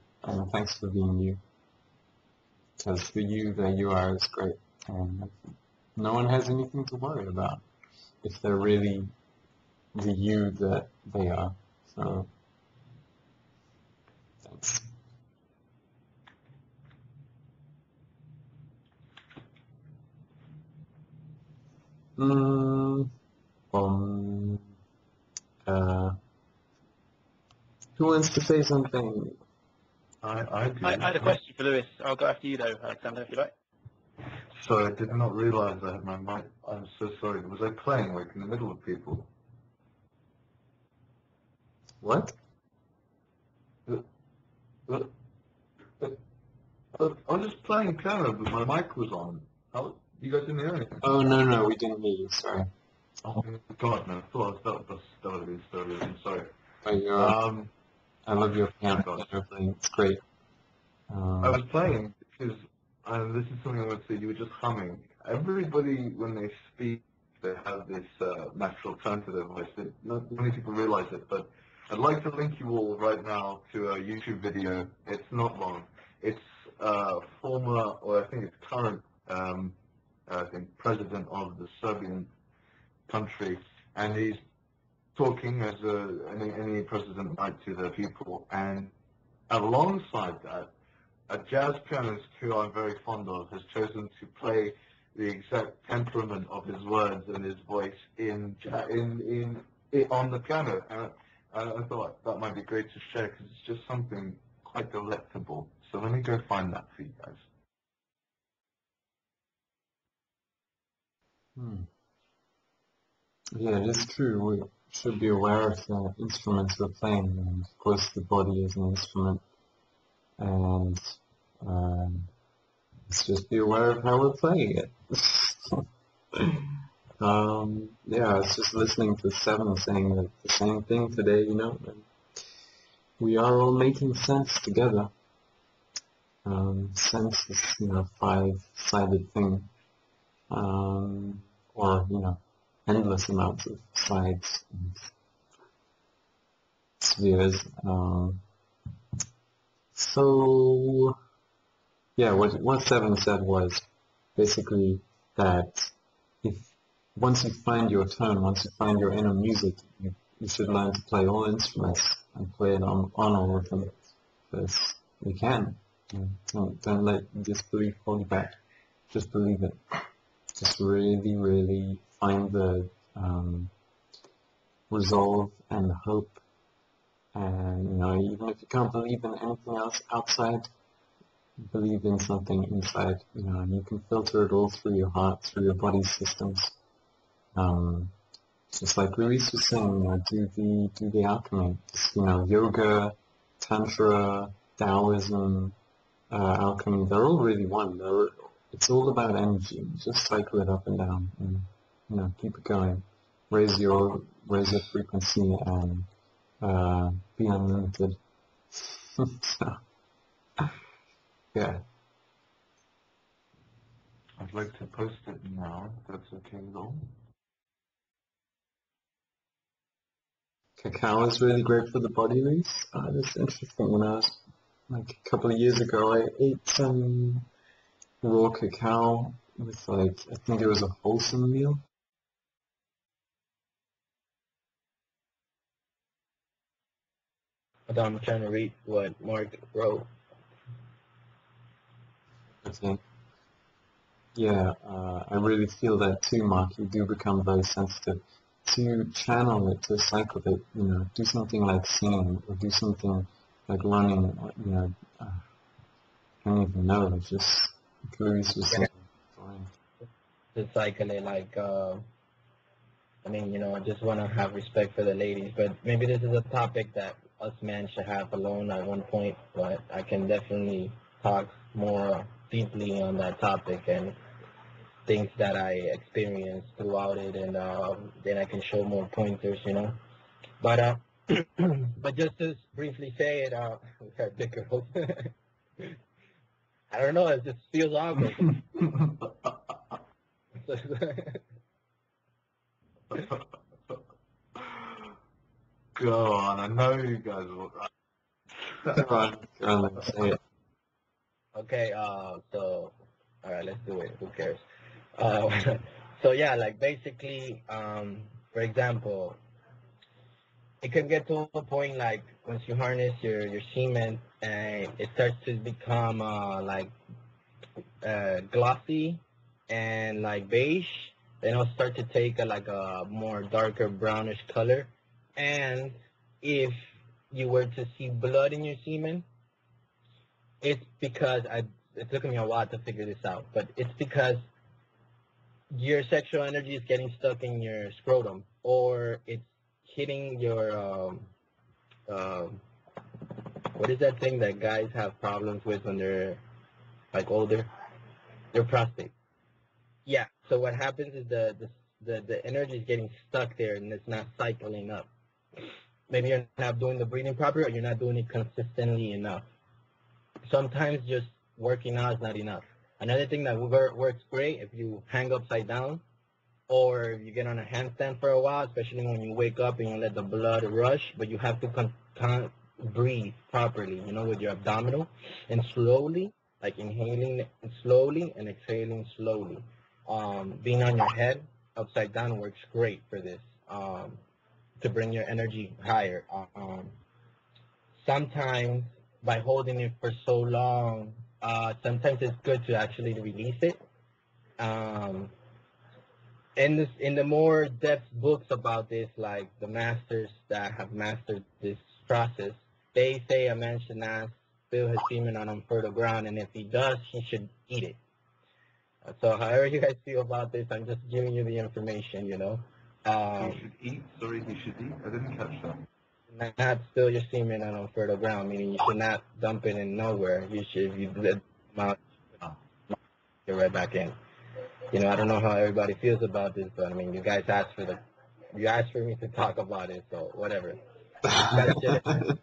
A: thanks for being you. Because for you, there you are is great, and no one has anything to worry about if they're really the you that they are. So, thanks. Who wants to say something?
F: I do.
C: I had a question for Lewis. I'll go after you though, Alexander, if you like.
F: Sorry, I did not realise I had my mic. I'm so sorry. Was I playing like in the middle of people?
A: What?
F: I was just playing piano, but my mic was on. How, you guys didn't hear anything?
A: Oh, no, we didn't hear you, sorry.
F: Oh God, no! I thought that would have been story. I'm sorry.
A: Oh, I love your piano playing. It's great.
F: I was playing because this is something I would say. You were just humming. Everybody, when they speak, they have this natural tone to their voice. Not many people realize it, but I'd like to link you all right now to a YouTube video. It's not long. It's former, or I think it's current, I think president of the Serbian country, and he's talking as any president might to their people. And alongside that, a jazz pianist who I'm very fond of has chosen to play the exact temperament of his words and his voice on the piano. And I thought that might be great to share because it's just something quite delectable. So let me go find that for you guys.
A: Yeah, it is true. We should be aware of the instruments we're playing, and of course the body is an instrument, and let's just be aware of how we're playing it. Yeah, I was just listening to Seven saying the same thing today, and we are all making sense together. Sense is, five-sided thing, or, endless amounts of sides and spheres. So, yeah, what Seven said was basically that once you find your tone, once you find your inner music, you should learn to play all instruments and play it on all of them, because you can. Don't let disbelief hold you back. Just believe it. Just really, really find the resolve and the hope. And, even if you can't believe in anything else outside, believe in something inside, and you can filter it all through your heart, through your body systems. Just like Luis was saying, do the alchemy. Just, yoga, tantra, Taoism, alchemy, they're all really one. It's all about energy. Just cycle it up and down, and keep it going. Raise your frequency and be unlimited. So, yeah.
F: I'd like to post it now, if that's okay though.
A: Cacao is really great for the body, Luis. That's interesting. When I was, like, a couple of years ago, I ate some raw cacao with, I think it was a wholesome meal.
H: I'm trying to read what Mark wrote.
A: Okay. Yeah, I really feel that too, Mark. You do become very sensitive to channel it, to cycle it, do something like singing or do something like running, I don't even know, it's just, Clarice was
H: Yeah,
A: saying, fine.
H: to cycle it like, I just want to have respect for the ladies, but maybe this is a topic that us men should have alone at one point, but I can definitely talk more deeply on that topic and things that I experienced throughout it, and then I can show more pointers. But but just to briefly say it, we had big girls. I don't know, it just feels awkward.
F: Go on, I know you guys will.
A: Right, say it.
H: Okay, so, all right, let's do it. Who cares? Uh, so yeah, like basically, for example, it can get to a point like once you harness your semen and it starts to become like glossy and like beige, then it'll start to take like a more darker brownish color. And if you were to see blood in your semen, it's because it took me a while to figure this out, but it's because your sexual energy is getting stuck in your scrotum, or it's hitting your um, what is that thing that guys have problems with when they're like older? Their prostate. Yeah. So what happens is the energy is getting stuck there and it's not cycling up. Maybe you're not doing the breathing properly, or you're not doing it consistently enough. Sometimes just working out is not enough. Another thing that works great, if you hang upside down or you get on a handstand for a while, especially when you wake up and you let the blood rush, but you have to breathe properly, with your abdominal, and slowly, like inhaling slowly and exhaling slowly. Being on your head upside down works great for this, to bring your energy higher. Sometimes by holding it for so long, sometimes it's good to actually release it. Um, in the more depth books about this, like the masters that have mastered this process, they say a man should not spill his semen on unfertile ground, and if he does, he should eat it. So however you guys feel about this, I'm just giving you the information.
F: He should eat. Sorry, he should eat. I didn't catch that.
H: Not spill your semen on unfertile ground, meaning you should not dump it in nowhere. You should, if you let it out, get right back in. I don't know how everybody feels about this, but I mean, you guys you asked for me to talk about it, so whatever. Gotta share it.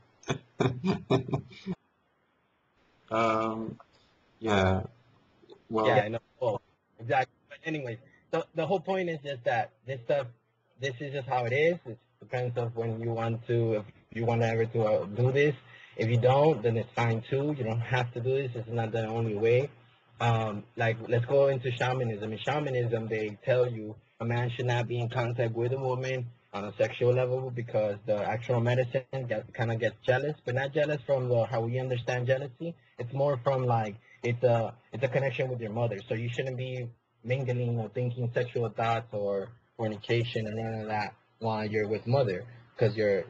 A: Yeah, well,
H: Yeah, I know. Oh, exactly. But anyways, the whole point is just that this is just how it is. It depends on when you want to, if you want ever to do this. If you don't, then it's fine too. You don't have to do this. It's not the only way. Like, let's go into shamanism. In shamanism, they tell you a man should not be in contact with a woman on a sexual level because the actual medicine kind of gets jealous, but not jealous from how we understand jealousy. It's more from like it's a connection with your mother. So you shouldn't be mingling or thinking sexual thoughts or fornication and none of that while you're with mother, because you're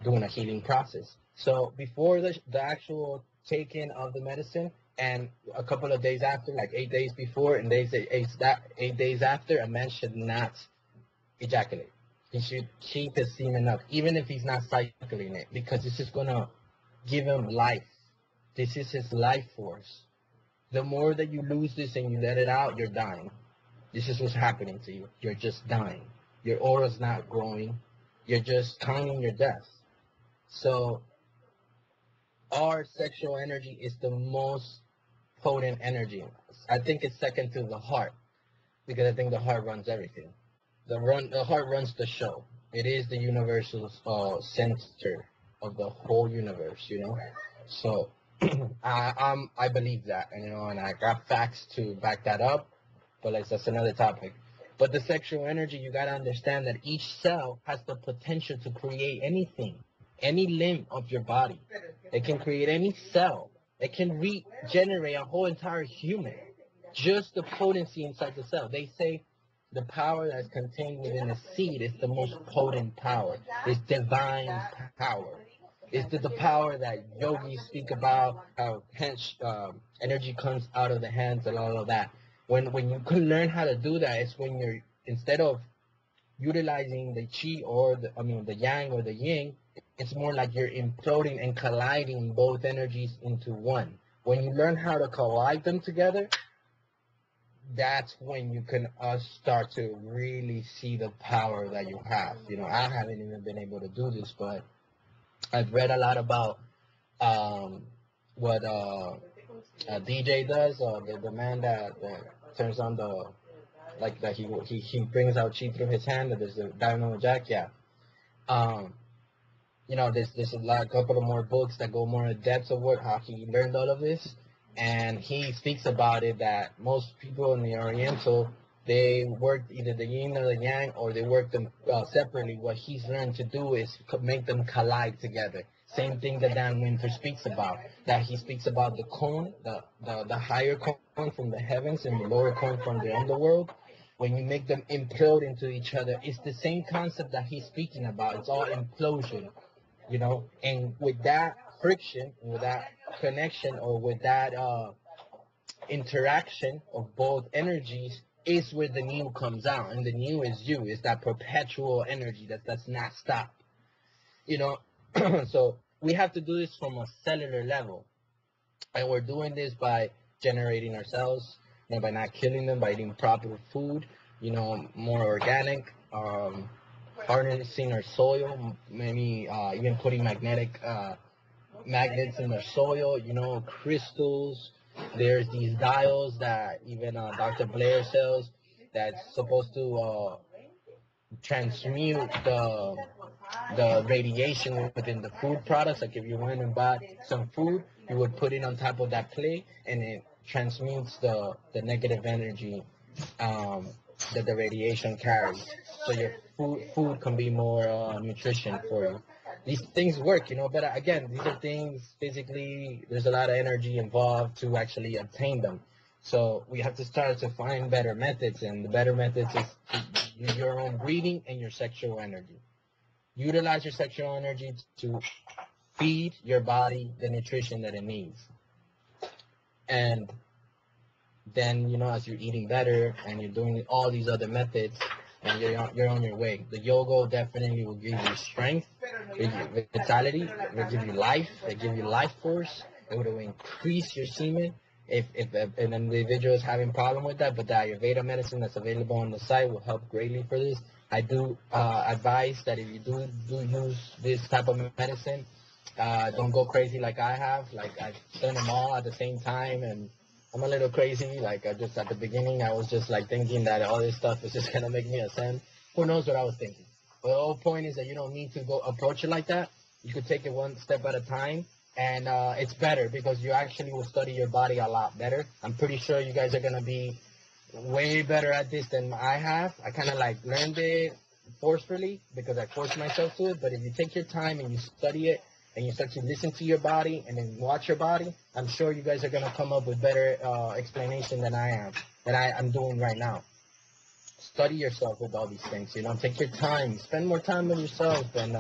H: doing a healing process. So before the actual taking of the medicine, and a couple of days after, like 8 days before, and 8 days after, a man should not ejaculate. He should keep his semen up, even if he's not cycling it, because this is gonna give him life. This is his life force. The more that you lose this and you let it out, you're dying. This is what's happening to you. You're just dying. Your aura's not growing. You're just counting your deaths. So our sexual energy is the most potent energy. I think it's second to the heart, because I think the heart runs everything. The heart runs the show. It is the universal center of the whole universe. So I believe that, and I got facts to back that up. But that's another topic. But the sexual energy, you gotta understand that each cell has the potential to create anything, any limb of your body. It can create any cell. It can regenerate a whole entire human. Just the potency inside the cell. They say the power that's contained within a seed is the most potent power. It's divine power. It's the power that yogis speak about, how energy comes out of the hands and all of that. When you can learn how to do that, it's when you're, instead of utilizing the chi or the yang or the yin, it's more like you're imploding and colliding both energies into one. When you learn how to collide them together, that's when you can start to really see the power that you have. I haven't even been able to do this, but I've read a lot about what DJ does, the man that turns on the, like, that he brings out chi through his hand, that there's a Dynamo Jack, yeah. There's a couple of more books that go more in depth of how he learned all of this, and he speaks about it that most people in the Oriental, they work either the yin or the yang, or they work them separately. What he's learned to do is make them collide together. Same thing that Dan Winter speaks about. That he speaks about the cone, the higher cone from the heavens and the lower cone from the underworld. When you make them implode into each other, it's the same concept that he's speaking about. It's all implosion, And with that friction, with that connection, or with that interaction of both energies, is where the new comes out, and the new is you. It's that perpetual energy that does not stop. So we have to do this from a cellular level, and we're doing this by generating ourselves, by not killing them, by eating proper food, more organic, harnessing our soil, maybe even putting magnets in the soil, crystals. There's these dials that even Dr. Blair sells that's supposed to transmute the radiation within the food products. Like if you went and bought some food, you would put it on top of that clay, and it transmutes the negative energy that the radiation carries. So your food can be more nutrition for you. These things work, but again, these are things physically, there's a lot of energy involved to actually obtain them. So we have to start to find better methods, and the better methods is your own breathing and your sexual energy. Utilize your sexual energy to feed your body the nutrition that it needs. And then, as you're eating better and you're doing all these other methods, and you're on your way. The yoga definitely will give you strength, vitality, it will give you life, it will give you life force, it will increase your semen. If an individual is having problem with that, but the Ayurveda medicine that's available on the site will help greatly for this. I do advise that if you do use this type of medicine, don't go crazy like I have. Like I've done them all at the same time, and I'm a little crazy. Like at the beginning, I was just like thinking that all this stuff is just gonna make me ascend. Who knows what I was thinking? But the whole point is that you don't need to go approach it like that. You could take it one step at a time, and it's better because you actually will study your body a lot better. I'm pretty sure you guys are gonna be way better at this than I have. I kind of like learned it forcefully because I forced myself to it. But if you take your time and you study it, and you start to listen to your body and then watch your body, I'm sure you guys are going to come up with better explanation than I'm doing right now. Study yourself with all these things, take your time, spend more time with yourself, and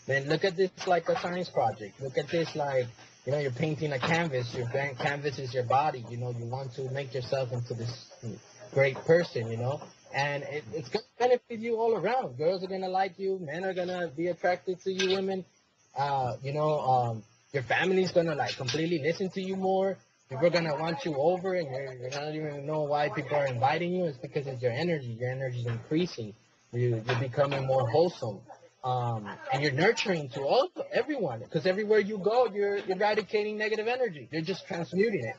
H: then look at this like a science project. Look at this like, you're painting a canvas. Your canvas is your body. You want to make yourself into this great person, and it's going to benefit you all around. Girls are going to like you. Men are going to be attracted to you, women. Your family's gonna like completely listen to you more. People are gonna want you over, and you're not even know why people are inviting you. It's because it's your energy. Your energy is increasing. You're becoming more wholesome, and you're nurturing to everyone. Because everywhere you go, you're eradicating negative energy. You're just transmuting it.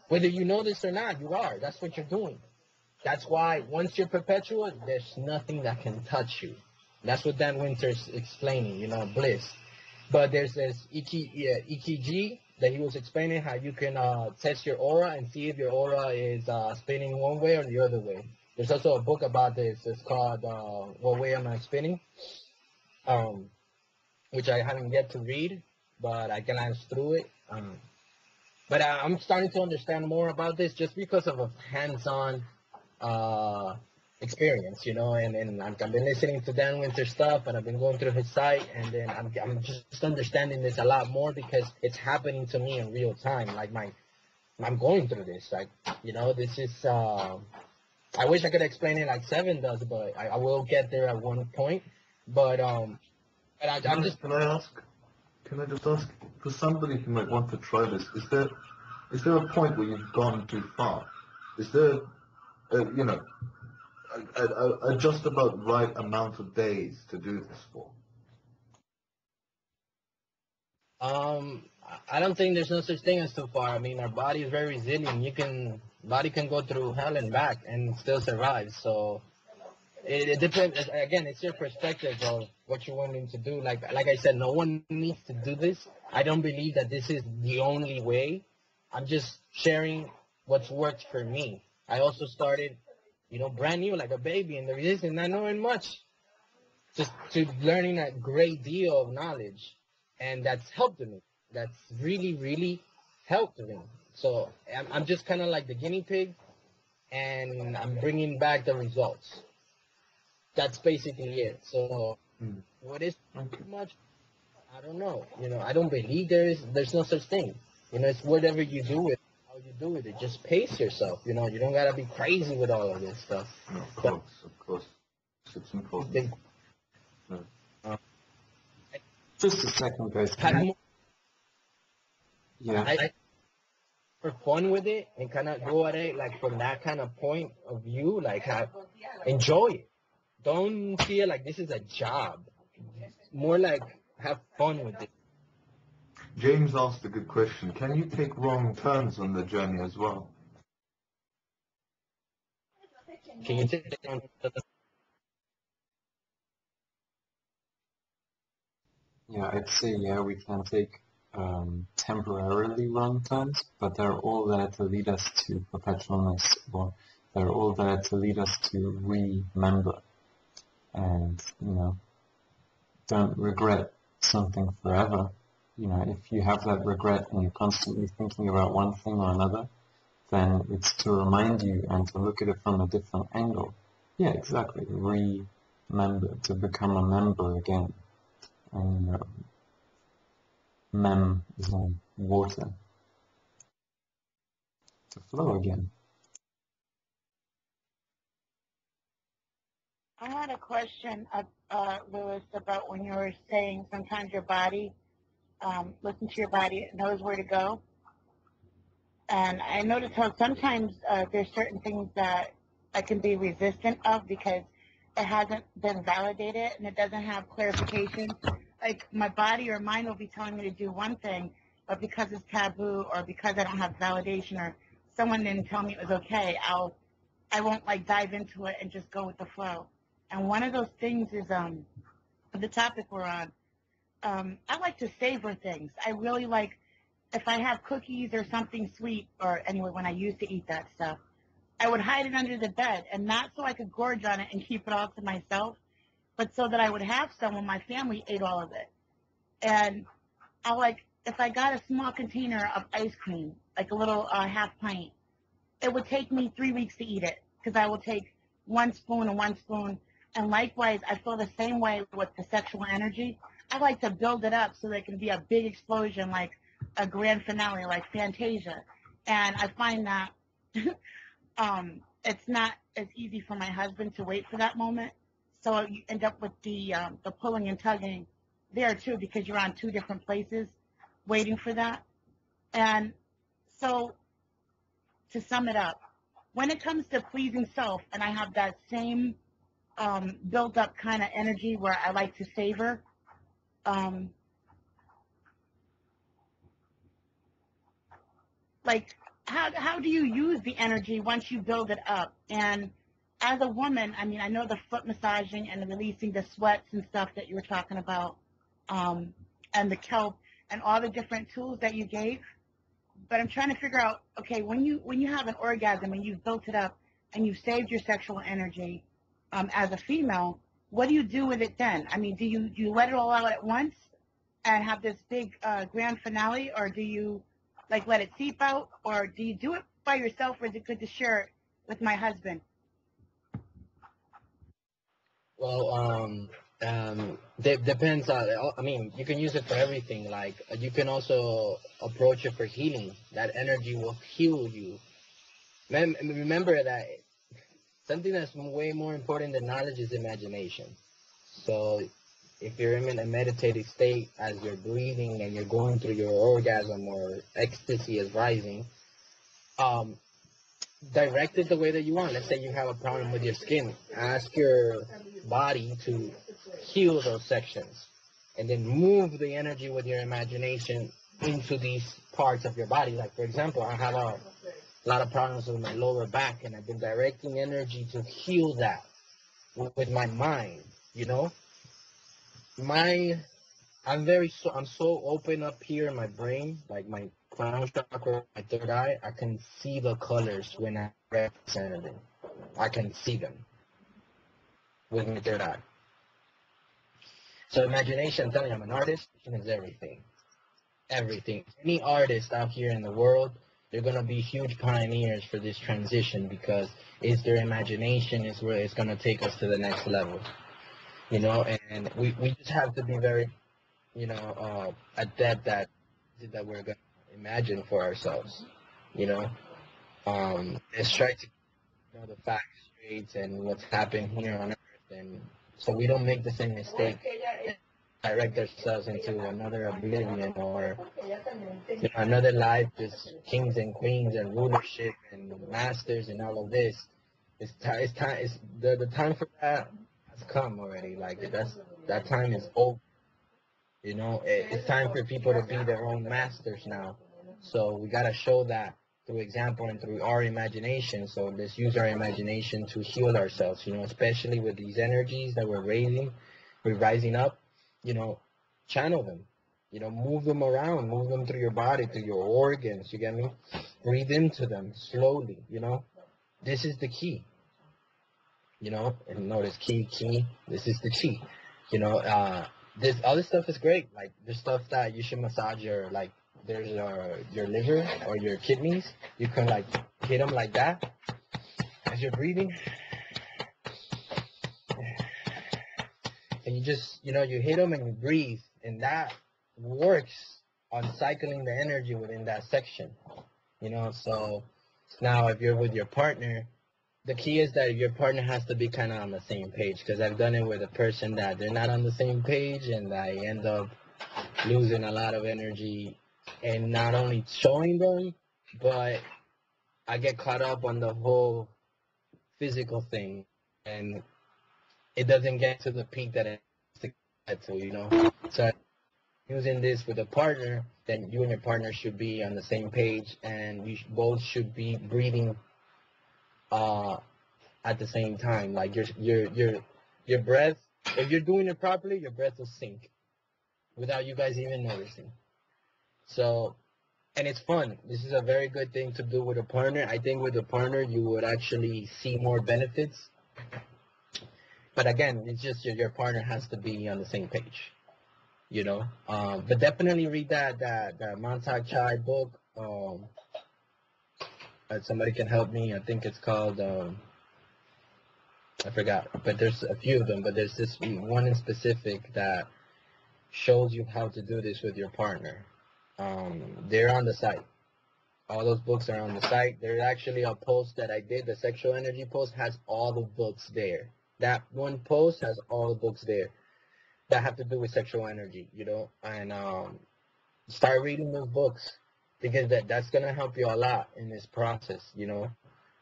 H: Whether you know this or not, you are. That's what you're doing. That's why once you're perpetual, there's nothing that can touch you. That's what Dan Winter's explaining. Bliss. But there's this EKG that he was explaining how you can test your aura and see if your aura is spinning one way or the other way. There's also a book about this. It's called What Way Am I Spinning? Which I haven't yet to read, but I can glance through it. But I'm starting to understand more about this just because of a hands-on experience, and I've been listening to Dan Winter stuff, and I've been going through his site, and then I'm just understanding this a lot more because it's happening to me in real time. Like I'm going through this, like, this is, I wish I could explain it like Seven does, but I will get there at one point. But I'm just.
F: Can I just ask, for somebody who might want to try this, is there a point where you've gone too far? Is there, a just about right amount of days to do this for?
H: I don't think there's no such thing as too far. I mean, our body is very resilient. Body can go through hell and back and still survive. So it depends. Again, it's your perspective of what you're wanting to do. Like I said, no one needs to do this. I don't believe that this is the only way. I'm just sharing what's worked for me. I also started, brand new, like a baby in the resistance, not knowing much, just to learning a great deal of knowledge, and that's helped me. That's really, really helped me. So I'm just kind of like the guinea pig, and I'm bringing back the results. That's basically it. So what is too much? I don't know. I don't believe there's no such thing. It's whatever you do with how you do with it. Just pace yourself. You don't gotta be crazy with all of this stuff.
F: No, of course. It's important.
A: Just a second, guys. Yeah.
H: I for fun with it and kind of go at it like from that kind of point of view. Like enjoy it. Don't feel like this is a job. More like have fun with it.
F: James asked a good question. Can you take wrong turns on the journey as well?
H: Can you take
A: Yeah, I'd say, we can take temporarily wrong turns, but they're all there to lead us to perpetualness, or they're all there to lead us to remember. And, don't regret something forever. If you have that regret and you're constantly thinking about one thing or another, then it's to remind you and to look at it from a different angle. Yeah, exactly. Remember, to become a member again. And mem is in water. To flow again.
D: I had a question, Louis, about when you were saying sometimes your body, listen to your body, it knows where to go. And I noticed how sometimes there's certain things that I can be resistant of because it hasn't been validated and it doesn't have clarification. Like my body or mind will be telling me to do one thing, but because it's taboo or because I don't have validation or someone didn't tell me it was okay, I won't like dive into it and just go with the flow. And one of those things is the topic we're on. I like to savor things. I really like if I have cookies or something sweet, or anyway, when I used to eat that stuff, I would hide it under the bed, and not so I could gorge on it and keep it all to myself, but so that I would have some when my family ate all of it. And if I got a small container of ice cream, like a little half pint, it would take me 3 weeks to eat it because I will take one spoon and one spoon. And likewise, I feel the same way with the sexual energy. I like to build it up so there can be a big explosion, like a grand finale, like Fantasia. And I find that it's not as easy for my husband to wait for that moment. So you end up with the pulling and tugging there too, because you're on two different places waiting for that. And so to sum it up, when it comes to pleasing self, and I have that same built up kind of energy where I like to savor, like how do you use the energy once you build it up? And as a woman, I mean, I know the foot massaging and the releasing the sweats and stuff that you were talking about, and the kelp and all the different tools that you gave. But I'm trying to figure out, okay, when you have an orgasm and you've built it up and you've saved your sexual energy, as a female, what do you do with it then? I mean, do you let it all out at once and have this big grand finale, or do you like let it seep out, or do you do it by yourself, or is it good to share it with my husband?
H: Well, depends on. I mean, you can use it for everything. Like you can also approach it for healing. That energy will heal you. Remember that something that's way more important than knowledge is imagination. So if you're in a meditative state as you're breathing and you're going through your orgasm or ecstasy is rising, um, direct it the way that you want. Let's say you have a problem with your skin. Ask your body to heal those sections and then move the energy with your imagination into these parts of your body. Like, for example, I have a lot of problems with my lower back, and I've been directing energy to heal that with my mind, you know? I'm so open up here in my brain, like my crown chakra, my third eye. I can see the colors when I represent them. I can see them with my third eye. So imagination, I'm telling you, I'm an artist. Is everything, everything. Any artist out here in the world, they're gonna be huge pioneers for this transition because it's their imagination is where it's gonna take us to the next level. You know, and we just have to be very adept that we're going to imagine for ourselves, you know. Let's try to know the facts straight and what's happened here on Earth, and so we don't make the same mistake, direct ourselves into another oblivion or another life, just kings and queens and rulership and masters and all of this. The time for that has come already. Like that time is over. You know, it's time for people to be their own masters now. So we got to show that through example and through our imagination. So let's use our imagination to heal ourselves, you know, especially with these energies that we're rising up, you know, channel them, you know, move them around, move them through your body, through your organs, you get me? Breathe into them slowly, you know. This is the key, you know, and notice key, this is the key, you know, this other stuff is great. Like there's stuff that you should massage there's your liver or your kidneys. You can like hit them like that as you're breathing, and you just you hit them and you breathe, and that works on cycling the energy within that section. You know, so now if you're with your partner, the key is that your partner has to be kind of on the same page, because I've done it with a person that they're not on the same page, and I end up losing a lot of energy and not only showing them, but I get caught up on the whole physical thing, and it doesn't get to the peak that it has to get to, you know. So using this with a partner, then you and your partner should be on the same page, and you both should be breathing at the same time. Like your breath, if you're doing it properly, your breath will sink without you guys even noticing. So, and it's fun. This is a very good thing to do with a partner. I think with a partner you would actually see more benefits. But again, it's just your partner has to be on the same page, you know. But definitely read that Montauk Chai book. Somebody can help me. I think it's called. I forgot, but there's a few of them. But there's this one in specific that shows you how to do this with your partner. They're on the site. All those books are on the site. There's actually a post that I did. The sexual energy post has all the books there. That one post has all the books there that have to do with sexual energy, you know. And start reading those books, because that's gonna help you a lot in this process, you know.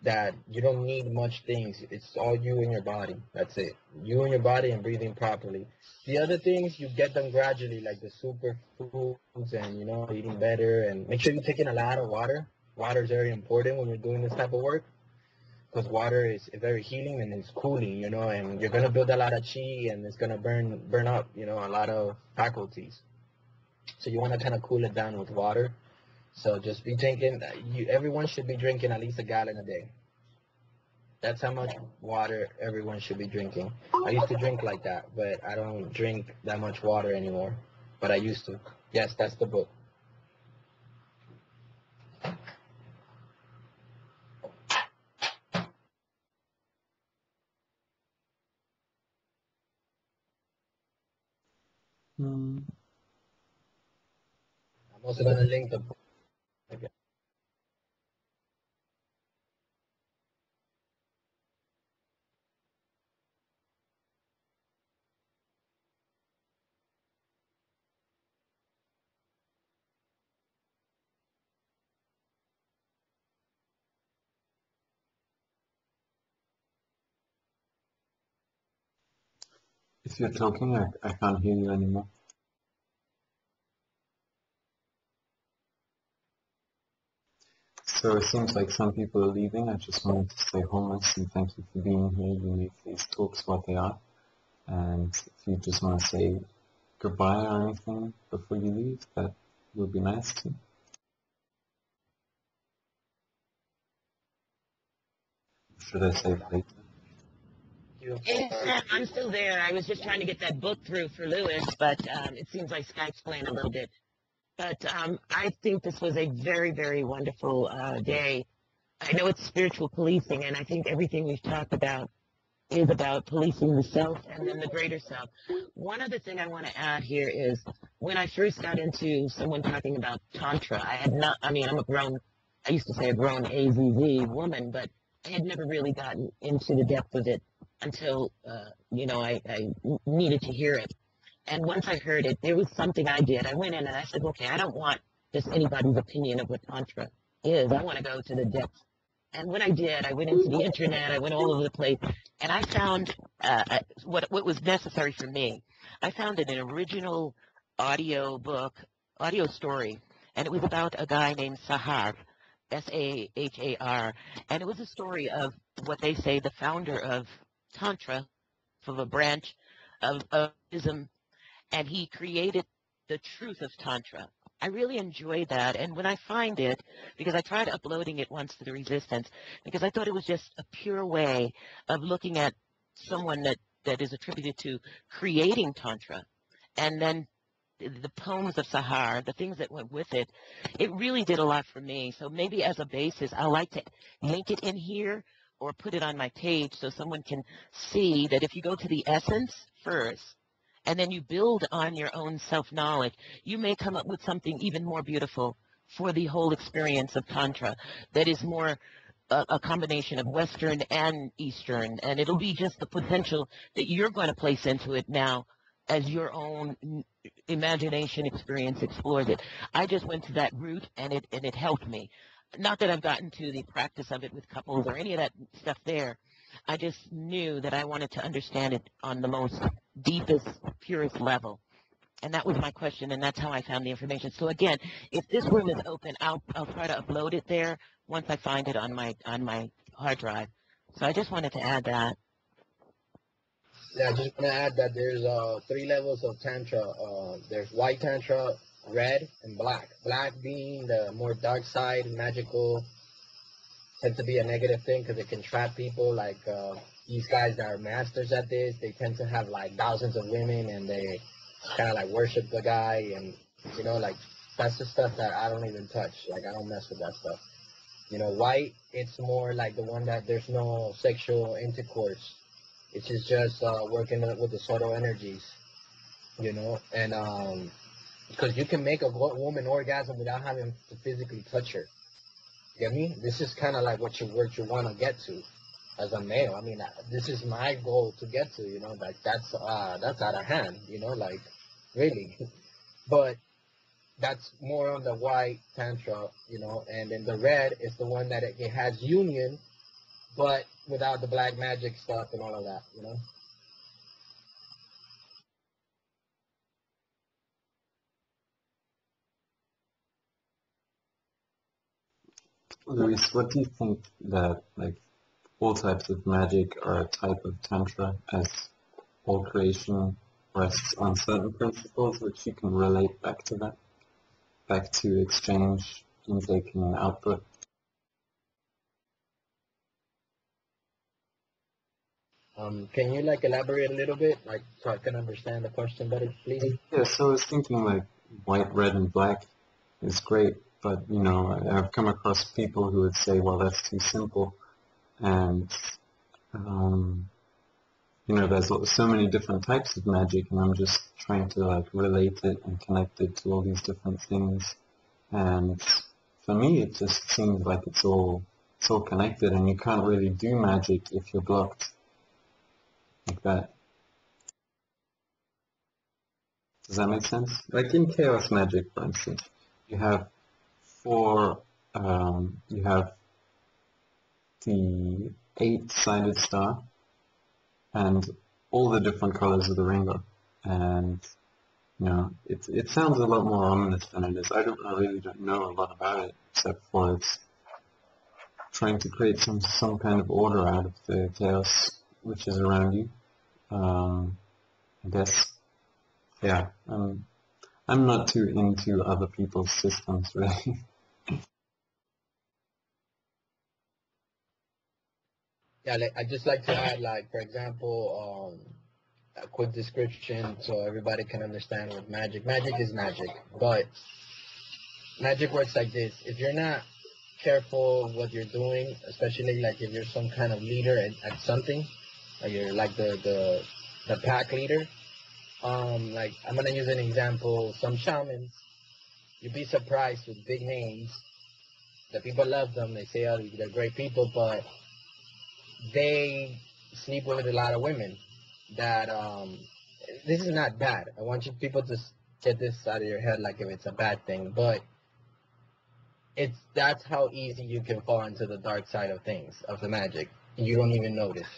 H: That you don't need much things. It's all you and your body. That's it. You and your body and breathing properly. The other things, you get them gradually, like the superfoods and, you know, eating better. And make sure you're taking a lot of water. Water is very important when you're doing this type of work, because water is very healing and it's cooling, you know, and you're going to build a lot of chi, and it's going to burn up, you know, a lot of faculties. So you want to kind of cool it down with water. So just be drinking. Everyone should be drinking at least a gallon a day. That's how much water everyone should be drinking. I used to drink like that, but I don't drink that much water anymore. But I used to. Yes, that's the book.
A: Hmm.
H: I'm also gonna link the book. Okay.
A: If you're talking, I can't hear you anymore. So it seems like some people are leaving. I just wanted to say homeless and thank you for being here. You make these talks what they are. And if you just want to say goodbye or anything before you leave, that would be nice too. Should I say later?
G: Yeah, I'm still there. I was just trying to get that book through for Lewis, but it seems like Skype's playing a little bit. But I think this was a very, very wonderful day. I know it's spiritual policing, and I think everything we've talked about is about policing the self and then the greater self. One other thing I want to add here is when I first got into someone talking about Tantra, I had not, I mean, I used to say a grown AZZ woman, but I had never really gotten into the depth of it until, I needed to hear it. And once I heard it, there was something I did. I went in and I said, okay, I don't want just anybody's opinion of what Tantra is. I want to go to the depth. And when I did, I went into the internet, I went all over the place, and I found what was necessary for me. I found an original audio story, and it was about a guy named Sahar, Sahar, and it was a story of what they say the founder of Tantra, of a branch of Buddhism, and he created the truth of Tantra. I really enjoyed that, and when I find it, because I tried uploading it once to the Resistance, because I thought it was just a pure way of looking at someone that is attributed to creating Tantra, and then the poems of Sahar, the things that went with it, it really did a lot for me. So maybe as a basis, I like to link it in here or put it on my page so someone can see that if you go to the essence first, and then you build on your own self-knowledge, you may come up with something even more beautiful for the whole experience of Tantra that is more a combination of Western and Eastern, and it'll be just the potential that you're going to place into it now as your own imagination experience explores it. I just went to that route, and it helped me. Not that I've gotten to the practice of it with couples or any of that stuff there. I just knew that I wanted to understand it on the most deepest, purest level. And that was my question, and that's how I found the information. So again, if this room is open, I'll try to upload it there once I find it on my hard drive. So I just wanted to add that.
H: Yeah, I just want to add that there's 3 levels of Tantra. There's white Tantra, red, and black. Black being the more dark side, magical, tends to be a negative thing because it can trap people. Like these guys that are masters at this, they tend to have like thousands of women, and they kind of like worship the guy, and like that's the stuff that I don't even touch. Like I don't mess with that stuff. White, it's more like the one that there's no sexual intercourse. It's just working with the subtle energies, and because you can make a woman orgasm without having to physically touch her. Get me? This is kind of like what you want to get to as a male. I mean, this is my goal to get to. Like that's out of hand. Like really. But that's more on the white tantra. And then the red is the one that it has union, but without the black magic stuff and all of that.
A: Luis, what do you think that like all types of magic are a type of tantra, as all creation rests on certain principles which you can relate back to that, back to exchange, intake and output?
H: Can you like elaborate a little bit, like so I can understand the question better, please?
A: Yeah, so I was thinking like white, red, and black is great, but I've come across people who would say, well, that's too simple, and there's so many different types of magic, and I'm just trying to like relate it and connect it to all these different things. And for me, it just seems like it's all connected, and you can't really do magic if you're blocked like that. Does that make sense? Like in chaos magic, for instance, you have you have the 8-sided star and all the different colors of the rainbow. And it sounds a lot more ominous than it is. I really don't know a lot about it, except for it's trying to create some kind of order out of the chaos which is around you. I guess, yeah. I'm not too into other people's systems, really.
H: Yeah, like, I just like to add, like, for example, a quick description so everybody can understand what magic. Magic is magic, but magic works like this. If you're not careful what you're doing, especially like if you're some kind of leader at something, like you're like the pack leader. Like I'm gonna use an example. Some shamans, you'd be surprised with big names. The people love them. They say, oh, they're great people, but they sleep with a lot of women. That this is not bad. I want you people to get this out of your head, like if it's a bad thing, but that's how easy you can fall into the dark side of things, of the magic. You don't even notice,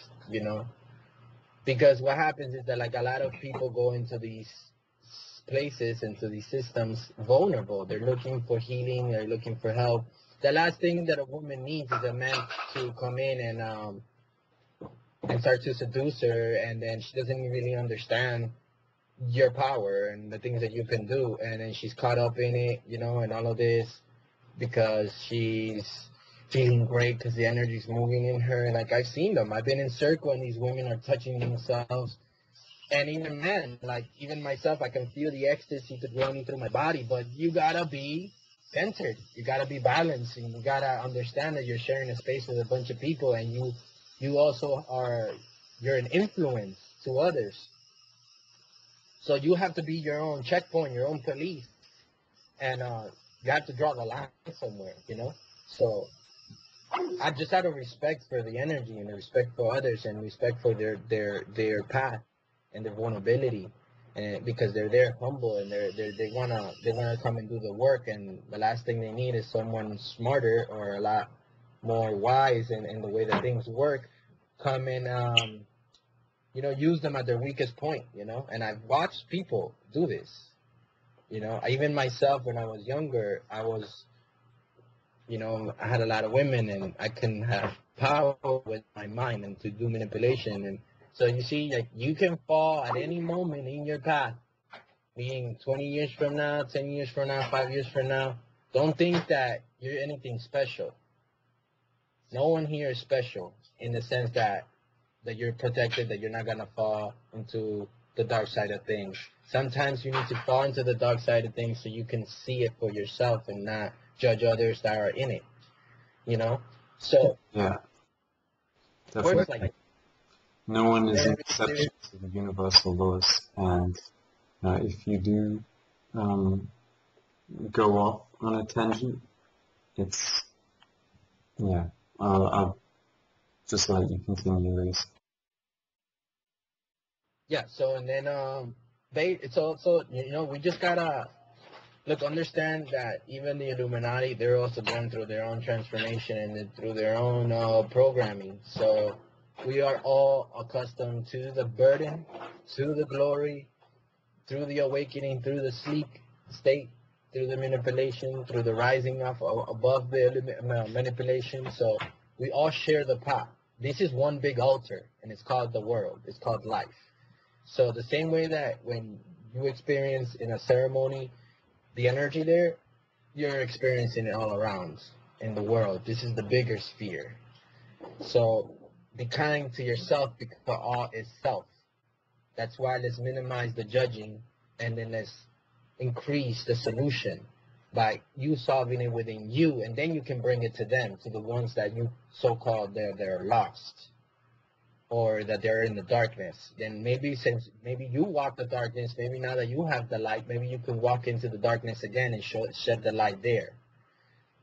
H: because what happens is that like a lot of people go into these places, into these systems vulnerable. They're looking for healing, they're looking for help. The last thing that a woman needs is a man to come in and start to seduce her, and then she doesn't really understand your power and the things that you can do, and then she's caught up in it, and all of this because she's feeling great because the energy's moving in her. And like I've seen them, I've been in circle and these women are touching themselves, and even men, like even myself, I can feel the ecstasy running through my body. But you gotta be centered, you gotta be balanced, and you gotta understand that you're sharing a space with a bunch of people, and you also you're an influence to others. So you have to be your own checkpoint, your own police, and you have to draw the line somewhere, So I just out of respect for the energy and respect for others and respect for their path and their vulnerability, and because they're there humble and they wanna come and do the work, and the last thing they need is someone smarter or a lot more wise in the way that things work come and use them at their weakest point, and I've watched people do this. Even myself, when I was younger, I had a lot of women, and I couldn't have power with my mind and to do manipulation. And so you see, like you can fall at any moment in your path, being 20 years from now, 10 years from now, 5 years from now. Don't think that you're anything special. No one here is special in the sense that you're protected, that you're not going to fall into the dark side of things. Sometimes you need to fall into the dark side of things so you can see it for yourself and not judge others that are in it, So,
A: Yeah,
H: works
A: definitely.
H: like
A: No one is an exception to the universal laws, and if you do go off on a tangent, I'll just let you continue, Reese.
H: yeah. So and then it's also we just gotta understand that even the Illuminati, they're also going through their own transformation and through their own programming. So we are all accustomed to the burden, to the glory, through the awakening, through the sleep state, through the manipulation, through the rising up above the manipulation. So we all share the pot. This is one big altar, and it's called the world. It's called life. So the same way that when you experience in a ceremony the energy there, you're experiencing it all around in the world. This is the bigger sphere. So be kind to yourself because all is self. That's why let's minimize the judging, and then let's increase the solution by you solving it within you, and then you can bring it to them, to the ones that you so-called they're lost. or that they're in the darkness. Then maybe since maybe you walk the darkness, maybe now that you have the light, maybe you can walk into the darkness again and shed the light there.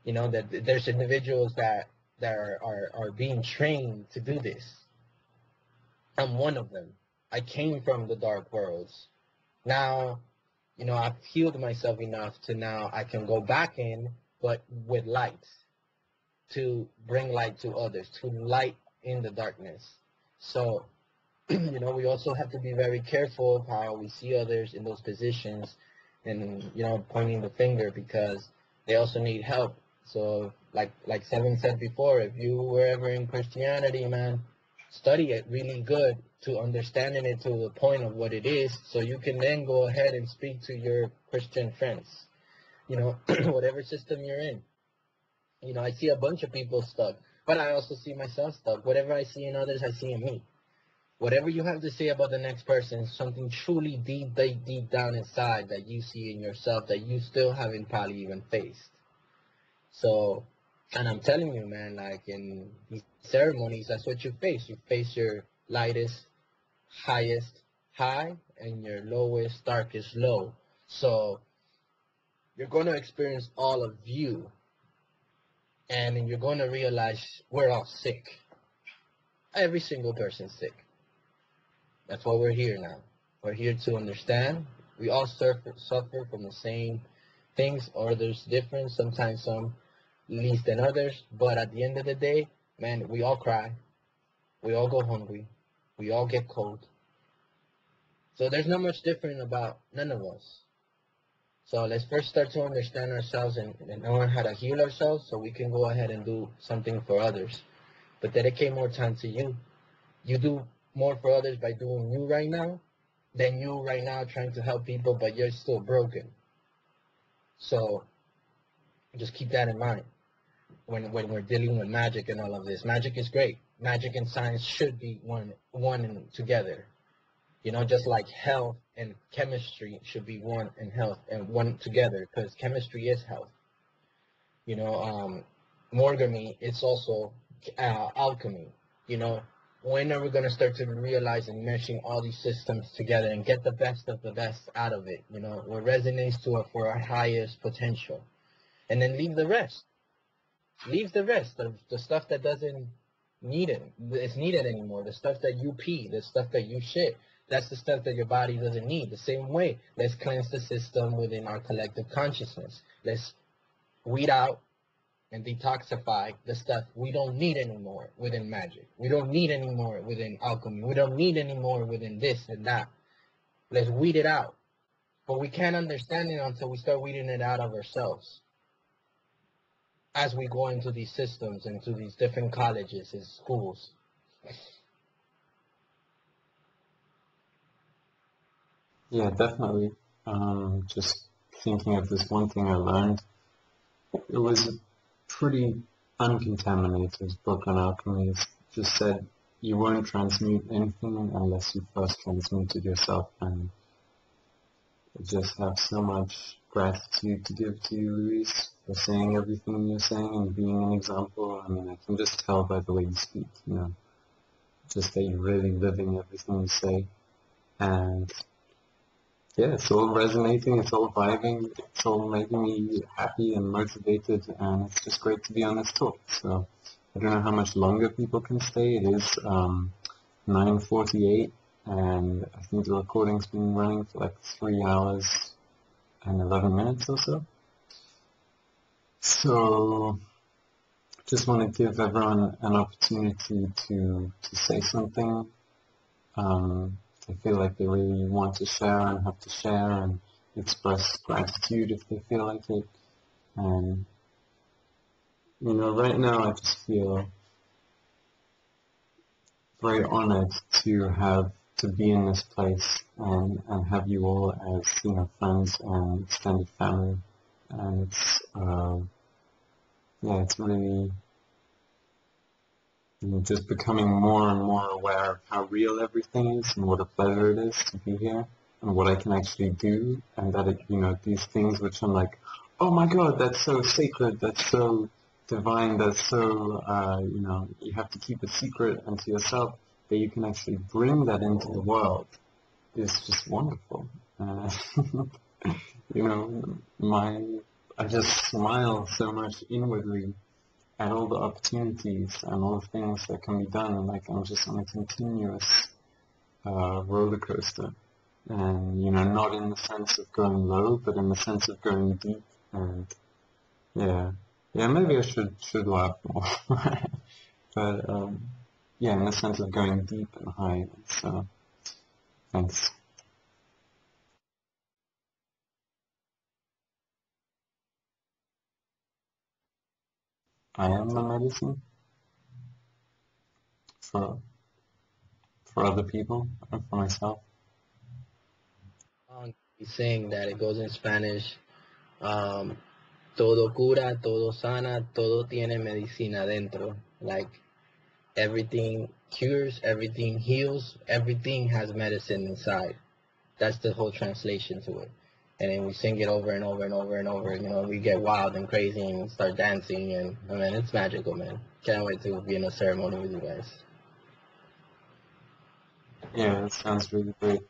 H: You know, that there's individuals that are being trained to do this. I'm one of them. I came from the dark worlds. Now, you know, I've healed myself enough to now I can go back in, but with light, to bring light to others, to light in the darkness. So, you know, we also have to be very careful of how we see others in those positions and, you know, pointing the finger, because they also need help. So like Seven said before, if you were ever in Christianity, man, study it really good to understanding it to the point of what it is, so you can then go ahead and speak to your Christian friends, you know, whatever system you're in. You know, I see a bunch of people stuck, but I also see myself stuck. Whatever I see in others, I see in me. Whatever you have to say about the next person, something truly deep, deep, deep down inside that you see in yourself that you still haven't probably even faced. So, and I'm telling you, man, like in these ceremonies, that's what you face. You face your lightest, highest high and your lowest, darkest low. So, you're going to experience all of you. And then you're going to realize we're all sick. Every single person's sick. That's why we're here now. We're here to understand. We all suffer from the same things, or there's difference. Sometimes some least than others. But at the end of the day, man, we all cry. We all go hungry. We all get cold. So there's not much different about none of us. So let's first start to understand ourselves and learn how to heal ourselves so we can go ahead and do something for others. But dedicate more time to you. You do more for others by doing you right now than you right now trying to help people, but you're still broken. So just keep that in mind when we're dealing with magic and all of this. Magic is great. Magic and science should be one and together. You know, just like health and chemistry should be one in health and one together, because chemistry is health. You know, morgamy, it's also alchemy. You know, when are we going to start to realize and meshing all these systems together and get the best of the best out of it? You know, what resonates to it for our highest potential. And then leave the rest. Leave the rest of the stuff that doesn't need it. It's needed anymore. The stuff that you pee, the stuff that you shit. That's the stuff that your body doesn't need. The same way, let's cleanse the system within our collective consciousness. Let's weed out and detoxify the stuff we don't need anymore within magic. We don't need anymore within alchemy. We don't need anymore within this and that. Let's weed it out. But we can't understand it until we start weeding it out of ourselves. As we go into these systems, into these different colleges and schools.
A: Yeah, definitely. Just thinking of this one thing I learned. It was a pretty uncontaminated book on alchemy. It just said you won't transmute anything unless you first transmuted yourself. And I just have so much gratitude to give to you, Luis, for saying everything you're saying and being an example. I mean, I can just tell by the way you speak, you know, just that you're really living everything you say. And yeah, it's all resonating, it's all vibing, it's all making me happy and motivated, and it's just great to be on this talk. So I don't know how much longer people can stay. It is 9:48, and I think the recording's been running for like 3 hours and 11 minutes or so. So just want to give everyone an opportunity to say something. They feel like they really want to share and have to share and express gratitude if they feel like it. And, you know, right now I just feel very honored to be in this place and have you all as, you know, friends and extended family. And it's, it's really, just becoming more and more aware of how real everything is and what a pleasure it is to be here and what I can actually do, and that, these things which I'm like, oh my God, that's so sacred, that's so divine, that's so, you have to keep it secret and to yourself. that you can actually bring that into the world is just wonderful. You know, I just smile so much inwardly at all the opportunities and all the things that can be done. Like I'm just on a continuous roller coaster, and you know, not in the sense of going low, but in the sense of going deep. And yeah, maybe I should laugh more, but yeah, in the sense of going deep and high. So thanks. I am the medicine for other people and for myself.
H: He's saying that it goes in Spanish. Todo cura, todo sana, todo tiene medicina adentro. Like everything cures, everything heals, everything has medicine inside. That's the whole translation to it. And then we sing it over and over and over and over. You know, we get wild and crazy and start dancing, and I mean, it's magical, man. Can't wait to be in a ceremony with you guys.
A: Yeah, it sounds really great.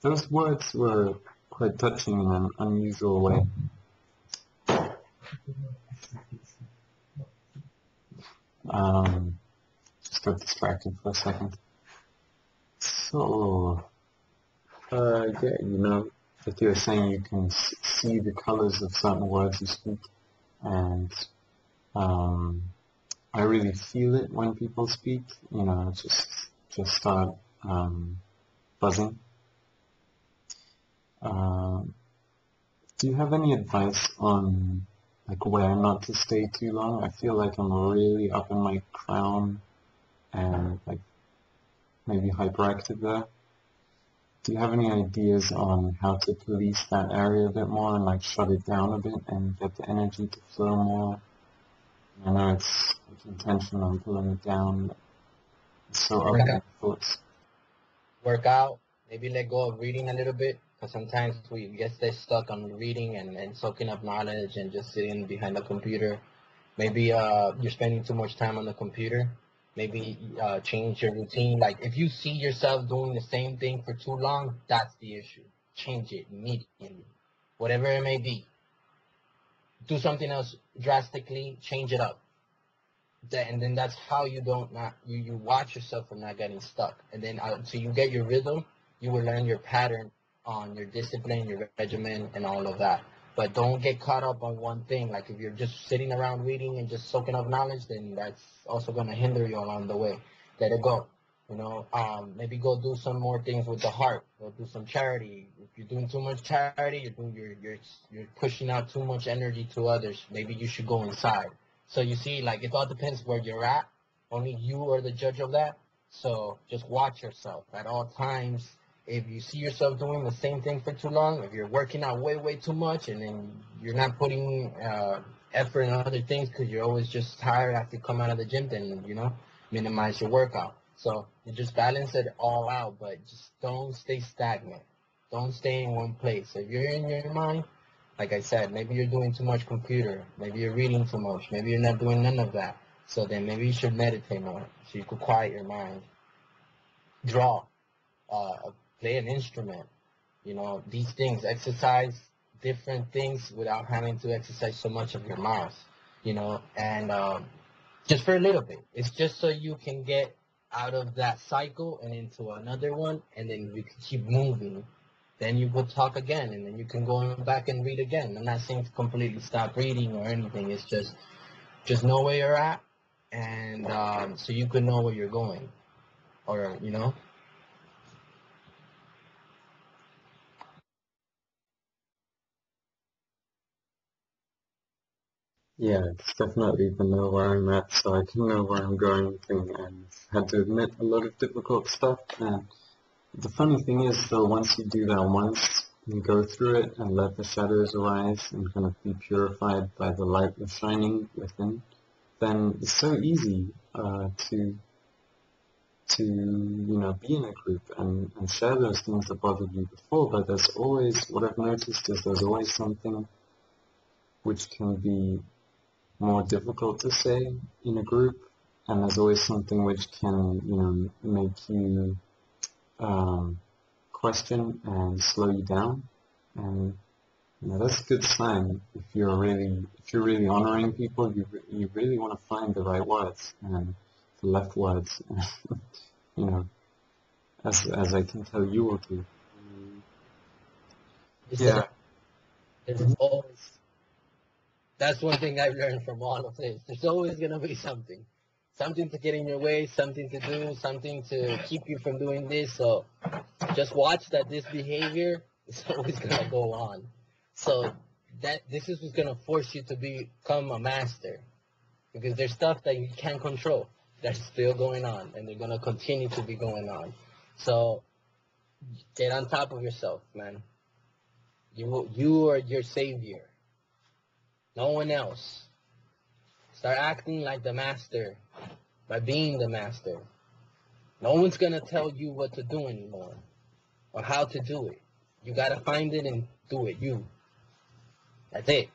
A: Those words were quite touching in an unusual way. Just got distracted for a second. So, yeah, you know, like you were saying, you can see the colors of certain words you speak, and I really feel it when people speak. You know, just start buzzing. Do you have any advice on like where not to stay too long? I feel like I'm really up in my crown and like maybe hyperactive there. Do you have any ideas on how to police that area a bit more and like shut it down a bit and get the energy to flow more? I know it's like intentional on pulling it down. But it's so up in thoughts.
H: Work out, maybe let go of reading a little bit, because sometimes we get stay stuck on reading and soaking up knowledge and just sitting behind the computer. Maybe you're spending too much time on the computer. Maybe change your routine. Like if you see yourself doing the same thing for too long, that's the issue. Change it immediately, whatever it may be. Do something else drastically, change it up. And then that's how you don't not you watch yourself from not getting stuck. And then so you get your rhythm, you will learn your pattern on your discipline, your regimen, and all of that. But don't get caught up on one thing. Like if you're just sitting around reading and just soaking up knowledge, then that's also going to hinder you along the way. Let it go. You know, maybe go do some more things with the heart. Go do some charity. If you're doing too much charity, you're pushing out too much energy to others. Maybe you should go inside. So you see, like it all depends where you're at. Only you are the judge of that. So just watch yourself at all times. If you see yourself doing the same thing for too long, if you're working out way too much, and then you're not putting effort in other things because you're always just tired after you come out of the gym, then you know, minimize your workout. So you just balance it all out, but just don't stay stagnant. Don't stay in one place. If you're in your mind, like I said, maybe you're doing too much computer, maybe you're reading too much, maybe you're not doing none of that. So then maybe you should meditate more so you could quiet your mind. Draw, play an instrument, you know, these things, exercise different things without having to exercise so much of your mouth, you know, and just for a little bit. It's just so you can get out of that cycle and into another one, and then you can keep moving. Then you will talk again, and then you can go back and read again. I'm not saying to completely stop reading or anything. It's just know where you're at, and so you can know where you're going, or you know.
A: Yeah, it's definitely the know where I'm at, so I can know where I'm going thing, and had to admit a lot of difficult stuff. And the funny thing is, though, once you do that once, you go through it and let the shadows arise and kind of be purified by the light that's shining within, then it's so easy to you know, be in a group and share those things that bothered you before. But there's always, what I've noticed is there's always something which can be more difficult to say in a group, and there's always something which can, make you question and slow you down, and that's a good sign. If you're really honoring people, you really want to find the right words and the left words, as I can tell you will do. Yeah.
I: There's always, that's one thing I've learned from all of this. There's always going to be something to get in your way, something to do, something to keep you from doing this. So just watch that this behavior is always going to go on. So that this is what's going to force you to become a master, because there's stuff that you can't control that's still going on, and they're going to continue to be going on. So get on top of yourself, man. You are your savior. No one else. Start acting like the master by being the master. No one's going to tell you what to do anymore or how to do it. You got to find it and do it. You. That's it.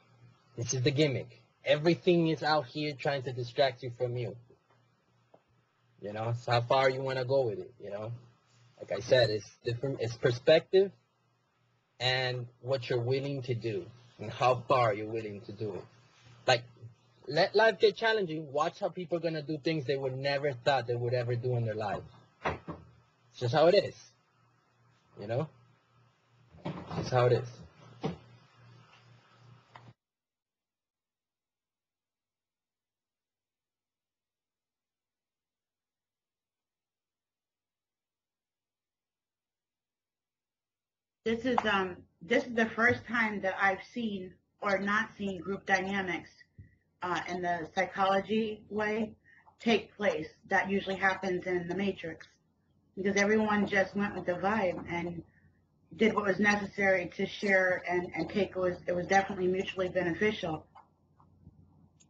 I: This is the gimmick. Everything is out here trying to distract you from you. So how far you want to go with it, Like I said, it's different. It's perspective and what you're willing to do and how far you're willing to do it. Like, let life get challenging. Watch how people are going to do things they would never thought they would ever do in their life. It's just how it is. It's just how it is.
D: This is the first time that I've seen or not seen group dynamics in the psychology way take place. That usually happens in the Matrix, because everyone just went with the vibe and did what was necessary to share and take. It was definitely mutually beneficial,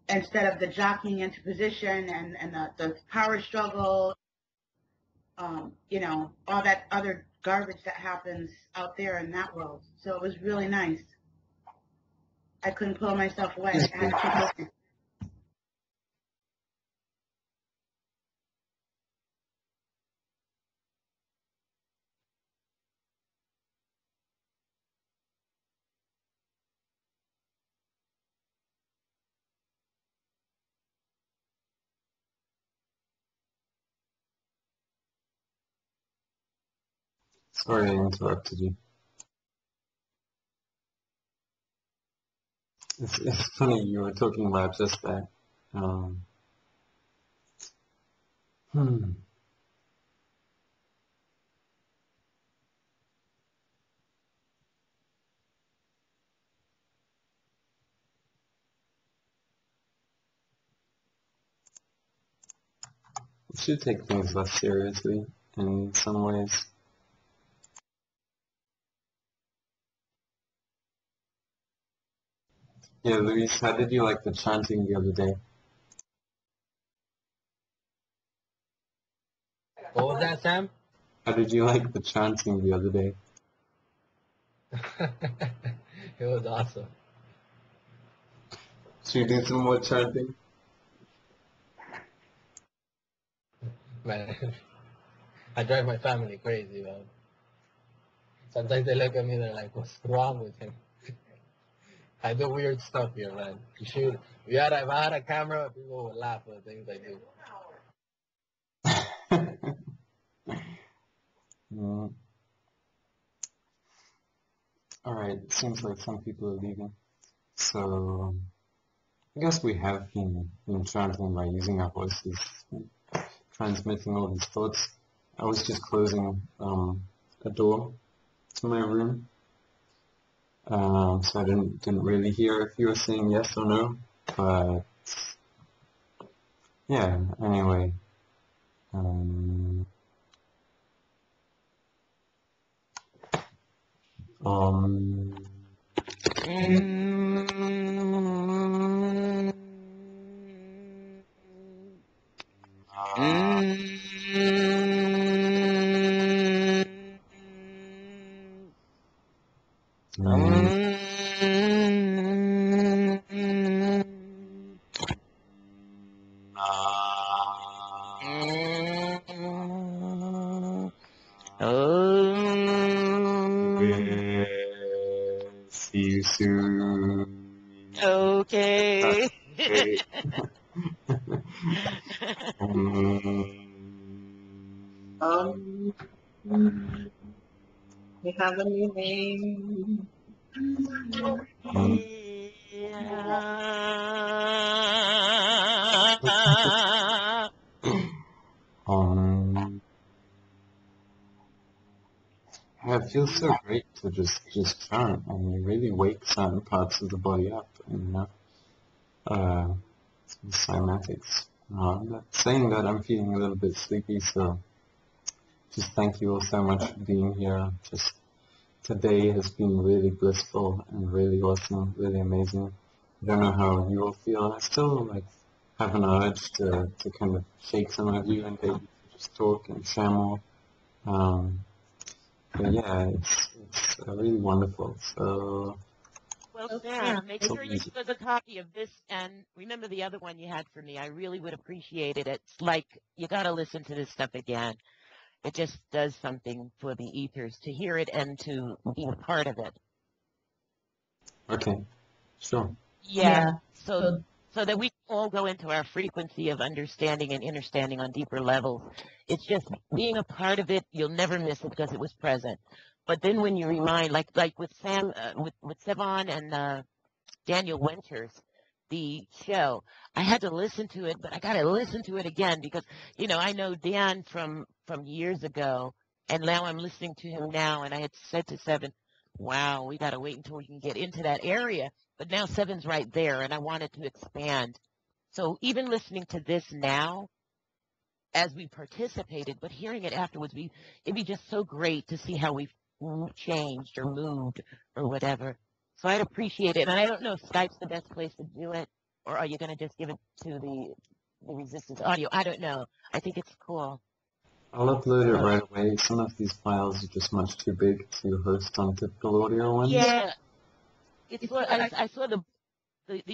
D: instead of the jockeying into position and the power struggle, all that other garbage that happens out there in that world. So it was really nice. I couldn't pull myself away. I had to keep looking.
A: Sorry I interrupted you. It's funny you were talking about just that. We should take things less seriously in some ways. Yeah, Luis, how did you like the chanting the other day?
I: What was that, Sam?
A: How did you like the chanting the other day?
I: It was awesome.
A: Should we do some more chanting?
I: Man, I drive my family crazy, man. Sometimes they look at me, they're like, what's wrong with him? I do weird stuff here, man. If I had a camera, people would laugh at the things I do.
A: Alright, seems like some people are leaving. So, I guess we have been chanting by using our voices, transmitting all these thoughts. I was just closing a door to my room. So I didn't really hear if you were saying yes or no, but yeah, anyway,
G: Oh.
A: See you soon.
G: Okay.
A: Okay.
B: We have a new name.
G: Yeah.
A: Yeah, it feels so great to just chant and you really wake certain parts of the body up, cymatics. I'm not saying that I'm feeling a little bit sleepy, so just thank you all so much for being here. Just today has been really blissful and really awesome, really amazing. I don't know how you all feel. I still have an urge to kind of shake some of you and get you to just talk and share more. But yeah, it's really wonderful. So
G: Well, Sam, make sure you give us a copy of this, and remember the other one you had for me. I really would appreciate it. It's like you got to listen to this stuff again. It just does something for the ethers to hear it and to be a part of it.
A: okay, sure.
G: Yeah. So that we can all go into our frequency of understanding and understanding on deeper levels. It's just being a part of it. You'll never miss it because it was present. But then when you remind, like with Sam, with Sevon and Daniel Winters, the show, I had to listen to it, but I got to listen to it again because I know Dan from years ago, and now I'm listening to him now, and I had said to Seven, wow, we got to wait until we can get into that area. But now Seven's right there, and I wanted to expand. So even listening to this now, as we participated, but hearing it afterwards, it'd be just so great to see how we've changed or moved or whatever. So I'd appreciate it. And I don't know if Skype's the best place to do it, or are you going to just give it to the Resistance Audio? I don't know. I think it's cool.
A: I'll upload it right away. Some of these files are just much too big to host on typical audio ones.
G: Yeah. I saw the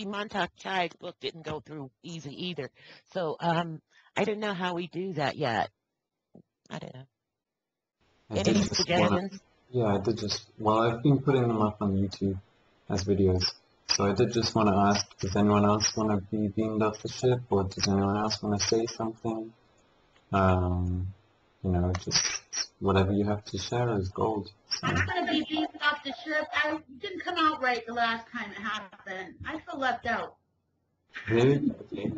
G: Montauk Chai's book didn't go through easy either. So I don't know how we do that yet. I don't know. Any suggestions?
A: I did just, well, I've been putting them up on YouTube as videos. So I did just want to ask, does anyone else want to be beamed off the ship, or does anyone else want to say something? Just whatever you have to share is gold. So.
D: I'm going to be beamed off the ship. I didn't come out right the last time it happened. I feel left out.
A: Really? Okay.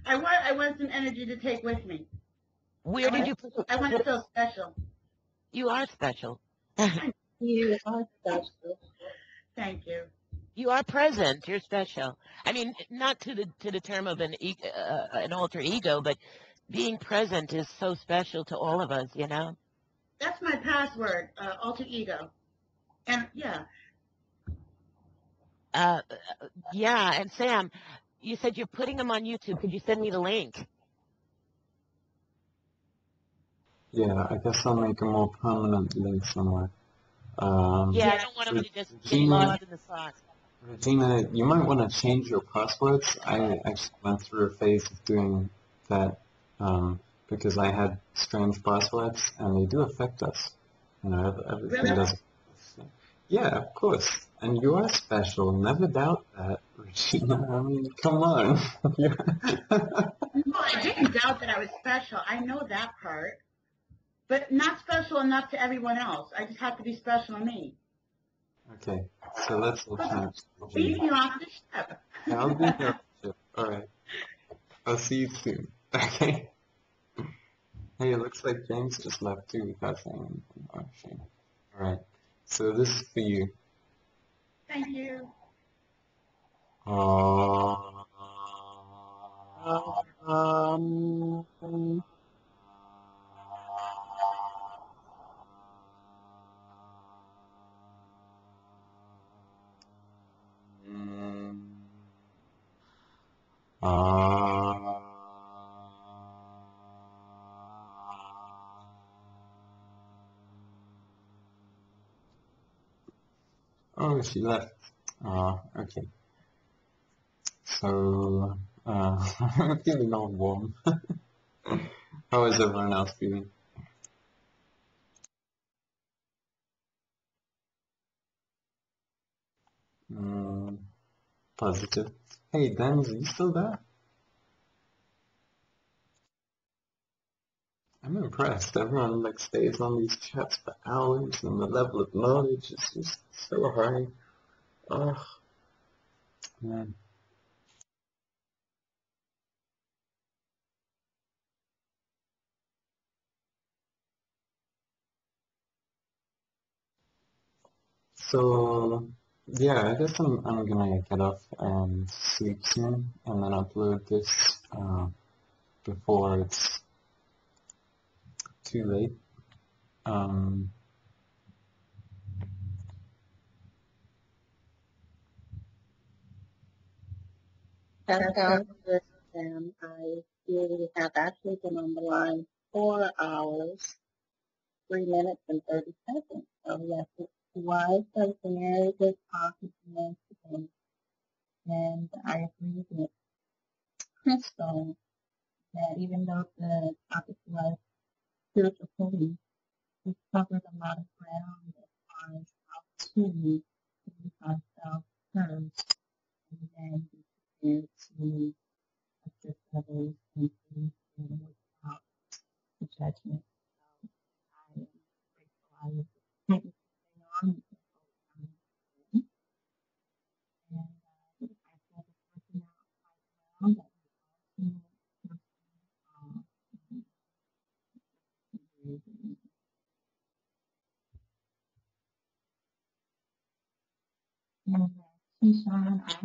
D: I want some energy to take with me.
G: Where did you put it?
D: I want to feel special.
G: You are special.
B: You are special.
D: Thank you.
G: You are present. You're special. I mean, not to the term of an alter ego, but being present is so special to all of us.
D: That's my password, alter ego. And yeah.
G: Yeah. And Sam, you said you're putting them on YouTube. Could you send me the link?
A: Yeah, I guess I'll make a more permanent link somewhere.
G: Yeah, I don't want them to just get lost in the sauce.
A: Regina, you might want to change your passwords. I actually went through a phase of doing that because I had strange passwords, and they do affect us. Everything
D: Really?
A: does. Yeah, of course. And you are special. Never doubt that, Regina. I mean, come on.
D: No, I didn't doubt that I was special. I know that part. But not special enough to everyone else. I just have to be special to me.
A: Okay, so let's change.
D: Beat me off the ship.
A: Yeah, I'll be here. All right. I'll see you soon. Okay. Hey, it looks like James just left too without saying anything. Oh, shame. All right. So this is for you.
D: Thank you.
A: Oh, she left. Okay. So, I'm feeling all warm. How is everyone else feeling? Positive. Hey, Denz, are you still there? I'm impressed. Everyone like stays on these chats for hours, and the level of knowledge is just so high. Oh man. So yeah, I guess I'm gonna get off and sleep soon, and then upload this before it's too late. Um,
B: That sounds good, and I see have actually been on the line 4 hours, 3 minutes, and 30 seconds. So yes, it was a very good talking today, and I agree with Crystal that even though the topic was spiritual police, we covered a lot of ground as far as how to keep ourselves first and then be prepared to assist others and to without the judgment. So I am grateful I was able to stay on with this whole time. And I feel it's working out quite well that we all feel and Keyshawn, I'll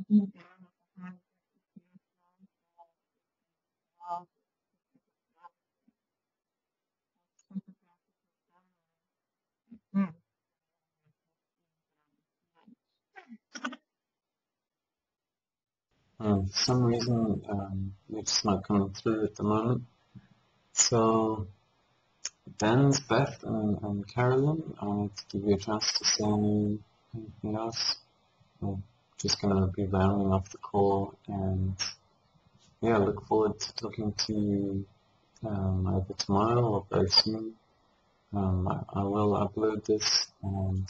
B: be down at the high all
A: for some reason, it's not coming through at the moment. So Denz, Beth, and Carolyn, I wanted to give you a chance to say anything else. I'm just gonna be rounding off the call, and yeah, look forward to talking to you either tomorrow or very soon. I will upload this, and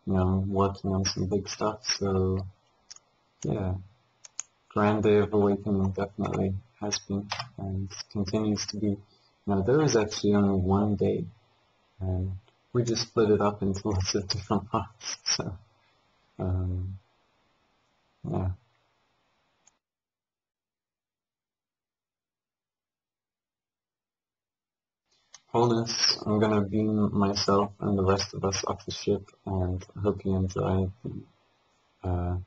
A: I'm working on some big stuff, so yeah, Grand Day of Awakening definitely has been and continues to be. There is actually only one day, and we just split it up into lots of different parts, so yeah. Wholeness, I'm gonna beam myself and the rest of us off the ship, and I hope you enjoy the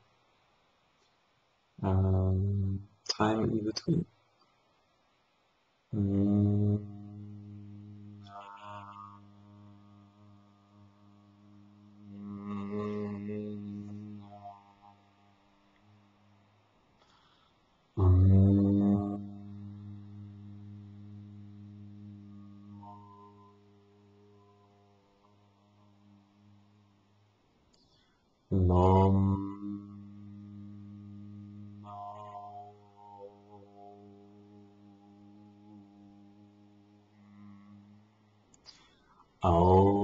A: time in between. Oh.